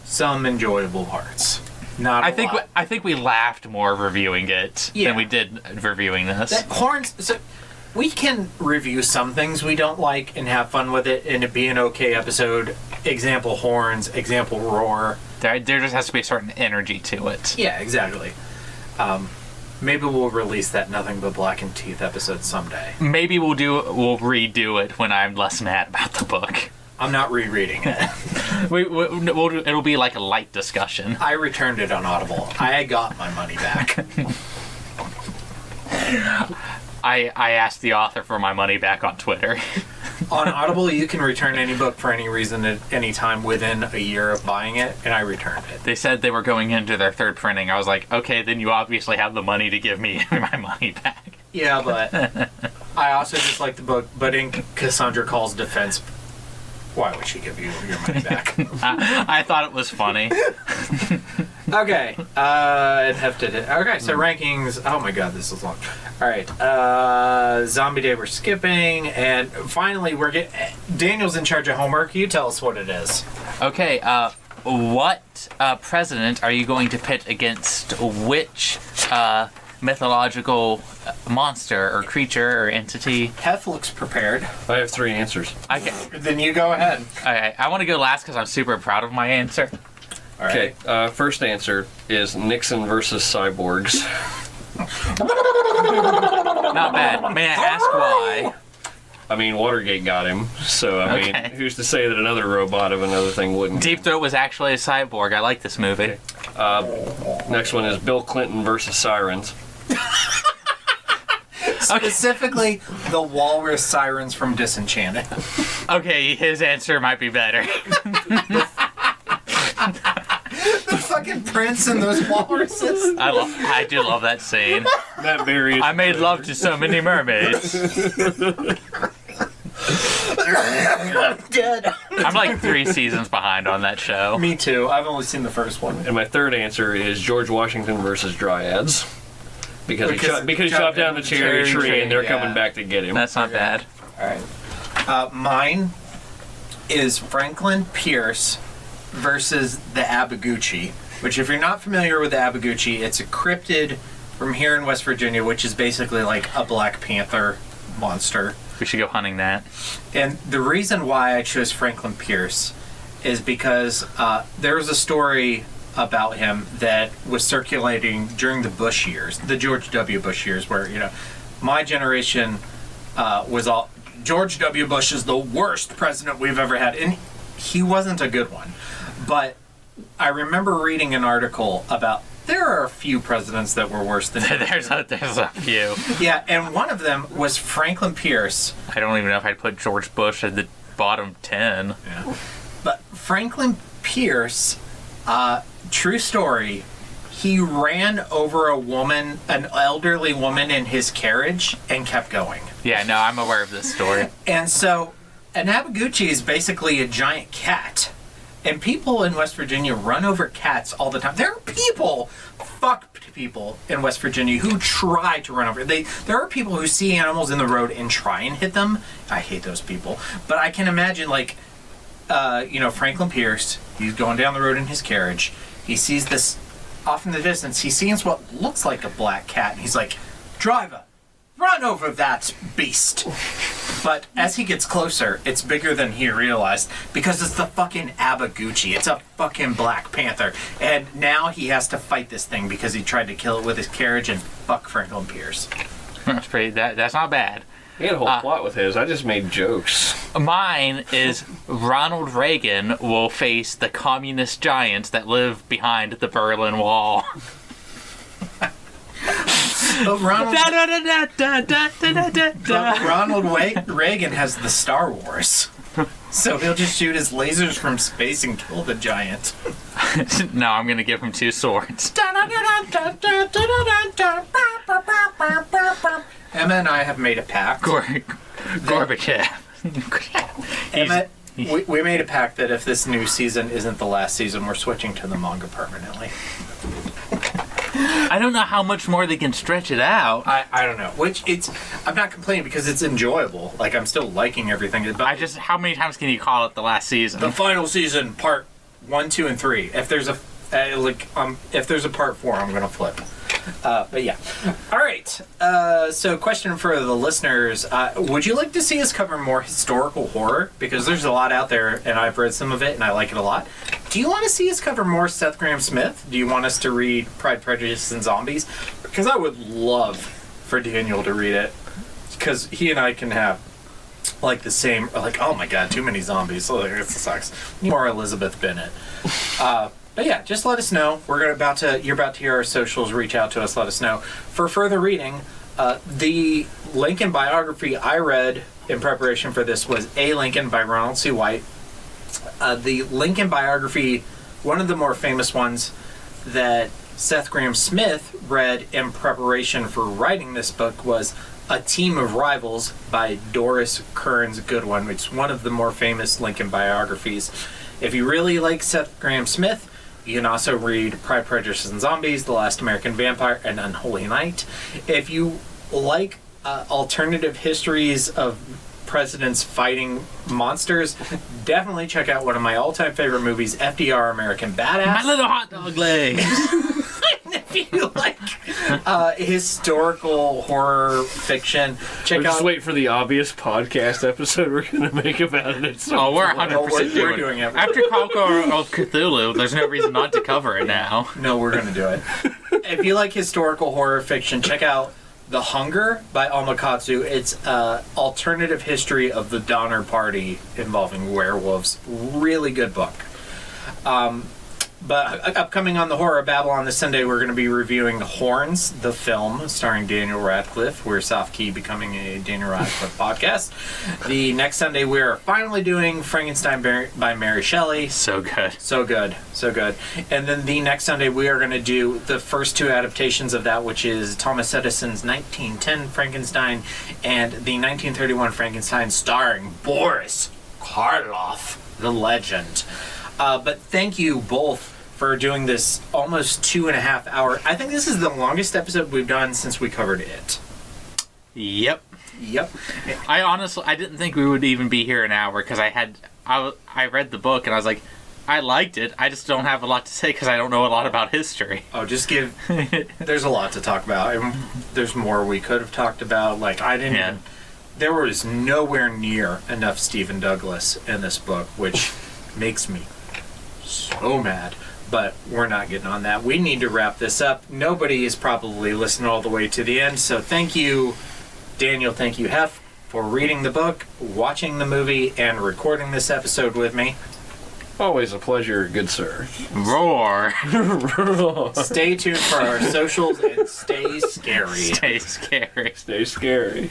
some enjoyable parts. Not a lot. I think we laughed more reviewing it than we did reviewing this. Horns. So we can review some things we don't like and have fun with it, and it be an okay episode. Example Horns. Example Roar. There just has to be a certain energy to it. Yeah, exactly. Maybe we'll release that Nothing But Blackened Teeth episode someday. Maybe we'll redo it when I'm less mad about the book. I'm not rereading it. It'll be like a light discussion. I returned it on Audible. I got my money back. I asked the author for my money back on Twitter. On Audible, you can return any book for any reason at any time within a year of buying it, and I returned it. They said they were going into their third printing. I was like, okay, then you obviously have the money to give me my money back. Yeah, but I also just like the book, but in Cassandra Call's defense, why would she give you your money back? I thought it was funny. Okay. Okay, so rankings. Oh my god, this is long. Alright. Zombie Day we're skipping. And finally, Daniel's in charge of homework. You tell us what it is. Okay, what president are you going to pit against which mythological monster or creature or entity? Hef looks prepared. I have 3 answers. Okay. Then you go ahead. Okay, I want to go last because I'm super proud of my answer. All right. Okay, first answer is Nixon versus cyborgs. Not bad. May I ask why? I mean, Watergate got him, so I mean, who's to say that another robot of another thing wouldn't? Deep Throat was actually a cyborg. I like this movie. Next one is Bill Clinton versus sirens. Specifically, the walrus sirens from Disenchanted. Okay, his answer might be better. The fucking prince and those walruses. I do love that scene. That various. I made love to so many mermaids. I'm dead. I'm like 3 seasons behind on that show. Me too. I've only seen the first one. And my third answer is George Washington versus dryads. Because he chopped down the cherry tree and they're coming back to get him. That's not bad. Alright. Mine is Franklin Pierce versus the Abaguchi, which, if you're not familiar with the Abaguchi, it's a cryptid from here in West Virginia, which is basically like a Black Panther monster. We should go hunting that. And the reason why I chose Franklin Pierce is because there was a story about him that was circulating during the Bush years, the George W. Bush years, where, my generation was all, George W. Bush is the worst president we've ever had. And he wasn't a good one. But I remember reading an article about there are a few presidents that were worse than him. There's a few. Yeah, and one of them was Franklin Pierce. I don't even know if I'd put George Bush at the bottom 10. Yeah. But Franklin Pierce, true story, he ran over a woman, an elderly woman in his carriage and kept going. Yeah, no, I'm aware of this story. And so, an Abaguchi is basically a giant cat. And people in West Virginia run over cats all the time. There are people, people in West Virginia who try to run over. There are people who see animals in the road and try and hit them. I hate those people. But I can imagine, Franklin Pierce, he's going down the road in his carriage. He sees this off in the distance. He sees what looks like a black cat. And he's like, driver, run over that beast. But as he gets closer, it's bigger than he realized because it's the fucking Abaguchi. It's a fucking Black Panther. And now he has to fight this thing because he tried to kill it with his carriage, and fuck Franklin Pierce. That's not bad. He had a whole plot with his. I just made jokes. Mine is Ronald Reagan will face the communist giants that live behind the Berlin Wall. But Ronald Reagan has the Star Wars. So he'll just shoot his lasers from space and kill the giant. No, I'm going to give him 2 swords. Emma and I have made a pact. Gorbachev. Emma, we made a pact that if this new season isn't the last season, we're switching to the manga permanently. I don't know how much more they can stretch it out. I don't know. I'm not complaining because it's enjoyable. Like, I'm still liking everything. But how many times can you call it the last season? The final season, part 1, 2, and 3. If there's a part 4, I'm gonna flip. But yeah. All right. So, question for the listeners: would you like to see us cover more historical horror? Because there's a lot out there, and I've read some of it, and I like it a lot. Do you want to see us cover more Seth Grahame-Smith? Do you want us to read Pride, Prejudice, and Zombies? Because I would love for Daniel to read it, because he and I can have like the same. Like, oh my god, too many zombies. So like, it sucks. More Elizabeth Bennet. But yeah, just let us know. You're about to hear our socials. Reach out to us. Let us know. For further reading, the Lincoln biography I read in preparation for this was A. Lincoln by Ronald C. White. The Lincoln biography, one of the more famous ones that Seth Grahame-Smith read in preparation for writing this book, was A Team of Rivals by Doris Kearns Goodwin, which is one of the more famous Lincoln biographies. If you really like Seth Grahame-Smith, you can also read Pride, Prejudice, and Zombies, The Last American Vampire, and Unholy Night. If you like alternative histories of presidents fighting monsters, definitely check out one of my all-time favorite movies, FDR American Badass. My little hot dog legs. If you like historical horror fiction, check out... Just wait for the obvious podcast episode we're going to make about it. Oh, we're 100% doing it. After Conqueror of Cthulhu, there's no reason not to cover it now. No, we're going to do it. If you like historical horror fiction, check out The Hunger by Omakatsu. It's an alternative history of the Donner Party involving werewolves. Really good book. But upcoming on the Horror of Babylon this Sunday, we're going to be reviewing Horns, the film, starring Daniel Radcliffe. We're Soft Key becoming a Daniel Radcliffe podcast. The next Sunday, we're finally doing Frankenstein by Mary Shelley. So good. So good. So good. And then the next Sunday, we are going to do the first 2 adaptations of that, which is Thomas Edison's 1910 Frankenstein and the 1931 Frankenstein starring Boris Karloff, the legend. But thank you both for doing this almost 2.5 hour. I think this is the longest episode we've done since we covered it. Yep. I didn't think we would even be here an hour because I read the book and I was like, I liked it. I just don't have a lot to say because I don't know a lot about history. Oh, there's a lot to talk about. And there's more we could have talked about. Like, there was nowhere near enough Stephen Douglas in this book, which makes me so mad. But we're not getting on that. We need to wrap this up. Nobody is probably listening all the way to the end. So thank you, Daniel. Thank you, Hef, for reading the book, watching the movie, and recording this episode with me. Always a pleasure, good sir. Roar. Stay tuned for our socials and stay scary. Stay scary. Stay scary.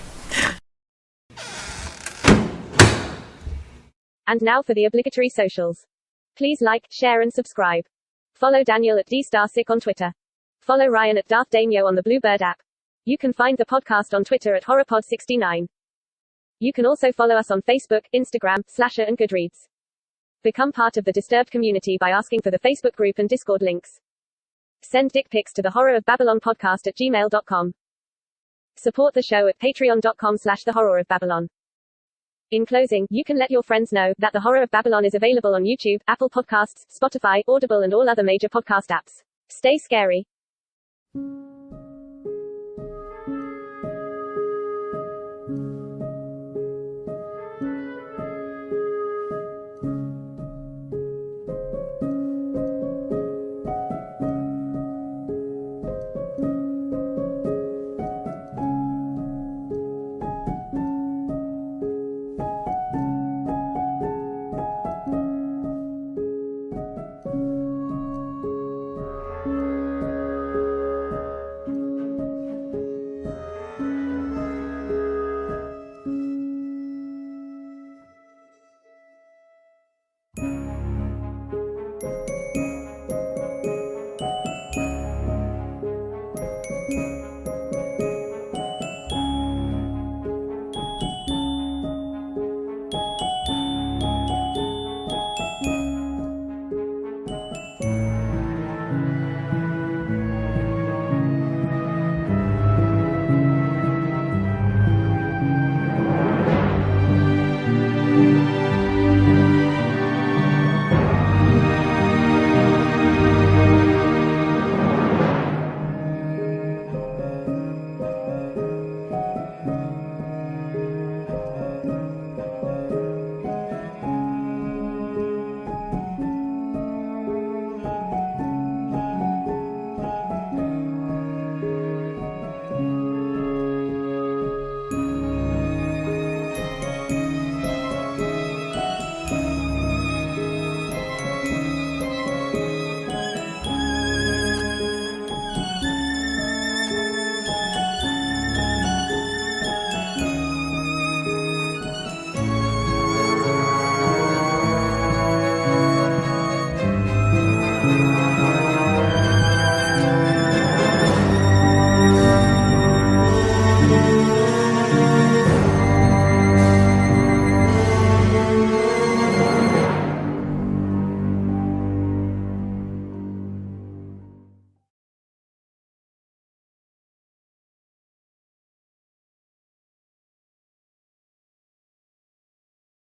And now for the obligatory socials. Please like, share, and subscribe. Follow Daniel at DStarSick on Twitter. Follow Ryan at Darth Daimyo on the Bluebird app. You can find the podcast on Twitter at HorrorPod69. You can also follow us on Facebook, Instagram, Slasher, and Goodreads. Become part of the Disturbed community by asking for the Facebook group and Discord links. Send dick pics to the Horror of Babylon podcast at gmail.com. Support the show at patreon.com/the Horror of Babylon. In closing, you can let your friends know that The Horror of Babylon is available on YouTube, Apple Podcasts, Spotify, Audible, and all other major podcast apps. Stay scary.